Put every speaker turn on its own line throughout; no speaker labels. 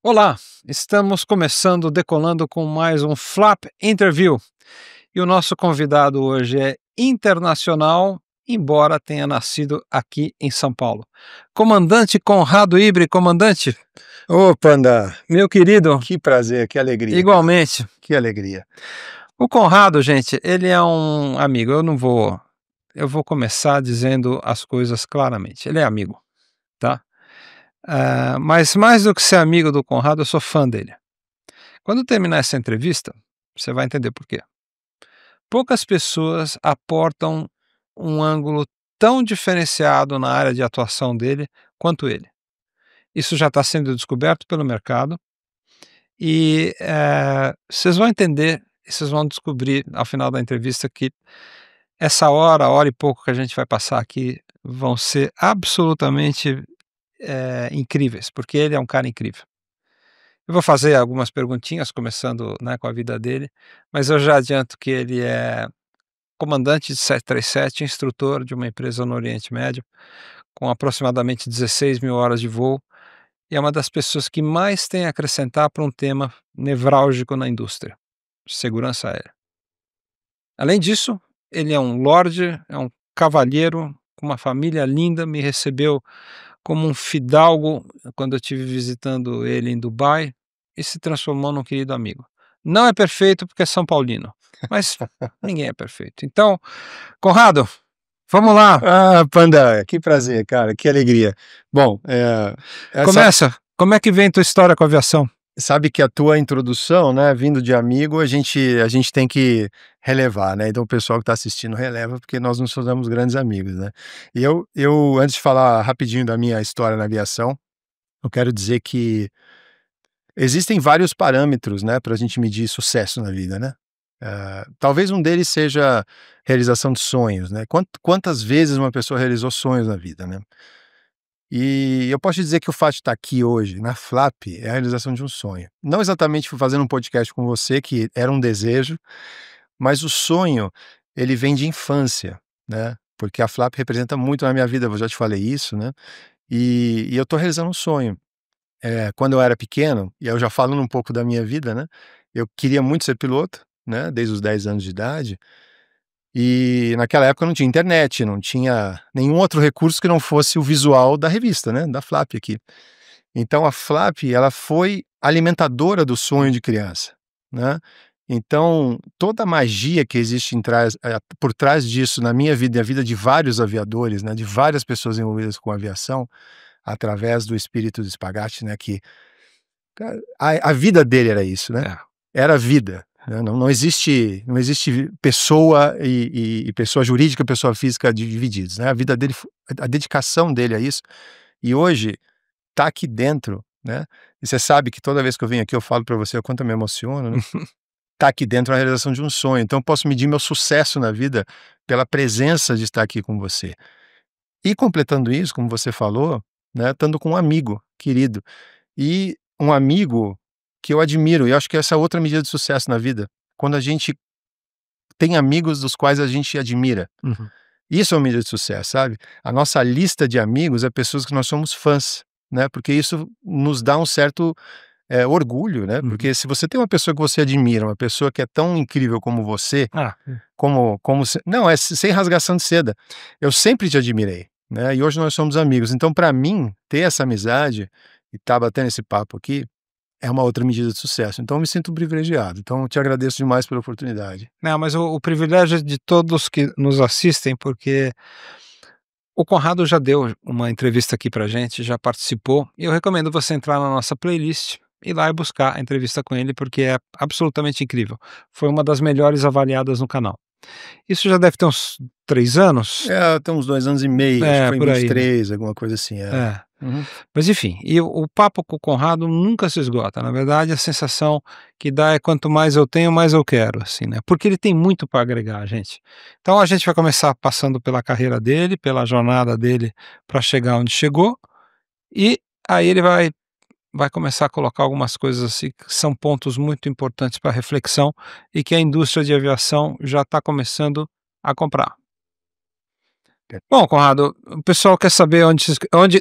Olá, estamos começando Decolando com mais um Flap Interview. E o nosso convidado hoje é internacional, embora tenha nascido aqui em São Paulo. Comandante Conrado Ibre, comandante.
Ô, Panda,
meu querido.
Que prazer, que alegria.
Igualmente.
Cara. Que alegria.
O Conrado, gente, ele é um amigo. Eu vou começar dizendo as coisas claramente. Ele é amigo, tá? Mas mais do que ser amigo do Conrado, eu sou fã dele. Quando terminar essa entrevista, você vai entender por quê. Poucas pessoas aportam um ângulo tão diferenciado na área de atuação dele quanto ele. Isso já está sendo descoberto pelo mercado e vocês vão entender, vocês vão descobrir ao final da entrevista que essa hora e pouco que a gente vai passar aqui vão ser absolutamente incríveis, porque ele é um cara incrível. Eu vou fazer algumas perguntinhas, começando, né, com a vida dele, mas eu já adianto que ele é comandante de 737, instrutor de uma empresa no Oriente Médio, com aproximadamente 16 mil horas de voo, e é uma das pessoas que mais tem a acrescentar para um tema nevrálgico na indústria: segurança aérea. Além disso, ele é um lorde, é um cavalheiro, com uma família linda, me recebeu como um fidalgo quando eu estive visitando ele em Dubai e se transformou num querido amigo. Não é perfeito porque é São Paulino, mas ninguém é perfeito. Então, Conrado, vamos lá.
Panda, que prazer, cara, que alegria. Bom,
Começa. Como é que vem tua história com a aviação?
Sabe que a tua introdução, né, vindo de amigo, a gente tem que relevar, né? Então o pessoal que está assistindo releva, porque nós nos tornamos grandes amigos, né? E eu, antes de falar rapidinho da minha história na aviação, eu quero dizer que existem vários parâmetros, né, para a gente medir sucesso na vida, né? Talvez um deles seja realização de sonhos, né? Quantas vezes uma pessoa realizou sonhos na vida, né? E eu posso te dizer que o fato de estar aqui hoje, na Flap, é a realização de um sonho. Não exatamente fazendo um podcast com você, que era um desejo, mas o sonho, ele vem de infância, né? Porque a Flap representa muito na minha vida, eu já te falei isso, né? E eu estou realizando um sonho. Quando eu era pequeno, e eu já falando um pouco da minha vida, né? Eu queria muito ser piloto, né? Desde os 10 anos de idade. E naquela época não tinha internet, não tinha nenhum outro recurso que não fosse o visual da revista, né? Da Flap aqui. Então a Flap, ela foi alimentadora do sonho de criança, né? Então toda a magia que existe por trás disso na minha vida e a vida de vários aviadores, né? De várias pessoas envolvidas com aviação, através do espírito do Spagatti, né? Que a vida dele era isso, né? Era a vida. Né? Não existe pessoa e pessoa jurídica, pessoa física divididos, né? A vida dele, a dedicação dele a isso. E hoje tá aqui dentro, né? E você sabe que toda vez que eu venho aqui eu falo para você o quanto eu me emociono, né? Tá aqui dentro a realização de um sonho. Então eu posso medir meu sucesso na vida pela presença de estar aqui com você. E completando isso, como você falou, né? Estando com um amigo querido. E um amigo que eu admiro, e eu acho que essa é outra medida de sucesso na vida, quando a gente tem amigos dos quais a gente admira.
Uhum.
Isso é uma medida de sucesso, sabe? A nossa lista de amigos é pessoas que nós somos fãs, né? Porque isso nos dá um certo orgulho, né?
Uhum.
Porque se você tem uma pessoa que você admira, uma pessoa que é tão incrível como você, não, é sem rasgação de seda. Eu sempre te admirei, né? E hoje nós somos amigos. Então, para mim, ter essa amizade e tá batendo esse papo aqui, é uma outra medida de sucesso. Então eu me sinto privilegiado. Então eu te agradeço demais pela oportunidade.
Não, mas o privilégio é de todos que nos assistem, porque o Conrado já deu uma entrevista aqui pra gente, já participou, e eu recomendo você entrar na nossa playlist, ir lá e buscar a entrevista com ele, porque é absolutamente incrível. Foi uma das melhores avaliadas no canal. Isso já deve ter uns 3 anos?
Tem uns 2 anos e meio, acho que foi em
por aí,
23, alguma coisa assim. Uhum.
Mas enfim, e o papo com o Conrado nunca se esgota. Na verdade, a sensação que dá é quanto mais eu tenho, mais eu quero, assim, né? Porque ele tem muito para agregar, gente. Então a gente vai começar passando pela carreira dele, pela jornada dele para chegar onde chegou, e aí ele vai vai começar a colocar algumas coisas assim que são pontos muito importantes para reflexão e que a indústria de aviação já está começando a comprar. Bom, Conrado, o pessoal quer saber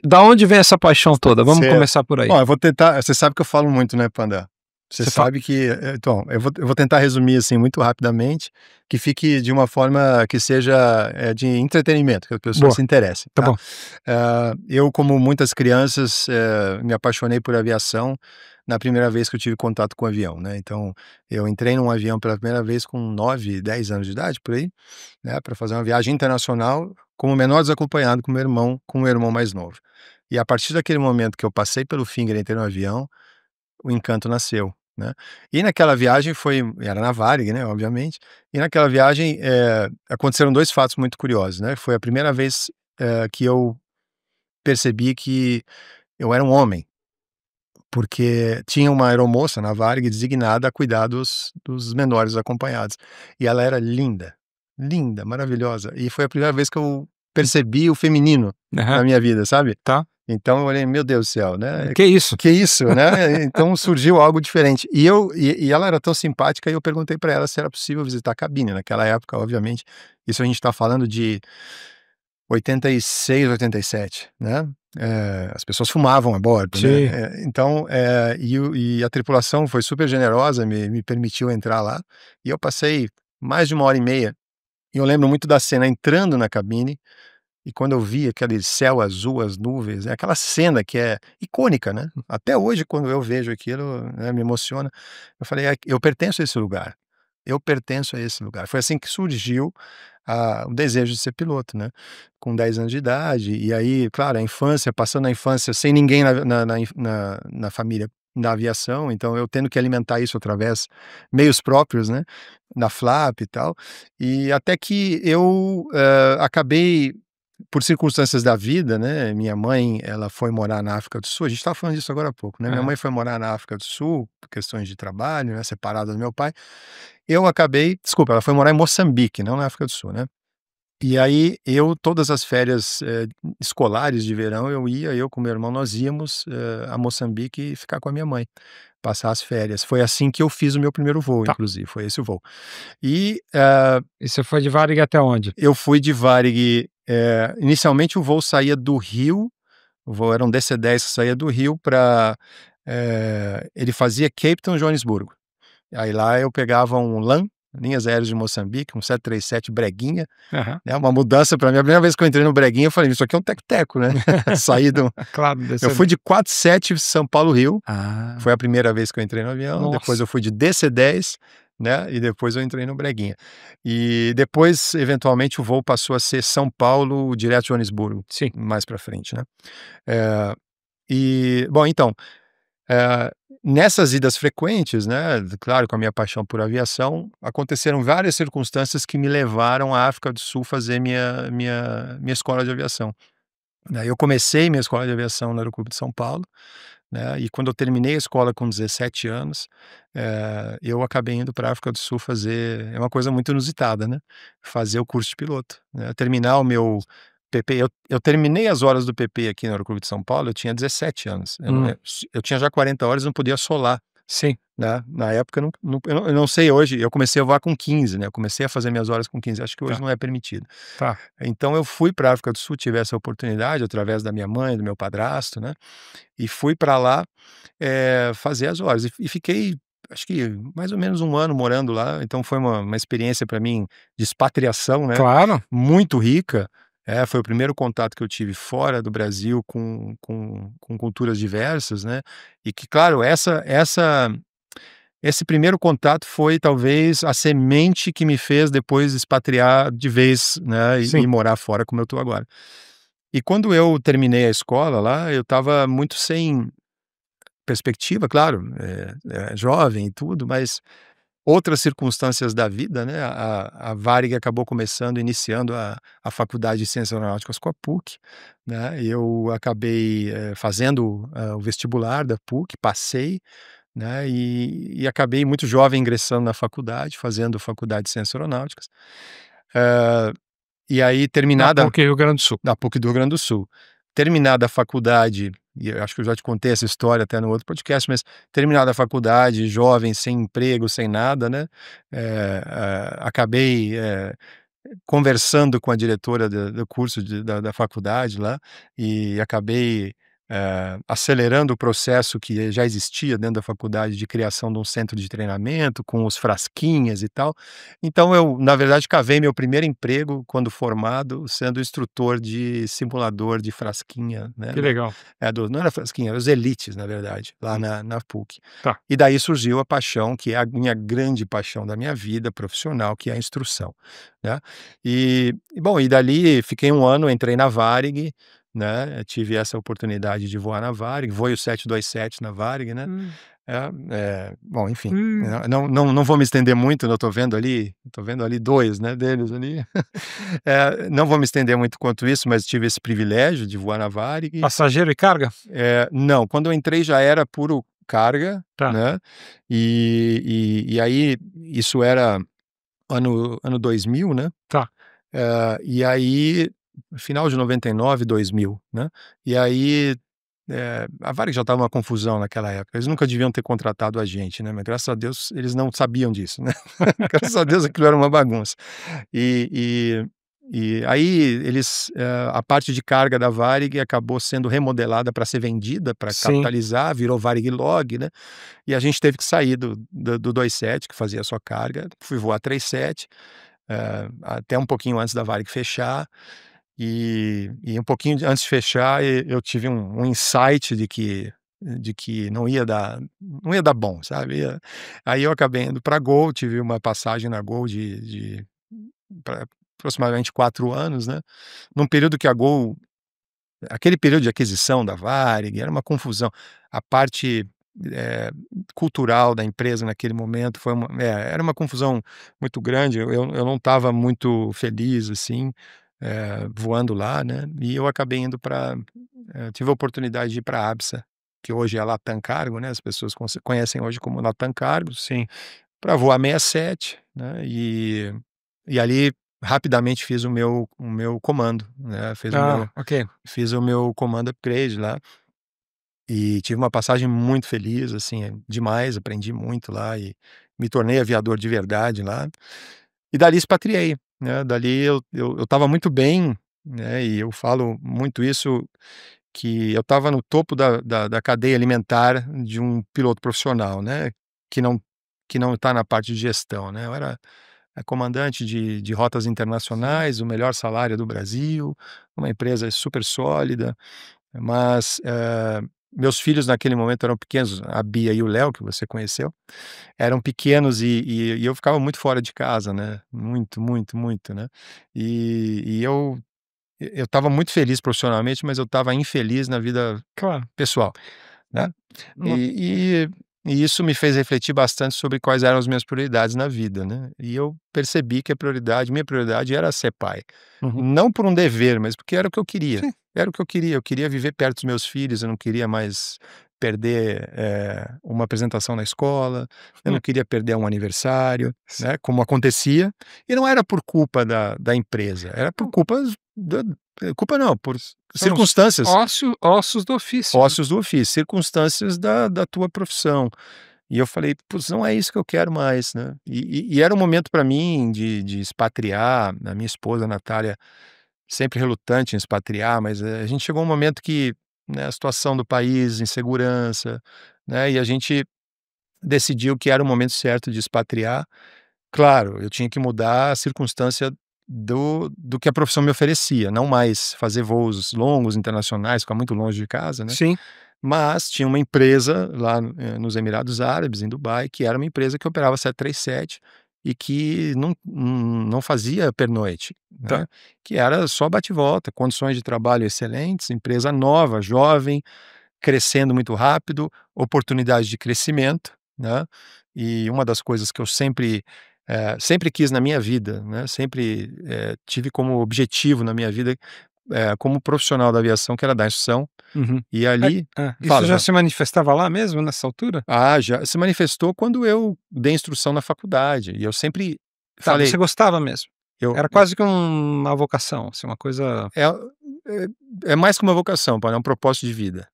da onde vem essa paixão toda. Vamos
Certo.
começar por aí.
Bom, eu vou tentar. Você sabe que eu falo muito, né, Panda? Você
Você fa
sabe que. Então, eu vou tentar resumir assim muito rapidamente, que fique de uma forma que seja de entretenimento, que a pessoa
Boa,
se interesse,
tá
tá?
bom.
Eu, como muitas crianças, me apaixonei por aviação na primeira vez que eu tive contato com o avião, né? Então, eu entrei num avião pela primeira vez com 9, 10 anos de idade, por aí, né, para fazer uma viagem internacional como menor desacompanhado com o meu irmão mais novo. E a partir daquele momento que eu passei pelo finger e entrei no avião, o encanto nasceu, né. E naquela viagem era na Varig, né, obviamente, e naquela viagem, aconteceram 2 fatos muito curiosos, né. Foi a primeira vez, que eu percebi que eu era um homem, porque tinha uma aeromoça na Varig designada a cuidar dos menores acompanhados, e ela era linda, linda, maravilhosa, e foi a primeira vez que eu percebi o feminino
Aham,
na minha vida, sabe.
tá.
Então eu olhei: "Meu Deus do céu, né,
Que isso?
que isso, né?" Então surgiu algo diferente. E ela era tão simpática e eu perguntei para ela se era possível visitar a cabine. Naquela época, obviamente, isso a gente está falando de 86, 87, né, as pessoas fumavam a bordo, né,
Sim.
então, e a tripulação foi super generosa, me permitiu entrar lá, e eu passei mais de 1 hora e meia, e eu lembro muito da cena entrando na cabine, e quando eu vi aquele céu azul, as nuvens, é aquela cena que é icônica, né. Até hoje quando eu vejo aquilo, né, me emociona. Eu falei: eu pertenço a esse lugar, eu pertenço a esse lugar". Foi assim que surgiu o desejo de ser piloto, né, com 10 anos de idade, e aí, claro, a infância, passando a infância sem ninguém na família na aviação, então eu tendo que alimentar isso através meios próprios, né, da Flap e tal, e até que eu, acabei por circunstâncias da vida, né, minha mãe, ela foi morar na África do Sul, a gente estava falando disso agora há pouco, né, minha
Aham.
mãe foi morar na África do Sul, por questões de trabalho, né, separada do meu pai. Eu acabei desculpa, ela foi morar em Moçambique, não na África do Sul, né. E aí todas as férias, escolares de verão, eu com meu irmão, nós íamos, a Moçambique ficar com a minha mãe, passar as férias. Foi assim que eu fiz o meu primeiro voo,
Tá.
inclusive, foi esse o voo. E,
E você foi de Varig até onde?
eu fui de Varig, inicialmente o voo saía do Rio, o voo era um DC-10 que saía do Rio para, ele fazia Cape Town, Joanesburgo. Aí lá eu pegava um LAN, Linhas Aéreas de Moçambique, um 737 breguinha,
Aham.
né, uma mudança para mim, a primeira vez que eu entrei no breguinha eu falei: "Isso aqui é um teco-teco, né". Saí do
Claro,
Eu fui de 47 São Paulo-Rio,
Ah,
foi a primeira vez que eu entrei no avião, depois
nossa.
eu fui de DC-10, né, e depois eu entrei no breguinha. E depois, eventualmente, o voo passou a ser São Paulo direto Joanesburgo,
Sim.
mais para frente, né. Eh, bom, então, eh, nessas idas frequentes, né, claro, com a minha paixão por aviação, aconteceram várias circunstâncias que me levaram à África do Sul fazer minha escola de aviação, né. Eu comecei minha escola de aviação no Aeroclube de São Paulo, né, e quando eu terminei a escola com 17 anos, eu acabei indo para a África do Sul fazer uma coisa muito inusitada, né, fazer o curso de piloto, né, terminar o meu PP. Eu terminei as horas do PP aqui no Aeroclube de São Paulo, eu tinha 17 anos,
Hum,
eu tinha já 40 horas e não podia solar,
sim,
né, na época eu não sei hoje, eu comecei a voar com 15, né, eu comecei a fazer minhas horas com 15, acho que hoje
tá,
não é permitido.
tá.
Então eu fui para a África do Sul, tive essa oportunidade através da minha mãe, do meu padrasto, né, e fui para lá, fazer as horas e fiquei, acho que mais ou menos 1 ano morando lá, então foi uma experiência para mim de expatriação, né,
Claro.
muito rica. Foi o primeiro contato que eu tive fora do Brasil com culturas diversas, né, e que claro, esse primeiro contato foi talvez a semente que me fez depois expatriar de vez, né, e
Sim.
morar fora como eu estou agora. E quando eu terminei a escola lá, eu estava muito sem perspectiva, claro, jovem e tudo, mas outras circunstâncias da vida, né, a Varig acabou iniciando a faculdade de Ciências Aeronáuticas com a PUC, né, e eu acabei, fazendo, o vestibular da PUC, passei, né, e acabei muito jovem ingressando na faculdade, fazendo faculdade de Ciências Aeronáuticas. Hã, e aí
Na
terminada
PUC Rio Grande do Sul.
da PUC do Rio Grande do Sul. Terminada a faculdade, e eu acho que eu já te contei essa história até no outro podcast, mas terminada a faculdade, jovem, sem emprego, sem nada, né, acabei, conversando com a diretora do curso da faculdade lá, e acabei, acelerando o processo que já existia dentro da faculdade de criação de um centro de treinamento, com os frasquinhas e tal. Então eu, na verdade, cavei meu primeiro emprego, quando formado, sendo instrutor de simulador de frasquinha, né,
Que legal.
não era frasquinha, eram os elites, na verdade, lá
Hum.
na PUC.
Tá.
E daí surgiu a paixão, que é a minha grande paixão da minha vida profissional, que é a instrução, né. Bom, e dali fiquei 1 ano, entrei na Varig, né, tive essa oportunidade de voar na Varig, voei o 727 na Varig, né.
Hum.
Bom, enfim,
Hum.
não vou me estender muito, eu tô vendo ali 2, né, deles ali. Não vou me estender muito quanto isso, mas tive esse privilégio de voar na Varig.
Passageiro e carga?
Não, quando eu entrei já era puro carga,
Tá,
né, e aí isso era ano 2000, né,
tá.
e aí final de 99, 2000, né, e aí, a Varig já estava uma confusão naquela época, eles nunca deviam ter contratado a gente, né, mas graças a Deus eles não sabiam disso, né, graças a Deus aquilo era uma bagunça. E e aí eles, a parte de carga da Varig acabou sendo remodelada para ser vendida, para
Sim.
capitalizar, virou Varig Log, né, e a gente teve que sair do 27, que fazia a sua carga, fui voar 37, até um pouquinho antes da Varig fechar, e um pouquinho antes de fechar, eu tive um insight de que não ia dar bom, sabe. Aí eu acabei indo pra Gol, tive uma passagem na Gol de pra aproximadamente 4 anos, né, num período que a Gol, aquele período de aquisição da Varig, era uma confusão. A parte, eh, cultural da empresa naquele momento era uma confusão muito grande, eu não estava muito feliz, assim, voando lá, né, e eu acabei indo para, tive a oportunidade de ir pra Absa, que hoje é a Latam Cargo, né, as pessoas conhecem hoje como Latam Cargo,
Sim.
para voar 67, né, e ali rapidamente fiz o meu comando, né,
Ah, ok.
fiz o meu comando upgrade lá, e tive uma passagem muito feliz, assim, demais, aprendi muito lá e me tornei aviador de verdade lá, e dali expatriei, né, dali eu estava muito bem, né, e eu falo muito isso, que eu estava no topo da cadeia alimentar de um piloto profissional, né, que não que não está na parte de gestão, né, eu era comandante de rotas
Sim.
internacionais, o melhor salário do Brasil, uma empresa super sólida, mas, meus filhos naquele momento eram pequenos, a Bia e o Léo, que você conheceu, eram pequenos e eu ficava muito fora de casa, né, muito, muito, muito, né. E eu estava muito feliz profissionalmente, mas eu estava infeliz na vida
Claro.
pessoal, né.
No
E isso me fez refletir bastante sobre quais eram as minhas prioridades na vida, né. E eu percebi que minha prioridade era ser pai.
Uhum.
Não por um dever, mas porque era o que eu queria.
Sim.
Era o que eu queria viver perto dos meus filhos, eu não queria mais perder, uma apresentação na escola, eu não
Hum.
queria perder um aniversário,
Sim.
né, como acontecia, e não era por culpa da empresa, era por
Não,
da culpa não, por
são os
circunstâncias,
ossos do ofício, né.
ócios do ofício, circunstâncias da tua profissão. E eu falei: "Putz, não é isso que eu quero mais", né. E era um momento para mim de expatriar, a minha esposa, a Natália, sempre relutante em expatriar, mas, a gente chegou a um momento que, né, a situação do país, insegurança, né, e a gente decidiu que era o momento certo de expatriar. Claro, eu tinha que mudar a circunstância do que a profissão me oferecia, não mais fazer voos longos internacionais, ficar muito longe de casa, né.
Sim.
Mas tinha uma empresa lá, nos Emirados Árabes, em Dubai, que era uma empresa que operava 737 e que não fazia pernoite,
Tá.
né, que era só bate e volta, condições de trabalho excelentes, empresa nova, jovem, crescendo muito rápido, oportunidade de crescimento, né, e uma das coisas que eu sempre quis na minha vida, né, sempre, tive como objetivo na minha vida, como profissional da aviação, que era dar instrução,
Uhum.
e ali
Isso
fala,
já
fala.
se manifestava lá mesmo, nessa altura?
Já se manifestou quando eu dei instrução na faculdade, e eu sempre
Tá,
falei,
você gostava mesmo.
eu
Era quase que uma vocação, assim, uma coisa.
é é mais que uma vocação, Paulo, é um propósito de vida.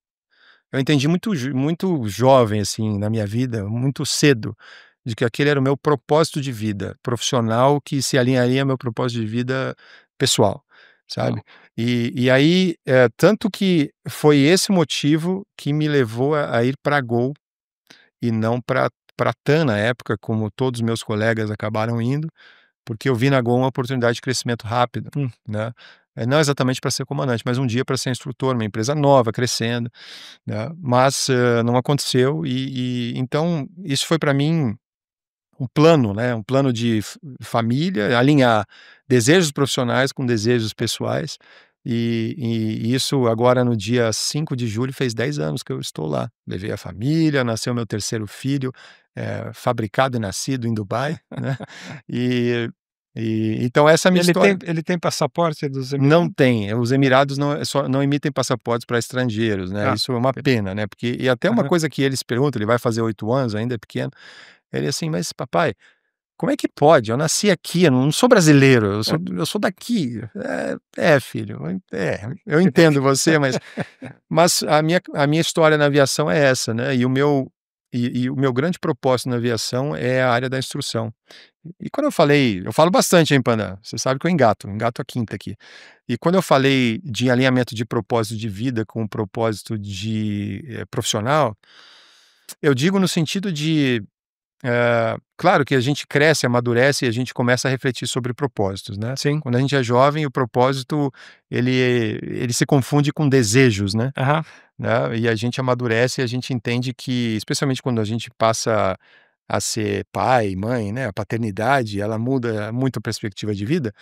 eu entendi muito jovem, assim, na minha vida, muito cedo, de que aquele era o meu propósito de vida profissional que se alinharia ao meu propósito de vida pessoal, sabe.
Uau.
E aí, tanto que foi esse motivo que me levou a ir pra Gol e não pra TAM na época, como todos os meus colegas acabaram indo, porque eu vi na Gol uma oportunidade de crescimento rápido,
Hum.
né. Não exatamente para ser comandante, mas um dia para ser instrutor, uma empresa nova, crescendo, né, mas, não aconteceu então isso foi para mim um plano, né, um plano de família, alinhar desejos profissionais com desejos pessoais, e isso agora no dia 5 de julho fez 10 anos que eu estou lá. Levei a família, nasceu meu terceiro filho, fabricado e nascido em Dubai, né, e então essa é a minha história.
Ele tem passaporte dos
Não
Emirados?
tem, os Emirados não emitem passaportes para estrangeiros, né,
Ah,
isso é uma
ok.
pena, né, porque e até uma
Aham.
coisa que eles perguntam, ele vai fazer 8 anos, ainda é pequeno, ele assim: "Mas papai, como é que pode? Eu nasci aqui, eu não sou brasileiro, eu sou daqui". Filho, eu entendo você, mas a minha história na aviação é essa, né, e o meu grande propósito na aviação é a área da instrução. E quando eu falo bastante, hein, Panda, você sabe que eu engato a quinta aqui. E quando eu falei de alinhamento de propósito de vida com o propósito profissional, eu digo no sentido de, claro que a gente cresce, amadurece e a gente começa a refletir sobre propósitos, né.
Sim.
Quando a gente é jovem, o propósito ele se confunde com desejos,
Aham.
né, e a gente amadurece e a gente entende que, especialmente quando a gente passa a ser pai, mãe, né, a paternidade, ela muda muito a perspectiva de vida,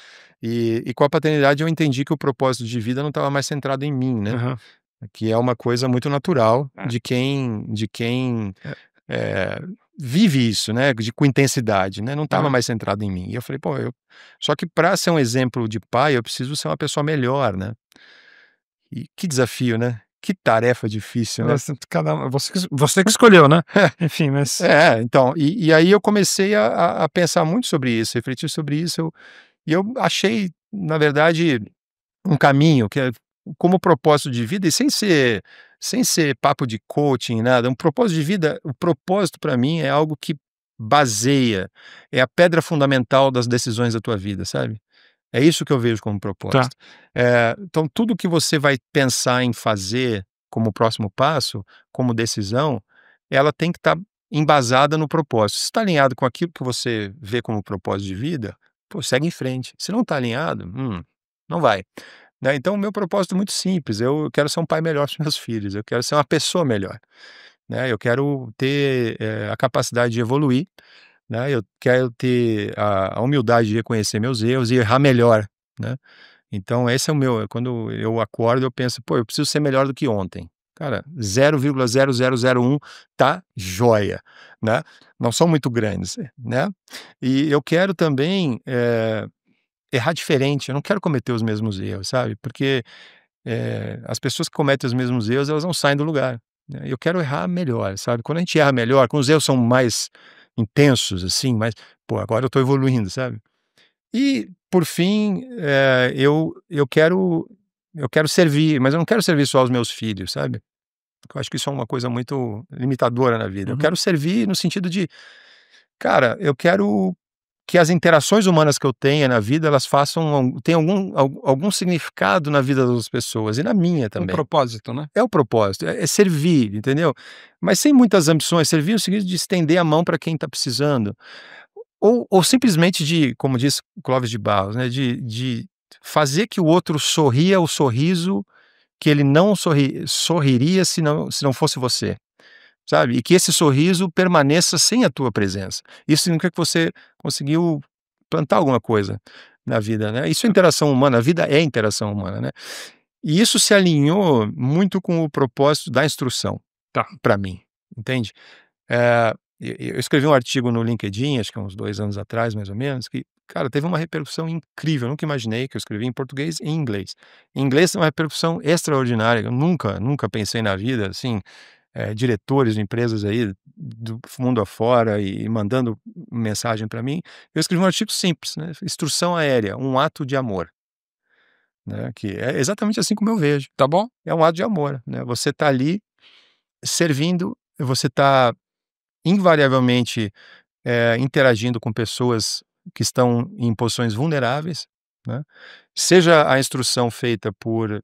e com a paternidade eu entendi que o propósito de vida não estava mais centrado em mim, né,
Aham.
que é uma coisa muito natural
É.
de quem,
É.
eh, vive isso, né, com intensidade, né, não estava
Aham.
mais centrado em mim. E eu falei: "Pô, só que para ser um exemplo de pai, eu preciso ser uma pessoa melhor, né". E que desafio, né, que tarefa difícil, né.
Você que escolheu, né. Enfim, mas
Então, e aí eu comecei a pensar muito sobre isso, refletir sobre isso, e eu achei, na verdade, um caminho que é como propósito de vida e sem ser papo de coaching, nada, um propósito de vida, o propósito para mim é algo que baseia, é a pedra fundamental das decisões da tua vida, sabe. É isso que eu vejo como
tá,
propósito. Então tudo que você vai pensar em fazer como próximo passo, como decisão, ela tem que estar embasada no propósito. Se está alinhado com aquilo que você vê como propósito de vida, pô, segue em frente. Se não está alinhado, não vai, né. Então o meu propósito é muito simples, eu quero ser um pai melhor para os meus filhos, eu quero ser uma pessoa melhor, né, eu quero ter, a capacidade de evoluir, né, eu quero ter a humildade de reconhecer meus erros e errar melhor, né. Então esse é o meu quando eu acordo eu penso: "Pô, eu preciso ser melhor do que ontem". Cara, 0,0001 tá jóia, né. Não são muito grandes, né. E eu quero também, errar diferente, eu não quero cometer os mesmos erros, sabe, porque, as pessoas que cometem os mesmos erros, elas não saem do lugar, né. Eu quero errar melhor, sabe. Quando a gente erra melhor, quando os erros são mais intensos, assim, mais: "Pô, agora eu tô evoluindo", sabe. E, por fim, eu quero servir, mas eu não quero servir só aos meus filhos, sabe. Eu acho que isso é uma coisa muito limitadora na vida. Eu
uhum.
quero servir no sentido de, cara, eu quero que as interações humanas que eu tenha na vida, elas tenham algum significado na vida das pessoas e na minha
Um
também.
propósito, né.
É o propósito, é servir, entendeu. Mas sem muitas ambições, servir no sentido de estender a mão para quem está precisando. Ou simplesmente de, como diz Clóvis de Barros, né, de fazer que o outro sorria o sorriso que ele não sorriria se não fosse você, sabe. E que esse sorriso permaneça sem a tua presença. Isso significa que você conseguiu plantar alguma coisa na vida, né. Isso é interação humana, a vida é interação humana, né. E isso se alinhou muito com o propósito da instrução,
Tá.
para mim, entende. Eu escrevi um artigo no LinkedIn, acho que há uns 2 anos atrás, mais ou menos, que, cara, teve uma repercussão incrível, eu nunca imaginei, que eu escrevi em português e em inglês. Em inglês tem uma repercussão extraordinária, eu nunca pensei na vida, assim, diretores de empresas aí do mundo afora e mandando mensagem para mim. Eu escrevi um artigo simples, né, "Instrução aérea, um ato de amor", né, que é exatamente assim como eu vejo.
Tá bom?
É um ato de amor, né, você tá ali servindo, você está invariavelmente interagindo com pessoas que estão em posições vulneráveis, né? Seja a instrução feita por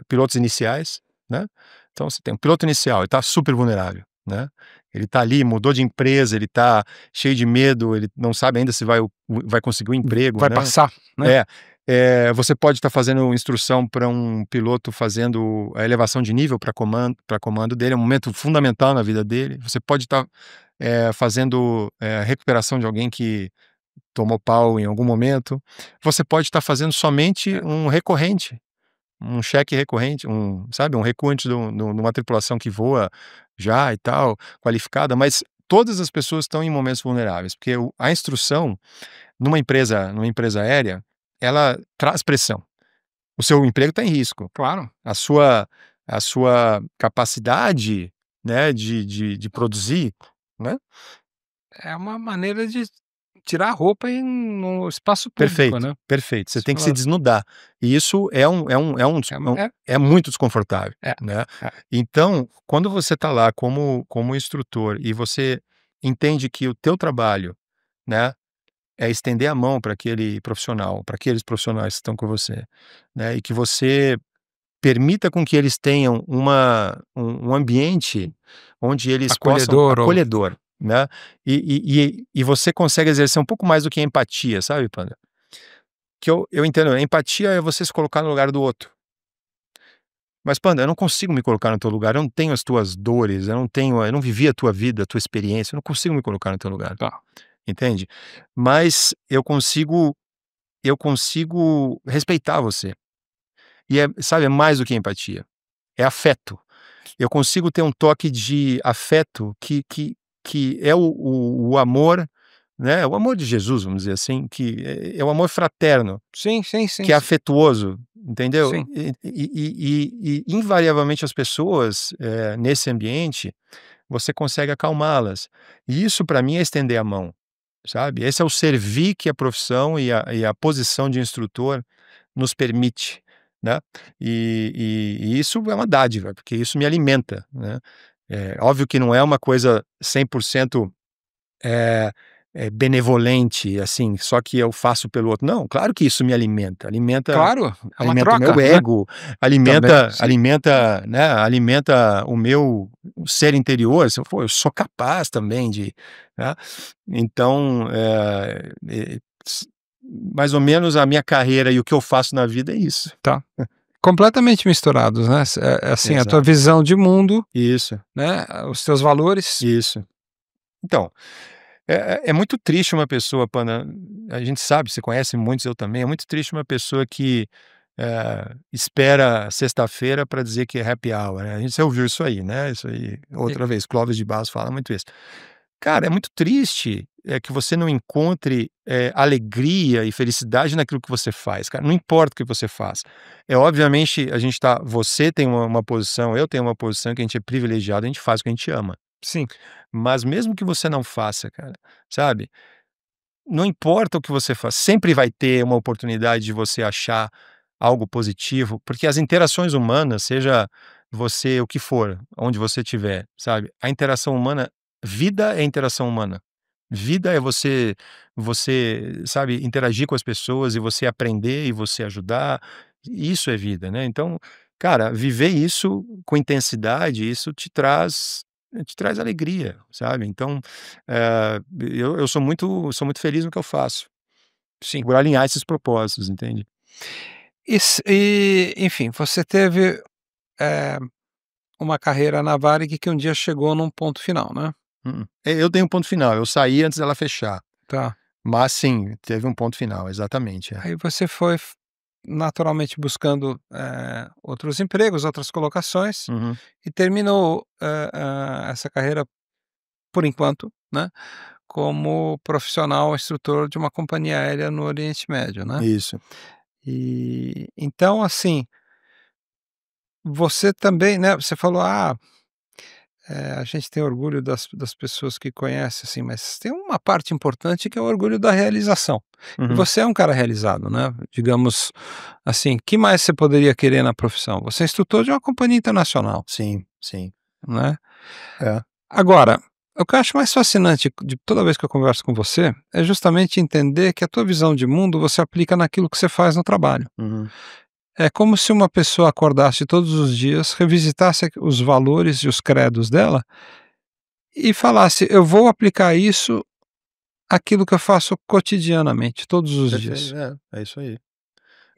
pilotos iniciais, né? Então você tem um piloto inicial, ele está super vulnerável, né? Ele está ali, mudou de empresa, ele está cheio de medo, ele não sabe ainda se vai conseguir um emprego,
Vai
né?
passar, né?
Você pode estar fazendo instrução para um piloto fazendo a elevação de nível para comando dele, é um momento fundamental na vida dele. Você pode estar fazendo recuperação de alguém que tomou pau em algum momento. Você pode estar fazendo somente um recorrente, um cheque recorrente, sabe, um recuo antes numa tripulação que voa já e tal, qualificada, mas todas as pessoas estão em momentos vulneráveis, porque a instrução numa empresa aérea, ela traz pressão. O seu emprego está em risco.
Claro.
A sua capacidade, né, de produzir, né?
É uma maneira de tirar a roupa no espaço público,
Perfeito,
né?
perfeito. Você
Você
tem que se
fala
desnudar. E isso
é
é muito desconfortável,
é
né.
é
Então, quando você está lá como instrutor e você entende que o teu trabalho, né, é estender a mão para aquele profissional, para aqueles profissionais que estão com você, né, e que você permita com que eles tenham um ambiente onde eles possam
acolhedor ou
acolhedor, né, e você consegue exercer um pouco mais do que a empatia, sabe, Panda? Que eu entendo, a empatia é você se colocar no lugar do outro. Mas, Panda, eu não consigo me colocar no teu lugar, eu não tenho as tuas dores, eu não vivi a tua vida, a tua experiência, eu não consigo me colocar no teu lugar,
tá.
entende? Mas eu consigo respeitar você. E sabe, é mais do que empatia, é afeto. Eu consigo ter um toque de afeto que é o amor, né, o amor de Jesus, vamos dizer assim, que é o amor fraterno,
Sim, sim, sim,
que é
sim.
afetuoso, entendeu?
Sim,
E invariavelmente as pessoas, nesse ambiente, você consegue acalmá-las. E isso para mim é estender a mão, sabe? Esse é o servir que a profissão e a posição de instrutor nos permite, né? E isso é uma dádiva, porque isso me alimenta, né? É óbvio que não é uma coisa 100% eh benevolente, assim, só que eu faço pelo outro. Não, claro que isso me alimenta
claro, é uma
alimenta o meu
troca, né?
ego,
Também,
alimenta
sim.
alimenta, né, alimenta o meu ser interior, assim, pô, eu sou capaz também de, né. Então, mais ou menos a minha carreira e o que eu faço na vida é isso.
Tá. Completamente misturados, né, assim, a tua
Exato.
visão de mundo,
Isso,
né, os teus valores.
isso. Então, é muito triste uma pessoa, Pana, a gente sabe, você conhece muitos, eu também, é muito triste uma pessoa que, espera sexta-feira para dizer que é happy hour, né, você ouviu isso aí, né, isso aí,
E
outra vez, Clóvis de Barros fala muito isso. Cara, é muito triste, que você não encontre, alegria e felicidade naquilo que você faz, cara, não importa o que você faz. Obviamente você tem uma posição, eu tenho uma posição que a gente é privilegiado, a gente faz o que a gente ama.
sim,
Mas mesmo que você não faça, cara, sabe, não importa o que você faz, sempre vai ter uma oportunidade de você achar algo positivo, porque as interações humanas, seja você o que for, onde você estiver, sabe, a interação humana, vida é interação humana. Vida é você, sabe, interagir com as pessoas e você aprender e você ajudar, isso é vida, né. Então, cara, viver isso com intensidade, isso te traz alegria, sabe. Então, eu sou muito feliz no que eu faço,
sim.
por alinhar esses propósitos, entende.
Enfim, você teve, eh, uma carreira na Varig que um dia chegou num ponto final, né?
Eu tenho um ponto final, eu saí antes dela fechar,
Tá.
mas sim, teve um ponto final, exatamente, é.
Aí você foi naturalmente buscando, outros empregos, outras colocações
Uhum,
e terminou, essa carreira, por enquanto, né, como profissional instrutor de uma companhia aérea no Oriente Médio, né.
isso.
E então, assim, você também, né, você falou: "Ah, a gente tem orgulho das pessoas que conhece, assim", mas tem uma parte importante que é o orgulho da realização. E
Uhum.
você é um cara realizado, né, digamos assim, que mais você poderia querer na profissão? Você é instrutor de uma companhia internacional.
Sim, sim.
né.
É.
Agora, o que eu acho mais fascinante de toda vez que eu converso com você, é justamente entender que a tua visão de mundo você aplica naquilo que você faz no trabalho.
Uhum.
É como se uma pessoa acordasse todos os dias, revisitasse os valores e os credos dela e falasse: "Eu vou aplicar isso àquilo que eu faço cotidianamente, todos os
Perfeito.
dias",
É isso aí.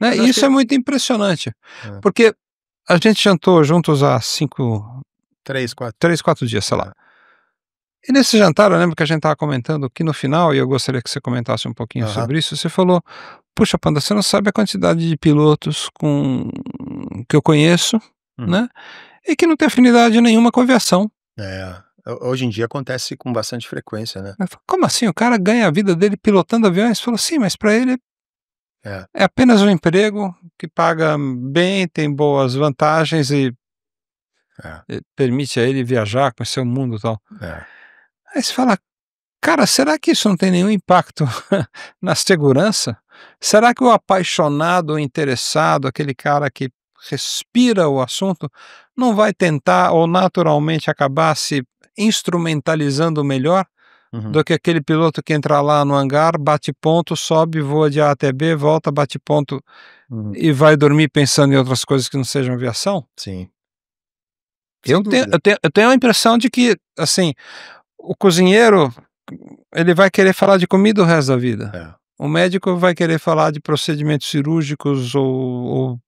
né.
Mas
E
acho
isso é
que
muito impressionante,
é,
porque a gente jantou juntos há 5,
3, 4.
3, 4 dias, sei lá.
É.
E nesse jantar eu lembro que a gente estava comentando que no final, e eu gostaria que você comentasse um pouquinho
Aham.
sobre isso, você falou: "Puxa, Panda, você não sabe a quantidade de pilotos que eu conheço,
Uhum.
né, e que não tem afinidade nenhuma com aviação".
É. Hoje em dia acontece com bastante frequência, né.
Eu falei: "Como assim? O cara ganha a vida dele pilotando aviões?". Falou: "Sim, mas para ele
É,
é apenas um emprego que paga bem, tem boas vantagens e
é,
permite a ele viajar, conhecer o mundo e tal".
é.
Aí você fala: "Cara, será que isso não tem nenhum impacto na segurança? Será que o apaixonado, o interessado, aquele cara que respira o assunto, não vai tentar ou naturalmente acabar se instrumentalizando melhor
Uhum,
do que aquele piloto que entra lá no hangar, bate ponto, sobe, voa de A até B, volta, bate ponto
uhum.
e vai dormir pensando em outras coisas que não sejam aviação?"
Sim, sem
Eu tenho
dúvida.
eu tenho eu tenho a impressão de que, assim, o cozinheiro, ele vai querer falar de comida o resto da vida.
É.
O médico vai querer falar de procedimentos cirúrgicos ou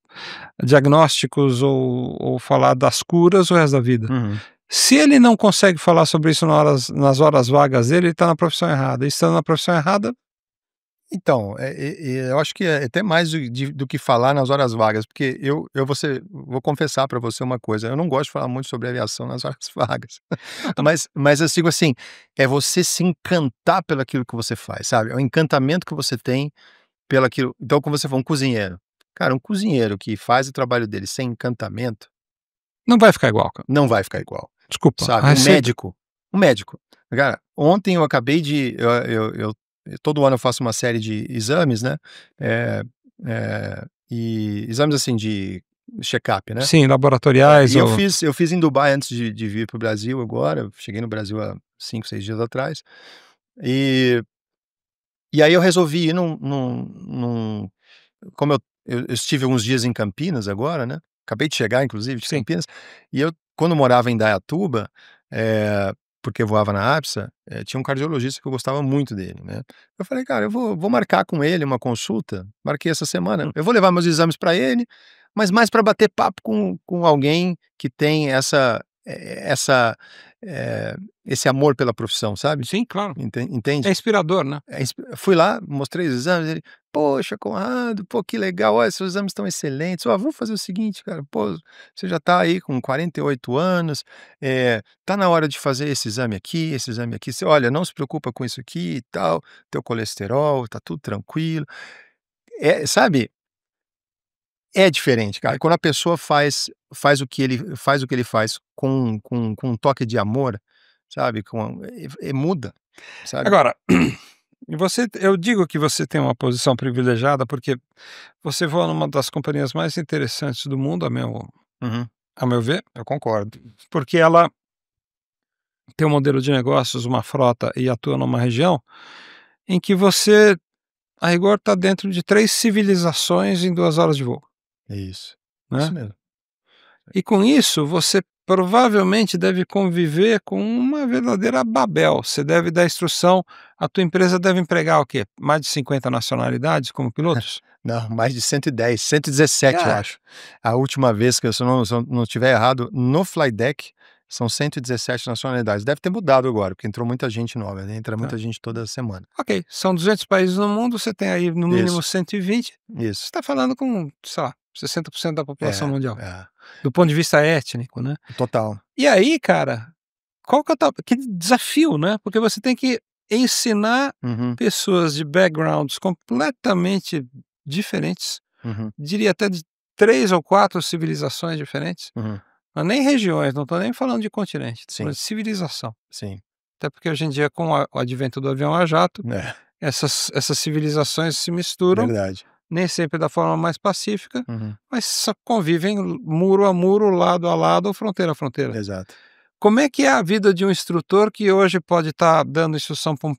diagnósticos ou falar das curas o resto da vida.
Uhum.
Se ele não consegue falar sobre isso nas horas vagas dele, ele está na profissão errada. E estando na profissão errada,
Então, eu acho que é até mais do que falar nas horas vagas, porque vou confessar para você uma coisa, eu não gosto de falar muito sobre aviação nas horas vagas.
não,
Mas eu sigo assim, é você se encantar pelaquilo que você faz, sabe, é o encantamento que você tem pelaquilo então como você falou, um cozinheiro. Cara, um cozinheiro que faz o trabalho dele sem encantamento,
não vai ficar igual, cara.
não vai ficar igual,
Desculpa, a
sabe.
receita.
Um médico. Cara, ontem eu acabei de todo ano eu faço uma série de exames, né, eh e exames, assim, de check-up, né.
Sim, laboratoriais
E
ou
eu fiz em Dubai antes de vir para o Brasil agora, eu cheguei no Brasil há 5, 6 dias atrás, e aí eu resolvi ir como eu estive alguns dias em Campinas agora, né, acabei de chegar inclusive de
sim.
Campinas, e eu quando morava em Indaiatuba, porque eu voava na ABSA, tinha um cardiologista que eu gostava muito dele, né. Eu falei: "Cara, eu vou marcar com ele uma consulta", marquei essa semana,
Hum.
eu vou levar meus exames para ele, mas mais para bater papo com alguém que tem eh, esse amor pela profissão, sabe.
Sim, claro. É
Entende?
inspirador, né.
Fui lá, mostrei os exames, ele: "Poxa, Conrado, pô, que legal, olha, seus exames estão excelentes. Ó, vamos fazer o seguinte, cara, pô, você já está aí com 48 anos, tá na hora de fazer esse exame aqui. Você olha, não se preocupa com isso aqui e tal, teu colesterol, tá tudo tranquilo". Sabe, é diferente, cara.
É.
Quando a pessoa faz o que ele faz com um toque de amor, sabe, muda, sabe.
Agora, e eu digo que você tem uma posição privilegiada, porque você voa numa das companhias mais interessantes do mundo,
Uhum,
a meu ver,
eu concordo.
porque ela tem um modelo de negócios, uma frota e atua numa região em que você, a rigor, está dentro de 3 civilizações em 2 horas de voo,
É isso.
né.
Isso mesmo.
E com isso, você provavelmente deve conviver com uma verdadeira Babel. Você deve dar instrução, a tua empresa deve empregar o quê? Mais de 50 nacionalidades como pilotos?
Não, mais de 110, 117 eu
Cara,
acho. A última vez que eu se eu não estiver errado, no fly deck são 117 nacionalidades. Deve ter mudado agora, porque entrou muita gente nova, né, entra
tá,
muita gente toda semana.
ok, são 200 países no mundo, você tem aí no mínimo
Isso,
120, você
isso.
está falando com, sei lá, 60% da população
É,
mundial,
é.
do ponto de vista étnico, né.
Total.
E aí, cara, qual que é o tal que desafio, né, porque você tem que ensinar
Uhum,
pessoas de backgrounds completamente diferentes,
uhum,
diria até de 3 ou 4 civilizações diferentes,
uhum.
não é nem regiões, não estou nem falando de continente, estou falando
Sim,
de civilização.
sim.
Até porque hoje em dia com o advento do avião a jato,
É,
essas civilizações se misturam,
verdade.
nem sempre da forma mais pacífica,
Uhum,
mas só convivem muro a muro, lado a lado ou fronteira a fronteira.
exato.
Como é que é a vida de um instrutor que hoje pode estar dando instrução para um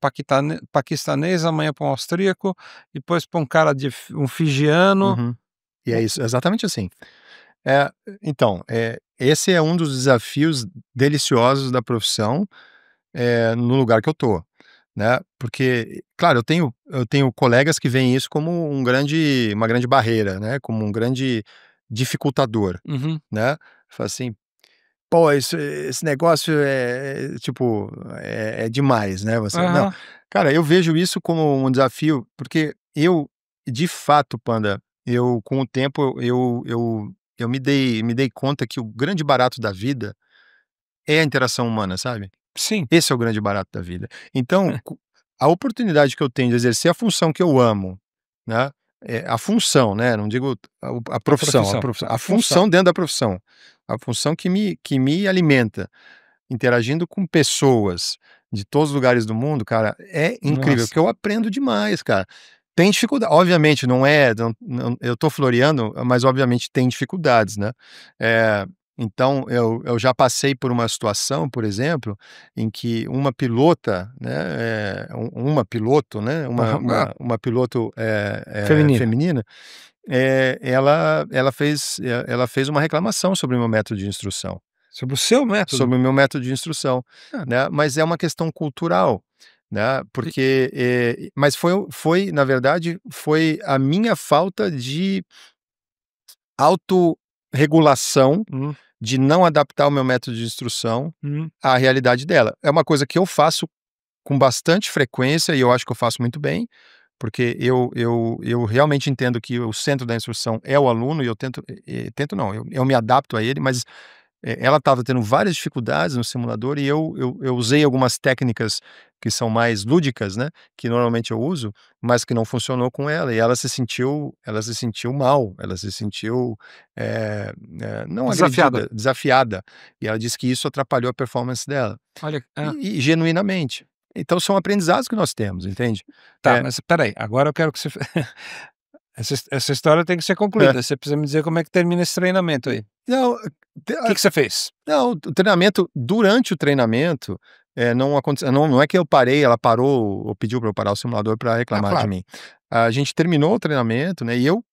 paquistanês, amanhã para um austríaco, depois para um cara um fijiano?
Uhum. E é isso, exatamente assim. É, então, esse é um dos desafios deliciosos da profissão, no lugar que eu tô, né, porque, claro, eu tenho colegas que veem isso como uma grande barreira, né, como um grande dificultador,
Uhum.
né. Fala assim: "Pô, esse negócio tipo, é demais, né, você", não,
Aham.
cara, eu vejo isso como um desafio, porque eu, de fato, Panda, eu com o tempo eu me dei conta que o grande barato da vida é a interação humana, sabe.
Sim.
Esse é o grande barato da vida. Então, a oportunidade que eu tenho de exercer a função que eu amo, né, a função, né, não digo a
A
profissão,
profissão,
a
a função.
função dentro da profissão, a função que me alimenta, interagindo com pessoas de todos os lugares do mundo, cara, é incrível,
Nossa.
que eu aprendo demais, cara. Tem dificuldade, obviamente, não, eu tô floreando, mas obviamente tem dificuldades, né. Eh, então eu já passei por uma situação, por exemplo, em que uma pilota, né, uma piloto, né, uma
Aham.
uma uma piloto,
Feminina.
feminina, ela fez uma reclamação sobre o meu método de instrução.
Sobre o seu método.
Sobre o meu método de instrução,
Ah,
né, mas é uma questão cultural, né,
e
porque, mas foi na verdade, foi a minha falta de autorregulação,
hum,
de não adaptar o meu método de instrução
hum,
à realidade dela. É uma coisa que eu faço com bastante frequência e eu acho que eu faço muito bem, porque eu realmente entendo que o centro da instrução é o aluno e eu tento não, eu me adapto a ele, mas ela estava tendo várias dificuldades no simulador e eu usei algumas técnicas que são mais lúdicas, né, que normalmente eu uso, mas que não funcionou com ela e ela se sentiu mal, ela se sentiu, não
desafiada.
agredida, desafiada, e ela disse que isso atrapalhou a performance dela,
Olha,
e genuinamente. Então são aprendizados que nós temos, entende?
tá,
É,
mas espera aí, agora eu quero que você essa história tem que ser
é.
concluída, você precisa me dizer como é que termina esse treinamento aí. O
Não,
que que você fez?
não, o treinamento, durante o treinamento, não aconteceu, não é que eu parei, ela parou ou pediu para eu parar o simulador para
Não,
reclamar de
claro.
mim. A gente terminou o treinamento, né, e eu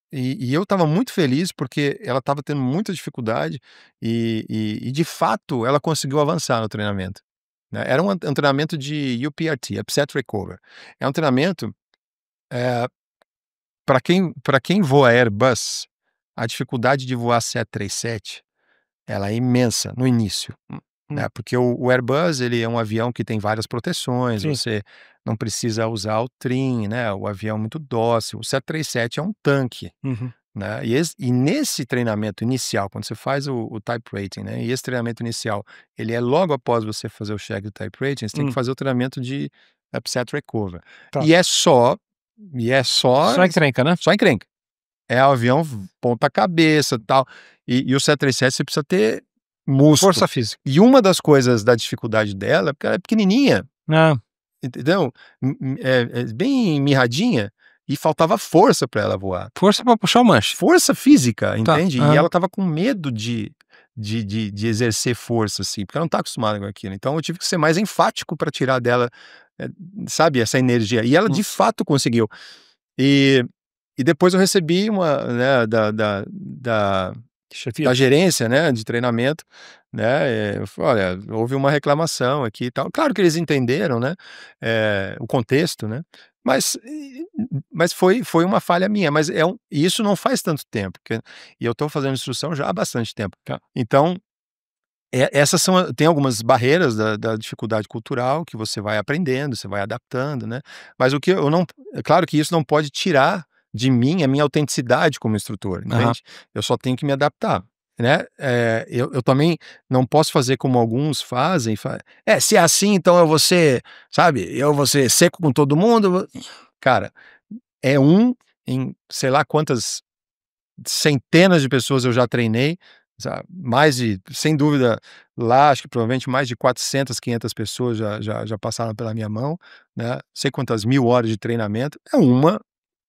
estava muito feliz, porque ela estava tendo muita dificuldade e de fato ela conseguiu avançar no treinamento, né. Era um treinamento de UPRT, Upset Recover. É um treinamento, para quem voa Airbus, a dificuldade de voar 737, ela é imensa no início. Né,
Hum,
porque o Airbus, ele é um avião que tem várias proteções,
sim.
você não precisa usar o trim, né, o avião é muito dócil, o 737 é um tanque,
Uhum.
né, e nesse treinamento inicial, quando você faz o type rating, né, e esse treinamento inicial, ele é logo após você fazer o check do type rating, você tem que
Hum,
fazer o treinamento de upset recover.
tá.
E é só e é só
Só encrenca, né?
só encrenca. É o avião ponta cabeça, tal. E o 737 você precisa ter músculo.
Força física.
E uma das coisas da dificuldade dela é porque ela é pequenininha,
Ah,
entendeu? É bem mirradinha, e faltava força para ela voar.
força pra puxar o manche.
Força física,
Tá,
entende? E ela
aham.
estava com medo de exercer força, assim, porque ela não está acostumada com aquilo. Então eu tive que ser mais enfático para tirar dela, eh, sabe, essa energia. E ela
Hum,
de fato conseguiu. E e depois eu recebi uma, né, da
chefia.
gerência, né, de treinamento, né, eu falei: "Olha, houve uma reclamação aqui e tal". Claro que eles entenderam, né, o contexto, né, mas foi uma falha minha, mas e isso não faz tanto tempo, e eu estou fazendo instrução já há bastante tempo.
Tá.
Então, essas tem algumas barreiras da dificuldade cultural que você vai aprendendo, você vai adaptando, né, mas o que eu não é claro que isso não pode tirar de mim a minha autenticidade como instrutor,
Aham.
entende? Eu só tenho que me adaptar, né, eu também não posso fazer como alguns fazem, se é assim, então eu vou ser, sabe, eu vou ser seco com todo mundo, cara, é um em sei lá quantas centenas de pessoas eu já treinei, mais de, sem dúvida, lá acho que provavelmente mais de 400, 500 pessoas já passaram pela minha mão, né, sei quantas mil horas de treinamento, é uma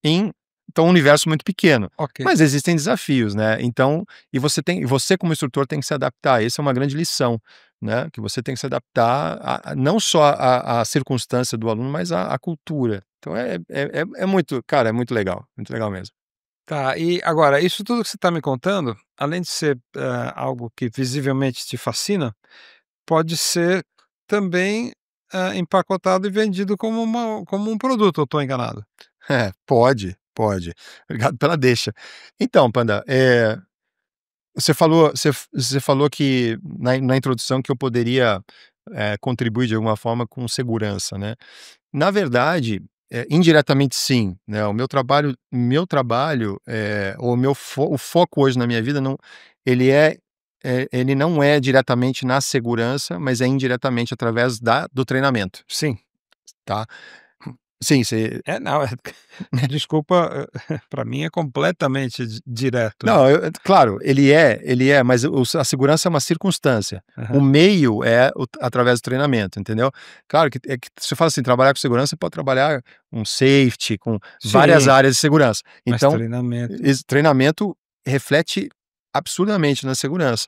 em então é um universo muito pequeno,
Ok.
mas existem desafios, né, então e você como instrutor tem que se adaptar, essa é uma grande lição, né, que você tem que se adaptar a não só à circunstância do aluno, mas à cultura. Então é muito cara, é muito legal mesmo.
Tá, e agora, isso tudo que você está me contando, além de ser, algo que visivelmente te fascina, pode ser também, empacotado e vendido como um produto, ou estou enganado?
É, pode, pode. Obrigado pela deixa. Então, Panda, você falou que na introdução que eu poderia, contribuir de alguma forma com segurança, né. Na verdade, indiretamente sim, né, o meu trabalho, ou o foco hoje na minha vida não ele é ele não é diretamente na segurança, mas é indiretamente através do treinamento,
Sim.
tá. Sim, você
É, não, desculpa, para mim é completamente direto.
não, claro, ele é, mas a segurança é uma circunstância. O
Aham.
meio é através do treinamento, entendeu? Claro que você fala assim, trabalhar com segurança, você pode trabalhar com safety, com várias
Sim,
áreas de segurança.
mas
Então,
treinamento.
esse treinamento reflete absurdamente na segurança,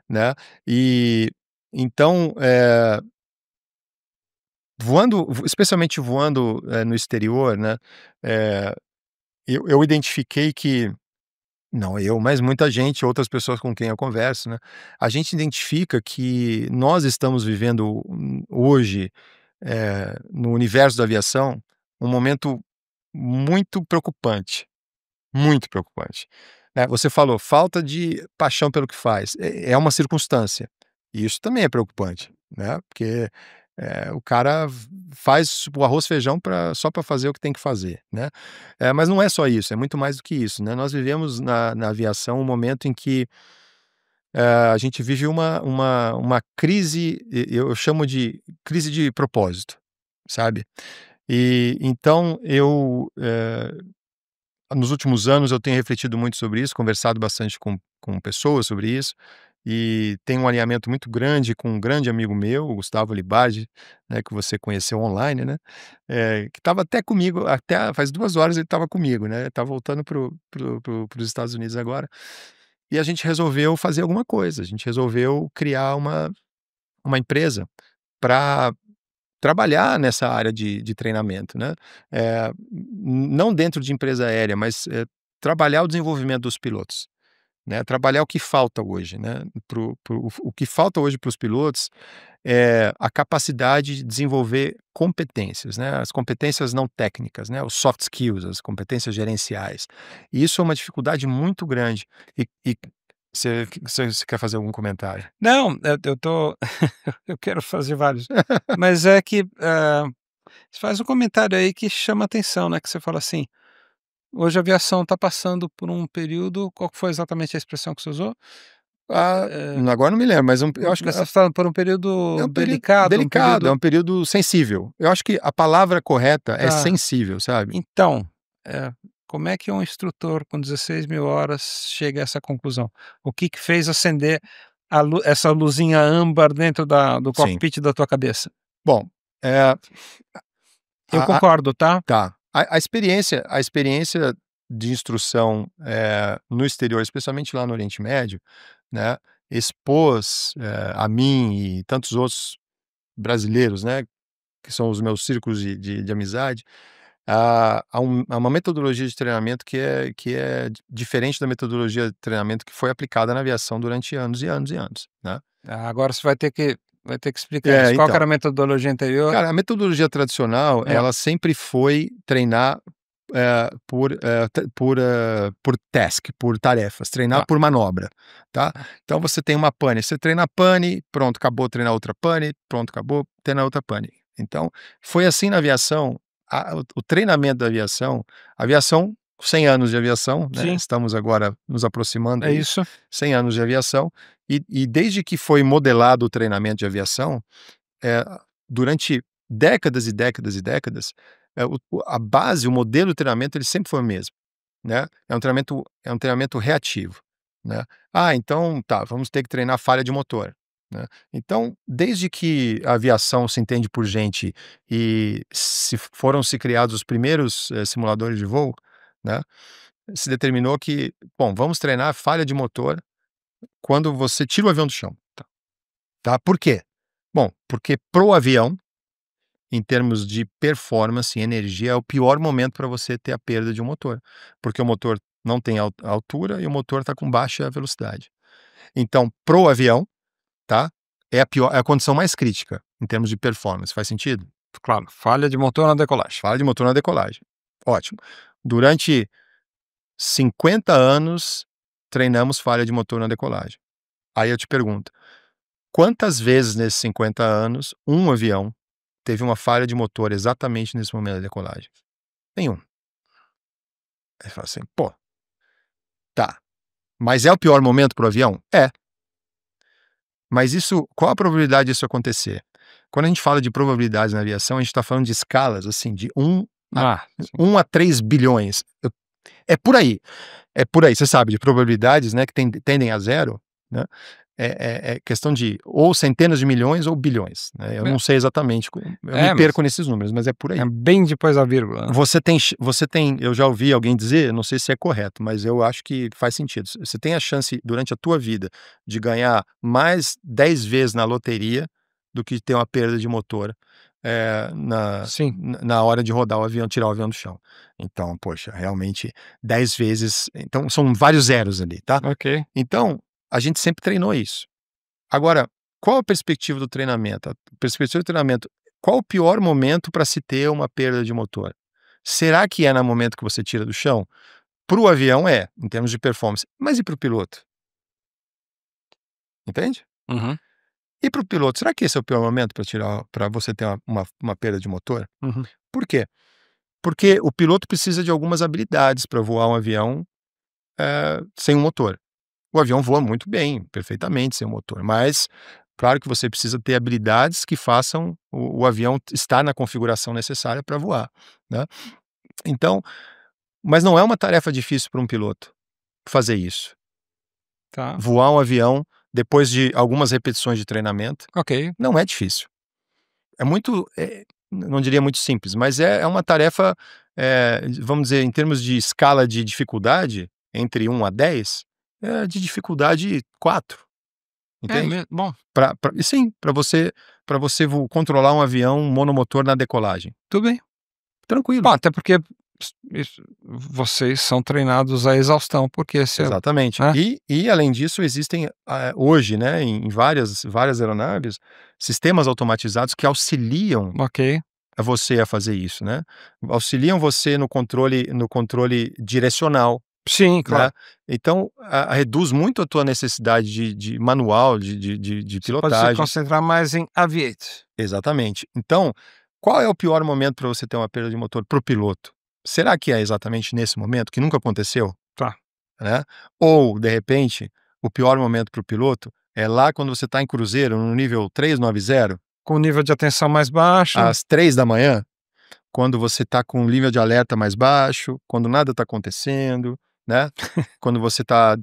né. E, então, especialmente voando, no exterior, né, eh, eu identifiquei que não eu, mas muita gente, outras pessoas com quem eu converso, né, a gente identifica que nós estamos vivendo, hoje, no universo da aviação, um momento muito preocupante, muito preocupante, né. Você falou, falta de paixão pelo que faz, é uma circunstância, e isso também é preocupante, né, porque, o cara faz o arroz, feijão só para fazer o que tem que fazer, né. Mas não é só isso, é muito mais do que isso, né. Nós vivemos na aviação um momento em que, a gente vive uma crise, eu chamo de crise de propósito, sabe. E então nos últimos anos eu tenho refletido muito sobre isso, conversado bastante com pessoas sobre isso, e tenho um alinhamento muito grande com um grande amigo meu, o Gustavo Libardi, né, que você conheceu online, né, que estava até comigo, até faz 2 horas ele estava comigo, né, tá voltando para os Estados Unidos agora, e a gente resolveu fazer alguma coisa, a gente resolveu criar uma empresa para trabalhar nessa área de treinamento, né. Não dentro de empresa aérea, mas, trabalhar o desenvolvimento dos pilotos, né, trabalhar o que falta hoje, né, o que falta hoje para os pilotos é a capacidade de desenvolver competências, né, as competências não técnicas, né, os soft skills, as competências gerenciais. E isso é uma dificuldade muito grande. E você quer fazer algum comentário?
Não, eu tô eu quero fazer vários, mas é que, você faz um comentário aí que chama atenção, né, que você fala assim: "Hoje a aviação está passando por um período", qual que foi exatamente a expressão que você usou?
Ah,
Eh,
agora não me lembro, mas eu acho que
mas você está falando por um período
é um período
delicado, um
delicado, é
período
um período sensível. Eu acho que a palavra correta é
tá.
sensível, sabe.
Então, como é que um instrutor com 16.000 horas chega a essa conclusão? O que que fez acender essa luzinha âmbar dentro do
Sim.
cockpit da tua cabeça?
Bom, eh,
Eu
a
concordo, tá?
tá. A experiência de instrução, no exterior, especialmente lá no Oriente Médio, né, expôs, a mim e tantos outros brasileiros, né, que são os meus círculos de amizade, a uma metodologia de treinamento que é diferente da metodologia de treinamento que foi aplicada na aviação durante anos e anos e anos, né.
Agora você vai ter que explicar isso. Qual que era
Então,
a metodologia anterior?
cara, a metodologia tradicional,
É,
ela sempre foi treinar, por task, por tarefas, treinar
tá,
por manobra, tá.
tá.
Então você tem uma pane, você treina a pane, pronto, acabou, treinar outra pane, pronto, acabou, treinar outra pane. Então, foi assim na aviação, o treinamento da aviação, a aviação 100 anos de aviação, né,
Sim,
estamos agora nos aproximando
é
aí,
isso.
100 anos de aviação, e desde que foi modelado o treinamento de aviação, eh, durante décadas e décadas e décadas, a base, o modelo de treinamento, ele sempre foi o mesmo, né. É um treinamento reativo, né. "Ah, então tá, vamos ter que treinar falha de motor", né. Então, desde que a aviação se entende por gente e se criados os primeiros, simuladores de voo, né? Se determinou que, bom, vamos treinar falha de motor quando você tira o avião do chão, tá? Por quê? Bom, porque pro avião, em termos de performance e energia, é o pior momento para você ter a perda de um motor, porque o motor não tem altura e o motor está com baixa velocidade. Então, pro avião, tá? É a condição mais crítica em termos de performance. Faz sentido?
Claro, falha de motor na decolagem.
Falha de motor na decolagem. Ótimo. Durante 50 anos, treinamos falha de motor na decolagem. Aí eu te pergunto, quantas vezes nesses 50 anos um avião teve uma falha de motor exatamente nesse momento da decolagem? Nenhum. Aí fala assim, pô, tá. Mas é o pior momento para o avião? É. Mas isso, qual a probabilidade disso acontecer? Quando a gente fala de probabilidades na aviação, a gente está falando de escalas assim, de 1
Sim.
1 a 3 bilhões. É por aí. É por aí, você sabe, de probabilidades, né, que tendem a zero, né? É questão de ou centenas de milhões ou bilhões, né? Eu
É,
não sei exatamente, eu me
mas
perco nesses números, mas é por aí.
é bem depois da vírgula, né?
Você tem, eu já ouvi alguém dizer, não sei se é correto, mas eu acho que faz sentido. Você tem a chance, durante a tua vida, de ganhar mais 10 vezes na loteria do que ter uma perda de motor, na
Sim,
na hora de rodar o avião, tirar o avião do chão. Então, poxa, realmente 10 vezes, então são vários zeros ali, tá?
ok.
Então, a gente sempre treinou isso. Agora, qual a perspectiva do treinamento? A perspectiva do treinamento, qual o pior momento para se ter uma perda de motor? Será que é no momento que você tira do chão? Para o avião é, em termos de performance, mas e para o piloto? Entende?
Uhum,
E para o piloto, será que esse é o pior momento para você ter uma perda de motor?
uhum.
Por quê? Porque o piloto precisa de algumas habilidades para voar um avião sem um motor. O avião voa muito bem, perfeitamente sem o motor, mas claro que você precisa ter habilidades que façam o avião estar na configuração necessária para voar, né. Então, mas não é uma tarefa difícil para um piloto fazer isso.
Tá,
Voar um avião depois de algumas repetições de treinamento,
ok.
não é difícil. É muito, não diria muito simples, mas é uma tarefa, vamos dizer, em termos de escala de dificuldade, entre 1 a 10, é de dificuldade 4,
É
entende?
mesmo, bom,
E sim, para você controlar um avião monomotor na decolagem.
tudo bem.
Tranquilo.
Bom, até porque vocês são treinados à exaustão, porque se
Exatamente.
né?
E além disso existem, hoje, né, em várias aeronaves, sistemas automatizados que auxiliam
Ok.
a você a fazer isso, né. Auxiliam você no controle direcional,
Sim,
né.
claro.
Então, reduz muito a tua necessidade de manual, de
Você pode se
pilotagem.
concentrar mais em aviate.
Exatamente. Então, qual é o pior momento para você ter uma perda de motor para o piloto? Será que é exatamente nesse momento, que nunca aconteceu,
Tá.
né? Ou, de repente, o pior momento para o piloto é lá quando você está em cruzeiro, no nível 390,
Com nível de atenção mais baixo.
às 3 da manhã, quando você está com o nível de alerta mais baixo, quando nada está acontecendo, né? Quando você está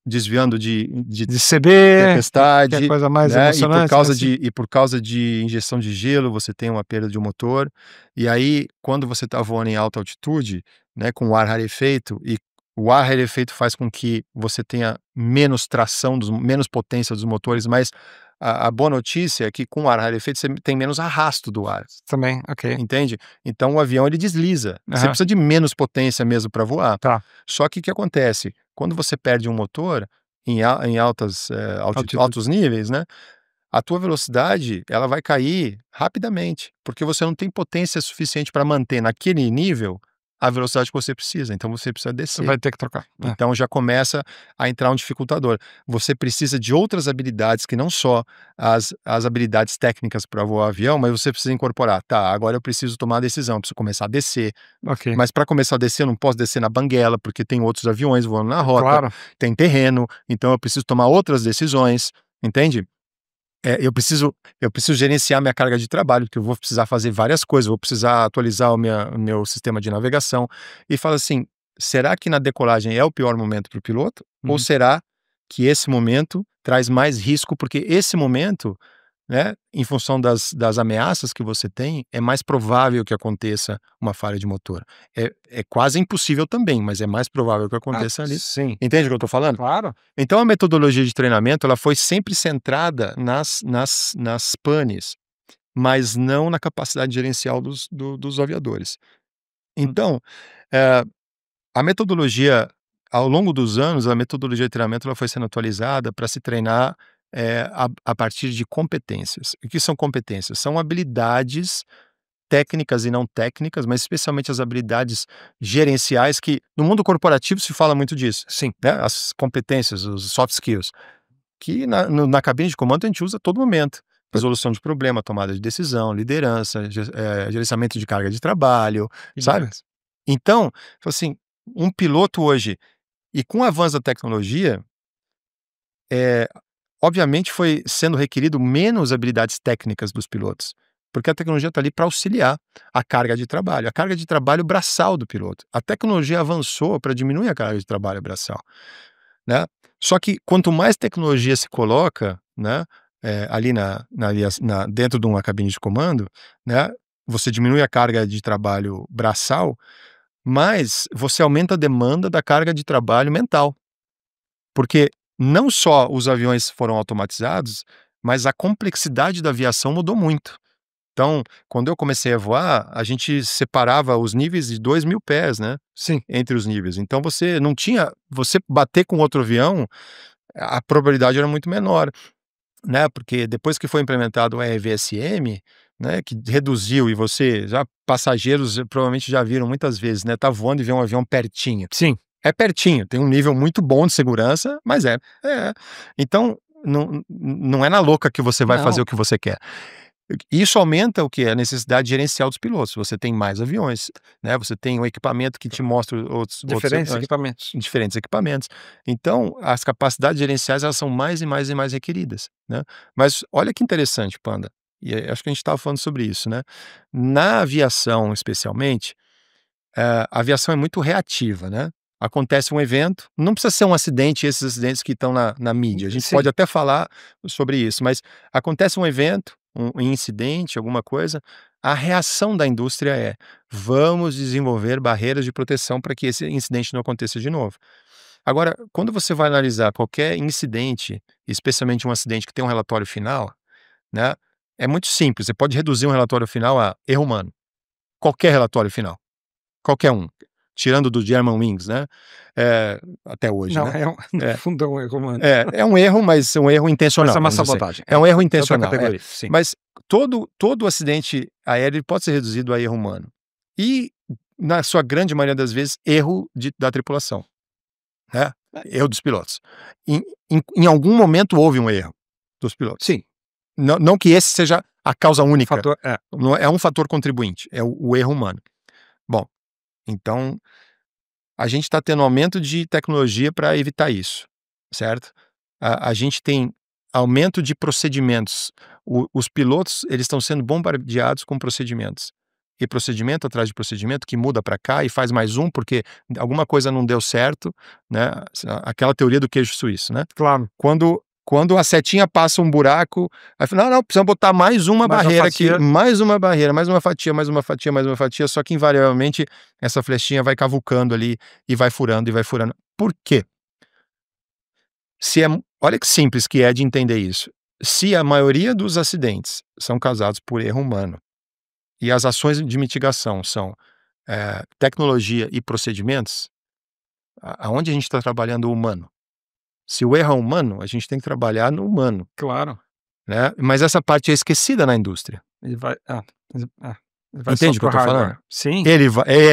desviando de
De CB, que é a
tempestade,
coisa mais
né, e por
emocionante, né,
causa
assim.
de injeção de gelo, você tem uma perda de um motor. E aí, quando você está voando em alta altitude, né, com o ar rarefeito, e o ar rarefeito faz com que você tenha menos tração, menos potência dos motores, mas a boa notícia é que com o ar rarefeito você tem menos arrasto do ar,
Também, ok.
entende? Então o avião ele desliza, você
Aham,
precisa de menos potência mesmo para voar.
tá.
Só que o que acontece? Quando você perde um motor em
Altitude.
altos níveis, né, a tua velocidade ela vai cair rapidamente, porque você não tem potência suficiente para manter naquele nível a velocidade que você precisa, então você precisa descer.
Vai ter que trocar. É.
Então já começa a entrar um dificultador. Você precisa de outras habilidades que não só as habilidades técnicas para voar avião, mas você precisa incorporar. Tá, agora eu preciso tomar a decisão, preciso começar a descer.
Ok.
Mas para começar a descer, eu não posso descer na banguela, porque tem outros aviões voando na rota,
Claro.
tem terreno, então eu preciso tomar outras decisões, entende? Eu preciso gerenciar minha carga de trabalho, porque eu vou precisar fazer várias coisas, vou precisar atualizar o meu sistema de navegação. E fala assim: será que na decolagem é o pior momento para o piloto? Ou
Uhum.
será que esse momento traz mais risco? Porque esse momento né, em função das ameaças que você tem, é mais provável que aconteça uma falha de motor. É quase impossível também, mas é mais provável que
Ah,
aconteça ali.
sim,
Entende o que eu estou falando?
claro.
Então a metodologia de treinamento, ela foi sempre centrada nas panes, mas não na capacidade gerencial dos aviadores.
Hum,
Então, eh, a metodologia ao longo dos anos, a metodologia de treinamento ela foi sendo atualizada para se treinar, a partir de competências. O que são competências? São habilidades técnicas e não técnicas, mas especialmente as habilidades gerenciais que no mundo corporativo se fala muito disso,
sim,
né, as competências, os soft skills, que na cabine de comando a gente usa a todo momento. Resolução de problema, tomada de decisão, liderança, gerenciamento de carga de trabalho, sabe?
demais.
Então, assim, um piloto hoje e com o avanço da tecnologia, eh, obviamente foi sendo requerido menos habilidades técnicas dos pilotos, porque a tecnologia está ali para auxiliar a carga de trabalho braçal do piloto. A tecnologia avançou para diminuir a carga de trabalho braçal, né. Só que quanto mais tecnologia se coloca, né, ali dentro de uma cabine de comando, né, você diminui a carga de trabalho braçal, mas você aumenta a demanda da carga de trabalho mental. Porque não só os aviões foram automatizados, mas a complexidade da aviação mudou muito. Então, quando eu comecei a voar, a gente separava os níveis de 2.000 pés, né,
Sim,
entre os níveis. Então você não tinha você bater com outro avião, a probabilidade era muito menor, né, porque depois que foi implementado o RVSM, né, que reduziu e você já passageiros provavelmente já viram muitas vezes, né, tá voando e vê um avião pertinho.
sim,
É pertinho, tem um nível muito bom de segurança, mas é. Então, não é na louca que você vai fazer
não,
o que você quer. Isso aumenta o quê? A necessidade gerencial dos pilotos. Você tem mais aviões, né, você tem um equipamento que te mostra outros
diferentes
aviões,
equipamentos.
diferentes equipamentos. Então, as capacidades gerenciais, elas são mais e mais e mais requeridas, né. Mas olha que interessante, Panda, e acho que a gente estava falando sobre isso, né. Na aviação, especialmente, a aviação é muito reativa, né. Acontece um evento, não precisa ser um acidente, esses acidentes que estão na mídia, a gente
Sim,
pode até falar sobre isso, mas acontece um evento, um incidente, alguma coisa, a reação da indústria é: "Vamos desenvolver barreiras de proteção para que esse incidente não aconteça de novo". Agora, quando você vai analisar qualquer incidente, especialmente um acidente que tem um relatório final, né, é muito simples, você pode reduzir um relatório final a erro humano, qualquer relatório final. Qualquer um, tirando do Germanwings, né, até hoje,
não,
né.
no
É,
fundo é um erro humano,
é um erro, mas é um erro
mas é
intencional,
uma
vamos dizer assim.
sabotagem,
É um erro
é outra
intencional,
categoria, sim.
mas todo acidente aéreo ele pode ser reduzido a erro humano. E, na sua grande maioria das vezes, erro da tripulação, né,
É,
erro dos pilotos. Em algum momento houve um erro dos pilotos.
sim,
Não que esse seja a causa
um
única,
fator
não é um fator contribuinte, é o erro humano. Bom, então a gente está tendo aumento de tecnologia para evitar isso, certo? A gente tem aumento de procedimentos. Os pilotos, eles estão sendo bombardeados com procedimentos. E procedimento atrás de procedimento que muda para cá e faz mais um porque alguma coisa não deu certo, né? Aquela teoria do queijo suíço, né?
claro,
Quando a setinha passa um buraco, aí fala: "Não, não, precisamos botar mais uma
mais uma
barreira aqui,
fatia,
mais uma barreira, mais uma fatia, mais uma fatia, mais uma fatia", só que invariavelmente essa flechinha vai cavucando ali e vai furando e vai furando. Por quê? Se é Olha que simples que é de entender isso. Se a maioria dos acidentes são causados por erro humano e as ações de mitigação são, tecnologia e procedimentos, aonde a gente está trabalhando o humano? Se o erro é humano, a gente tem que trabalhar no humano.
claro,
Né, mas essa parte é esquecida na indústria.
ele vai ele vai só
Entende o que
para
eu
o
estou falando?
hardware. Sim,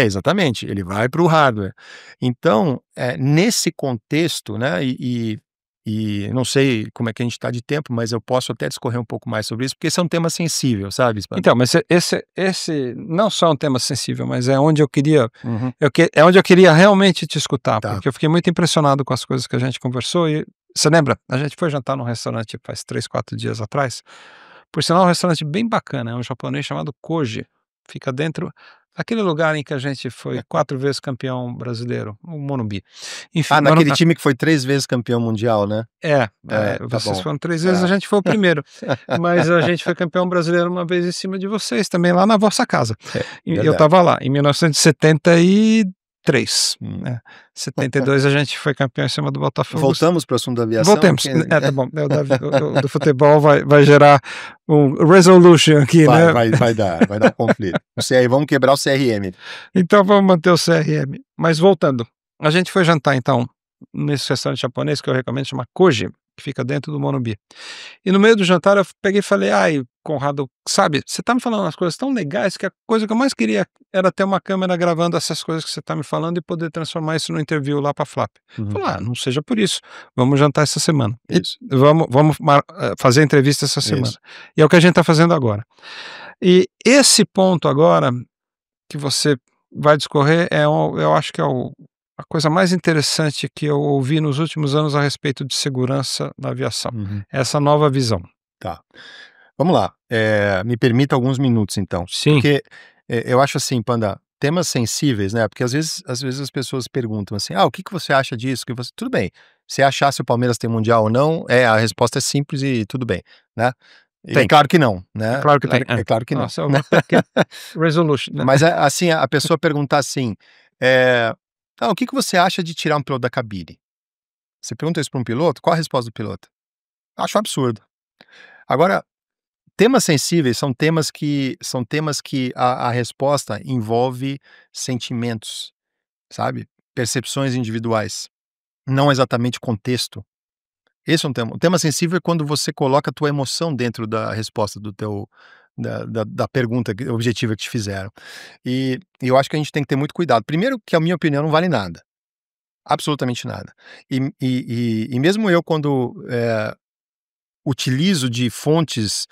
Exatamente, ele vai para o hardware. Então, nesse contexto, né, e não sei como é que a gente está de tempo, mas eu posso até discorrer um pouco mais sobre isso, porque esse é um tema sensível, sabe, Spano?
então, mas esse não só é um tema sensível, mas é onde eu queria
Uhum.
é onde eu queria realmente te escutar,
Tá.
porque eu fiquei muito impressionado com as coisas que a gente conversou e você lembra? A gente foi jantar num restaurante faz 3, 4 dias atrás, por sinal é um restaurante bem bacana, é um japonês chamado Koji, fica dentro Aquele lugar em que a gente foi 4 vezes campeão brasileiro, o Morumbi. Enfim,
Ah, naquele time que foi 3 vezes campeão mundial, né? Tá
vocês
bom.
foram 3 vezes, a gente foi o primeiro. Mas a gente foi campeão brasileiro uma vez em cima de vocês, também lá na vossa casa. E eu
Verdade.
estava lá, em 1973, né. 72 a gente foi campeão em cima do Botafogo.
Voltamos para o assunto da aviação?
Voltemos. Tá bom. O do futebol vai gerar um resolution aqui, né.
Vai dar conflito. Vamos quebrar o CRM.
Então vamos manter o CRM. Mas voltando, a gente foi jantar então nesse restaurante japonês que eu recomendo, chama Koji, que fica dentro do Morumbi. E no meio do jantar eu peguei e falei: "Ai, Conrado, sabe, você tá me falando umas coisas tão legais que a coisa que eu mais queria era ter uma câmera gravando essas coisas que você tá me falando e poder transformar isso no interview lá pra Flap". Falou: "Ah, não seja por isso, vamos jantar essa semana.
Isso.
Vamos fazer a entrevista essa semana".
Isso.
E é o que a gente tá fazendo agora. E esse ponto agora que você vai discorrer eu acho que é a coisa mais interessante que eu ouvi nos últimos anos a respeito de segurança na aviação. Essa nova visão.
Tá. Vamos lá. Me permita alguns minutos então.
Sim.
Porque eu acho assim, Panda, temas sensíveis, né? Porque às vezes as pessoas perguntam assim: o que você acha disso? Tudo bem. Se achar se o Palmeiras tem mundial ou não, a resposta é simples e tudo bem, né? E é claro que não, né?
É claro que tem.
É claro que não.
Nossa, é uma pequena resolution, né?
Mas assim, a pessoa perguntar assim: o que você acha de tirar um piloto da cabine? Você pergunta isso para um piloto, qual a resposta do piloto? Acho um absurdo. Agora, temas sensíveis são temas que a resposta envolve sentimentos, sabe? Percepções individuais, não exatamente contexto. Esse é um tema. O tema sensível é quando você coloca a tua emoção dentro da resposta da pergunta objetiva que te fizeram. E eu acho que a gente tem que ter muito cuidado. Primeiro que a minha opinião não vale nada. Absolutamente nada. E mesmo eu quando utilizo de fontes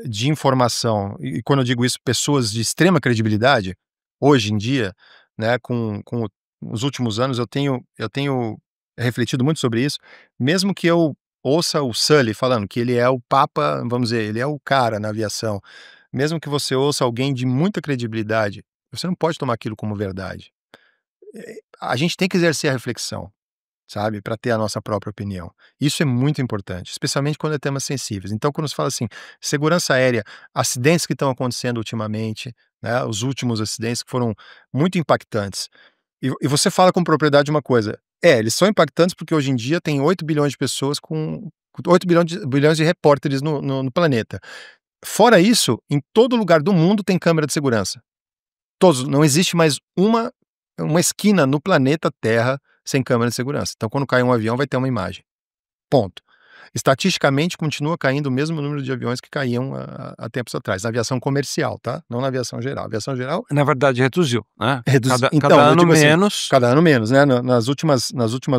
de informação, e quando eu digo isso, pessoas de extrema credibilidade, hoje em dia, né, com os últimos anos, eu tenho refletido muito sobre isso, mesmo que eu ouça o Sully falando que ele é o papa, vamos dizer, ele é o cara na aviação, mesmo que você ouça alguém de muita credibilidade, você não pode tomar aquilo como verdade. A gente tem que exercer a reflexão, sabe, para ter a nossa própria opinião. Isso é muito importante, especialmente quando é temas sensíveis. Então, quando se fala assim, segurança aérea, acidentes que estão acontecendo ultimamente, né, os últimos acidentes que foram muito impactantes. E você fala com propriedade uma coisa, eles são impactantes porque hoje em dia tem 8 bilhões de pessoas com 8 bilhões de repórteres no planeta. Fora isso, em todo lugar do mundo tem câmera de segurança. Todos, não existe mais uma esquina no planeta Terra sem câmera de segurança. Então, quando cai um avião, vai ter uma imagem. Ponto. Estatisticamente, continua caindo o mesmo número de aviões que caíam há tempos atrás, na aviação comercial, tá? Não na aviação geral. A aviação geral...
Na verdade, reduziu, né?
Então,
Cada ano
digo assim,
menos.
cada ano menos, né? Nas últimas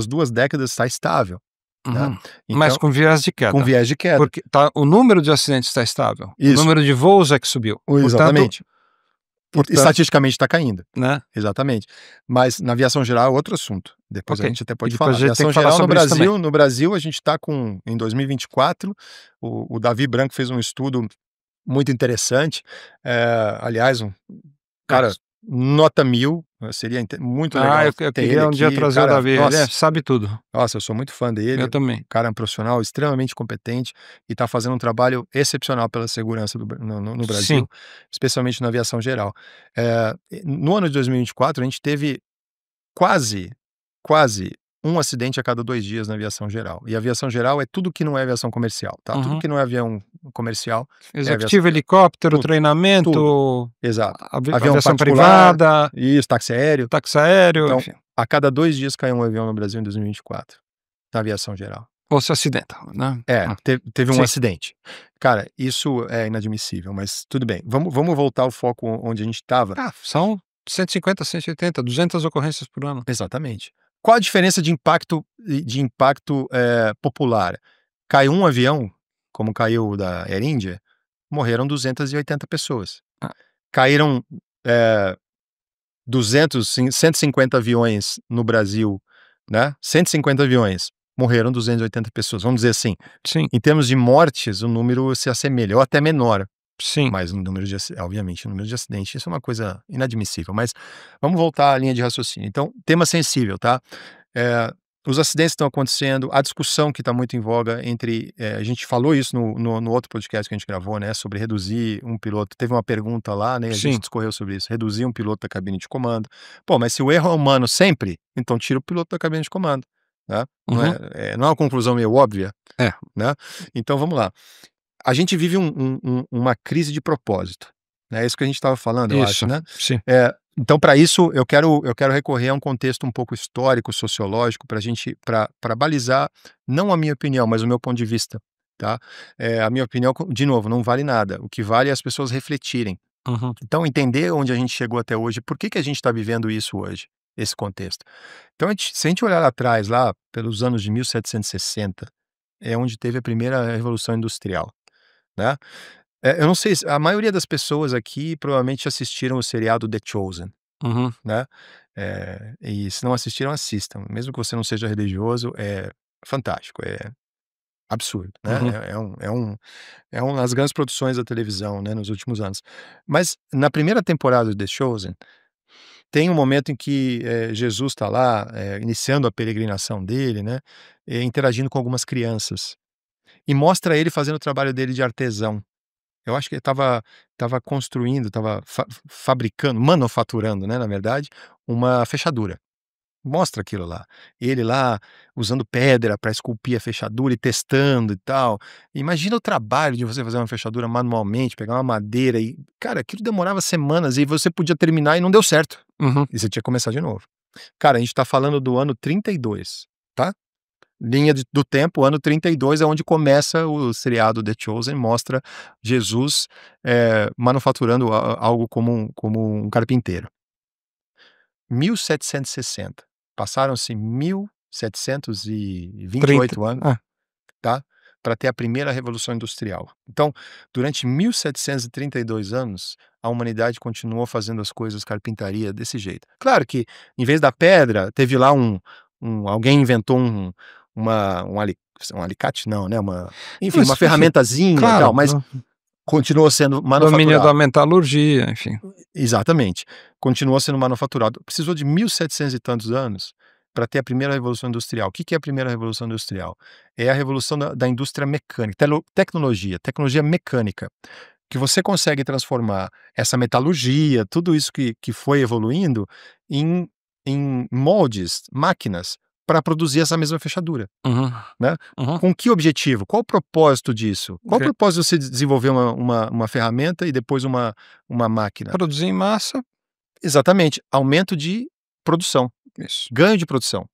2 décadas está estável. Né?
Mas
Então,
com viés de queda.
com viés de queda.
Porque o número de acidentes está estável.
Isso.
O número de voos é que subiu.
Exatamente.
Portanto,
estatisticamente está caindo.
Né?
Exatamente. Mas na aviação geral é outro assunto. Depois a gente até pode falar.
Aviação
geral no Brasil a gente está em 2024, o Davi Branco fez um estudo muito interessante. Aliás, cara, nota 1000, seria muito legal
eu
ter ele
queria um dia
aqui.
trazer o Davi, ele sabe tudo.
Nossa, eu sou muito fã dele.
Eu também.
Cara, é um profissional extremamente competente e está fazendo um trabalho excepcional pela segurança no Brasil,
Sim.
especialmente na aviação geral. No ano de 2024, a gente teve quase um acidente a cada 2 dias na aviação geral. E a aviação geral é tudo que não é aviação comercial, tá? Tudo que não é avião comercial.
Executivo, helicóptero, treinamento,
tudo. Exato.
Aviação privada.
Isso, táxi aéreo.
Então,
enfim. A cada 2 dias caiu um avião no Brasil em 2024, na aviação geral.
Ou se acidenta, né?
Teve um acidente. Cara, isso é inadmissível, mas tudo bem. Vamos voltar ao foco onde a gente estava.
São 150, 180, 200 ocorrências por ano.
Exatamente. Qual a diferença de impacto popular? Caiu um avião, como caiu o da Air India, morreram 280 pessoas. Caíram 150 aviões no Brasil, né? 150 aviões, morreram 280 pessoas. Vamos dizer assim.
Sim.
Em termos de mortes, o número se assemelha, ou até menor.
Sim.
Mas o número de obviamente, o número de acidentes, isso é uma coisa inadmissível, mas vamos voltar à linha de raciocínio. Então, tema sensível, tá? Eh, os acidentes estão acontecendo, a discussão que está muito em voga entre, a gente falou isso no outro podcast que a gente gravou, né, sobre reduzir um piloto. Teve uma pergunta lá, né, a gente
Sim.
discorreu sobre isso, reduzir um piloto da cabine de comando. Pô, mas se o erro é humano sempre, então tira o piloto da cabine de comando, né? Não
Uhum.
não é uma conclusão meio óbvia,
É.
né? Então vamos lá. A gente vive uma crise de propósito, né, é isso que a gente estava falando, eu acho,
Isso.
né.
Sim.
Então para isso eu quero recorrer a um contexto um pouco histórico, sociológico, para a gente pra balizar, não a minha opinião, mas o meu ponto de vista, tá. A minha opinião, de novo, não vale nada, o que vale é as pessoas refletirem.
Uhum.
Então entender onde a gente chegou até hoje, por que que a gente está vivendo isso hoje, esse contexto. Então se a gente olhar lá atrás, lá pelos anos de 1760, é onde teve a primeira revolução industrial, né. Eu não sei se a maioria das pessoas aqui provavelmente assistiram o seriado The Chosen,
Uhum.
né, e se não assistiram, assistam, mesmo que você não seja religioso, é fantástico, é absurdo, né,
Uhum.
é uma das grandes produções da televisão, né, nos últimos anos. Mas na primeira temporada de The Chosen, tem um momento em que, Jesus está lá, iniciando a peregrinação dele, né, interagindo com algumas crianças, e mostra ele fazendo o trabalho dele de artesão. Eu acho que ele estava construindo, estava fabricando, manufaturando, né, na verdade, uma fechadura. Mostra aquilo lá. Ele lá usando pedra para esculpir a fechadura e testando e tal. Imagina o trabalho de você fazer uma fechadura manualmente, pegar uma madeira e cara, aquilo demorava semanas e você podia terminar e não deu certo.
Uhum.
E você tinha que começar de novo. Cara, a gente tá falando do ano 32, tá? Linha do tempo, ano 32 é onde começa o seriado The Chosen, mostra Jesus, manufaturando algo como um carpinteiro. 1760, passaram-se
30.
1728 anos,
Ah.
tá, para ter a primeira revolução industrial. Então, durante 1732 anos, a humanidade continuou fazendo as coisas carpintaria desse jeito. Claro que, em vez da pedra, teve lá alguém inventou um alicate não, né, enfim,
Mas,
uma
enfim,
ferramentazinha,
claro,
tal, mas continuou sendo
domínio da
manufaturado.
metalurgia, enfim.
Exatamente. Continuou sendo manufaturado. Precisou de 1700 e tantos anos para ter a primeira revolução industrial. O que que é a primeira revolução industrial? É a revolução da indústria mecânica, tecnologia mecânica, que você consegue transformar essa metalurgia, tudo isso que foi evoluindo em moldes, máquinas, para produzir essa mesma fechadura,
Uhum.
né.
Uhum.
Com que objetivo? Qual o propósito disso? Qual o
Ok.
propósito de você desenvolver uma ferramenta e depois uma máquina?
Produzir em massa,
Exatamente, aumento de produção,
isso.
ganho de produção.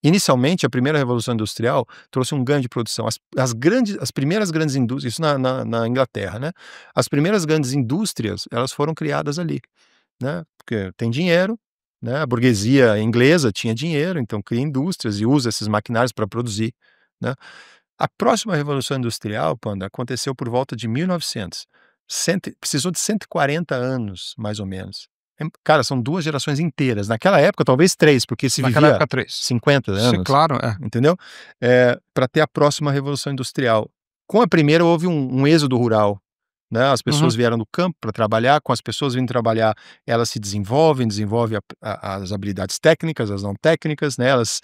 Inicialmente, a primeira revolução industrial trouxe um ganho de produção. As primeiras grandes indústrias, isso na Inglaterra, né? As primeiras grandes indústrias, elas foram criadas ali, né? Porque tem dinheiro, né? A burguesia inglesa tinha dinheiro, então cria indústrias e usa esses maquinários para produzir, né? A próxima revolução industrial, Panda, aconteceu por volta de 1900. Precisou de 140 anos, mais ou menos. Cara, são 2 gerações inteiras. Naquela época, talvez 3, porque se
Naquela
vivia
época 3.
50
Sim,
anos,
claro, é.
entendeu? Pra ter a próxima revolução industrial. Com a primeira houve um êxodo rural, né, as
Uhum.
pessoas vieram do campo para trabalhar, com as pessoas vindo trabalhar, elas se desenvolvem as habilidades técnicas, as não técnicas, né, elas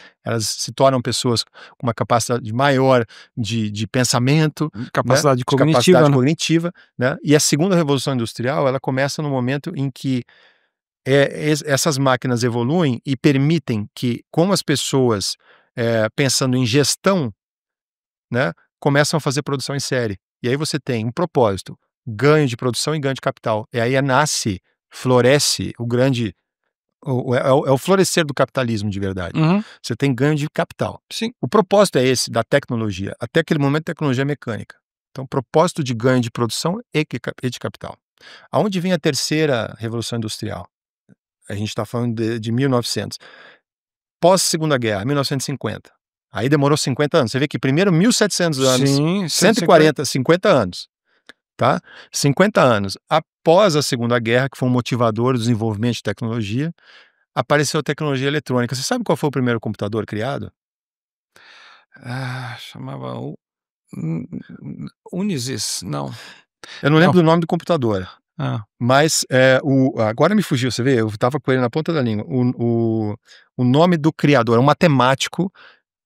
se tornam pessoas com uma capacidade maior de pensamento, né,
Capacidade
de
cognitiva,
capacidade
né.
cognitiva, né, e a segunda revolução industrial, ela começa no momento em que, essas máquinas evoluem e permitem que, como as pessoas, pensando em gestão, né, começam a fazer produção em série. E aí você tem um propósito, ganho de produção e ganho de capital. E aí nasce, floresce o grande é o florescer do capitalismo de verdade.
Uhum.
Você tem ganho de capital.
Sim.
O propósito é esse da tecnologia. Até aquele momento, tecnologia mecânica. Então, propósito de ganho de produção e de capital. Aonde vem a terceira revolução industrial? A gente está falando de 1900. Pós Segunda Guerra, 1950. Aí demorou 50 anos. Você vê que primeiro 1700 anos,
Sim, 150.
140, 50 anos, tá? 50 anos. Após a Segunda Guerra, que foi um motivador do desenvolvimento de tecnologia, apareceu a tecnologia eletrônica. Você sabe qual foi o primeiro computador criado?
Chamava Unisys, não.
Eu não
Não.
lembro do nome do computador,
Ah,
mas, agora me fugiu, você vê, eu estava com ele na ponta da língua. O nome do criador é um matemático,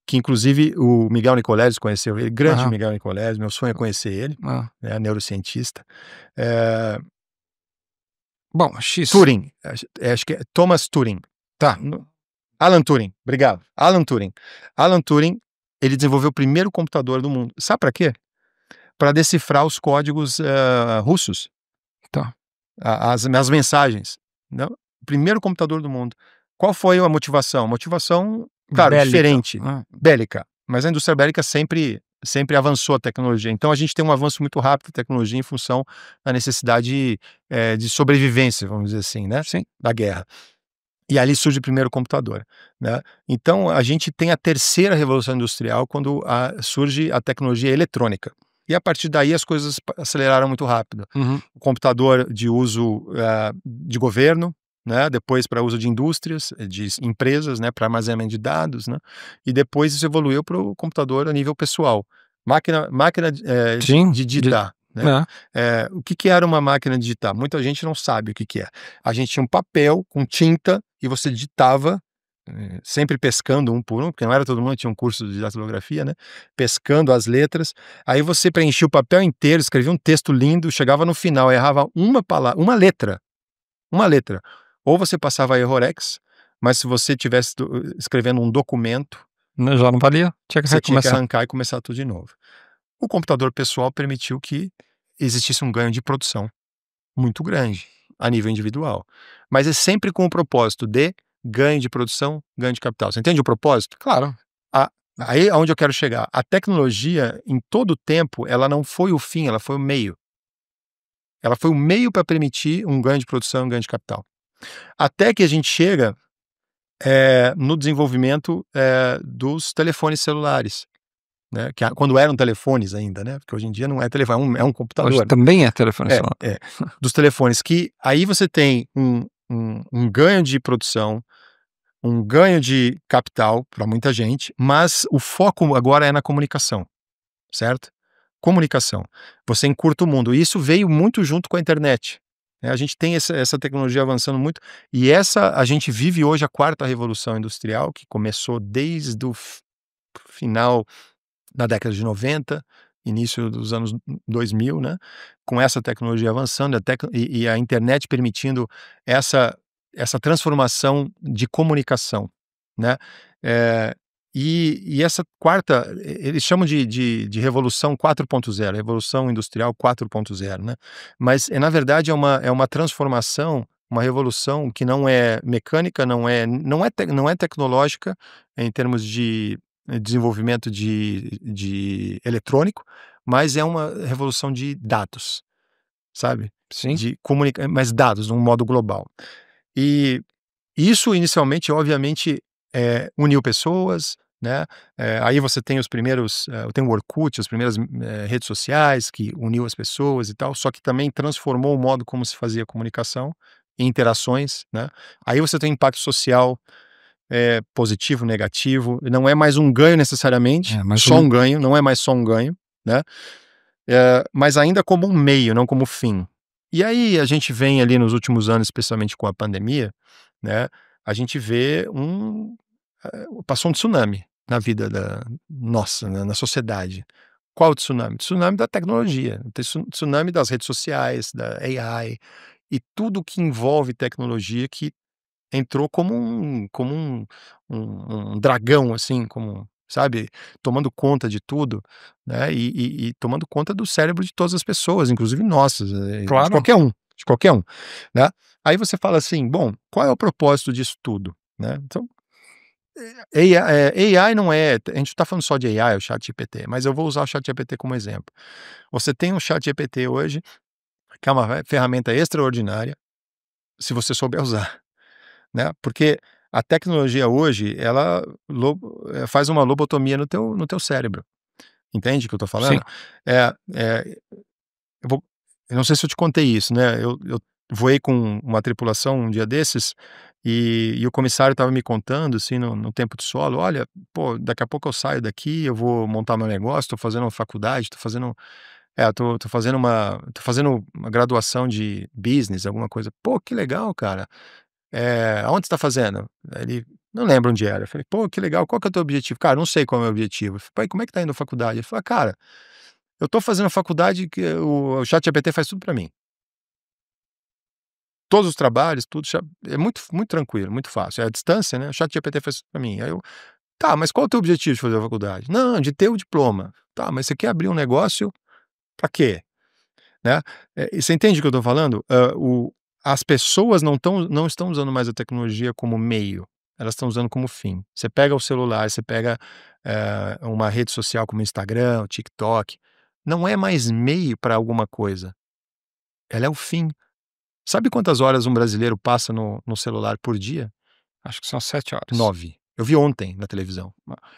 que inclusive o Miguel Nicoleles conheceu ele, grande
aham,
Miguel Nicoleles, meu sonho é conhecer ele,
ah.
né, neurocientista. Eh,
Bom, X.
Turing, acho que é Thomas Turing.
Tá.
No Alan Turing, obrigado. Alan Turing. Alan Turing, ele desenvolveu o primeiro computador do mundo. Sabe para quê? Para decifrar os códigos, russos,
Tá.
as mensagens, não, o primeiro computador do mundo. Qual foi a motivação? Motivação, claro,
Bélica.
diferente, bélica, mas a indústria bélica sempre avançou a tecnologia. Então a gente tem um avanço muito rápido da tecnologia em função da necessidade, de sobrevivência, vamos dizer assim, né,
Sim.
da guerra. E ali surge o primeiro computador, né. Então a gente tem a terceira revolução industrial quando surge a tecnologia eletrônica. E a partir daí as coisas aceleraram muito rápido.
Uhum.
O computador de uso, de governo, né, depois para uso de indústrias, de empresas, né, para armazenamento de dados, né, e depois isso evoluiu para o computador a nível pessoal. Máquina
Sim.
de digitar, né.
É.
O que que era uma máquina de digitar? Muita gente não sabe o que que é. A gente tinha um papel com tinta e você digitava, sempre pescando um por um, porque não era todo mundo que tinha um curso de datilografia, né, pescando as letras. Aí você preenchia o papel inteiro, escrevia um texto lindo, chegava no final, errava uma letra, uma letra. Ou você passava errorex, mas se você tivesse escrevendo um documento,
Já não valia? Tinha que
você tinha que
recomeçar.
arrancar e começar tudo de novo. O computador pessoal permitiu que existisse um ganho de produção muito grande, a nível individual. Mas é sempre com o propósito de ganho de produção, ganho de capital. Você entende o propósito?
Claro.
A Aí aonde eu quero chegar, a tecnologia em todo o tempo, ela não foi o fim, ela foi o meio. Ela foi o meio para permitir um ganho de produção, um ganho de capital. Até que a gente chega, no desenvolvimento, dos telefones celulares, né, quando eram telefones ainda, né, porque hoje em dia não é telefone, é um
Hoje
computador.
também é telefone
É,
celular.
é. Dos telefones que aí você tem um ganho de produção, um ganho de capital para muita gente, mas o foco agora é na comunicação, certo? Comunicação. Você encurta o mundo. E isso veio muito junto com a internet, né, a gente tem essa tecnologia avançando muito, e a gente vive hoje a quarta revolução industrial, que começou desde o final da década de 90, início dos anos 2000, né, com essa tecnologia avançando, e a internet permitindo essa transformação de comunicação, né. Eh, e essa quarta, eles chamam de revolução 4.0, revolução industrial 4.0, né, mas na verdade é uma transformação, uma revolução que não é mecânica, não é tecnológica em termos de desenvolvimento de eletrônico, mas é uma revolução de dados, sabe,
Sim.
mas dados de um modo global. E isso inicialmente, obviamente, uniu pessoas, né, aí você tem os primeiros, tem o Orkut, as primeiras, redes sociais que uniu as pessoas e tal, só que também transformou o modo como se fazia comunicação e interações, né. Aí você tem impacto social, positivo, negativo, não é mais um ganho necessariamente,
É, mas
só um ganho, não é mais só um ganho, né, mas ainda como um meio, não como fim. E aí a gente vem ali nos últimos anos, especialmente com a pandemia, né, a gente vê passou um tsunami na vida nossa, né, na sociedade. Qual o tsunami? Tsunami da tecnologia, tsunami das redes sociais, da AI, e tudo que envolve tecnologia que entrou como um dragão, assim, como, sabe, tomando conta de tudo, né, e tomando conta do cérebro de todas as pessoas, inclusive nossas,
claro.
de qualquer um, né. Aí você fala assim: "Bom, qual é o propósito disso tudo?", né. Então, AI não é, a gente não tá falando só de AI, o ChatGPT, mas eu vou usar o ChatGPT como exemplo. Você tem o ChatGPT hoje, que é uma ferramenta extraordinária, se você souber usar. Né, porque a tecnologia hoje ela faz uma lobotomia no teu cérebro, entende o que eu estou
Sim.
falando? Eu vou eu não sei se eu te contei isso, né, eu voei com uma tripulação um dia desses, e o comissário estava me contando, assim, no tempo de solo: "Olha, pô, daqui a pouco eu saio daqui, eu vou montar meu negócio, estou fazendo uma faculdade, estou fazendo", tô fazendo uma graduação de business, alguma coisa. Pô, que legal, cara. Aonde você tá fazendo? Aí ele, não lembro onde era. Eu falei, pô, que legal, qual que é o teu objetivo? Cara, não sei qual é o meu objetivo. Eu falei, pai, como é que tá indo a faculdade? Ele falou, cara, eu tô fazendo a faculdade que o ChatGPT faz tudo pra mim. Todos os trabalhos, tudo, é muito tranquilo, muito fácil. É a distância, né? O ChatGPT faz tudo pra mim. Aí eu, tá, mas qual é o teu objetivo de fazer a faculdade? Não, de ter o diploma. Tá, mas você quer abrir um negócio pra quê? Né? E você entende o que eu estou falando? As pessoas não estão usando mais a tecnologia como meio, elas estão usando como fim. Você pega o celular, você pega uma rede social como o Instagram, o TikTok, não é mais meio para alguma coisa, ela é o fim. Sabe quantas horas um brasileiro passa no celular por dia?
Acho que são 7 horas.
9. Eu vi ontem na televisão.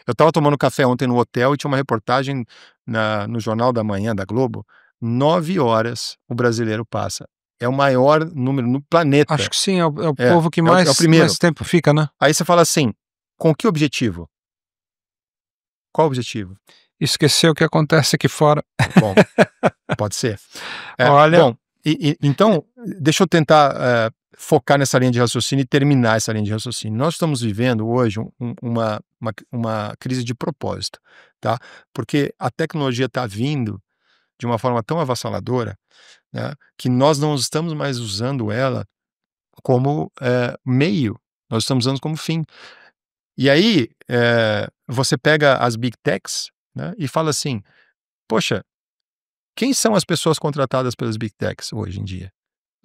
Eu estava tomando café ontem no hotel e tinha uma reportagem no Jornal da Manhã da Globo. 9 horas o brasileiro passa. É o maior número no
Acho
planeta.
que sim, é o
É,
povo que
é o primeiro.
mais tempo fica, né?
Aí você fala assim: com que objetivo? Qual o objetivo?
Esqueceu o que acontece aqui fora.
Bom, pode ser.
Olha,
Bom, então, deixa eu tentar focar nessa linha de raciocínio e terminar essa linha de raciocínio. Nós estamos vivendo hoje uma crise de propósito, tá? Porque a tecnologia está vindo de uma forma tão avassaladora, né, que nós não estamos mais usando ela como meio, nós estamos usando como fim. E aí, você pega as big techs, né, e fala assim: poxa, quem são as pessoas contratadas pelas big techs hoje em dia?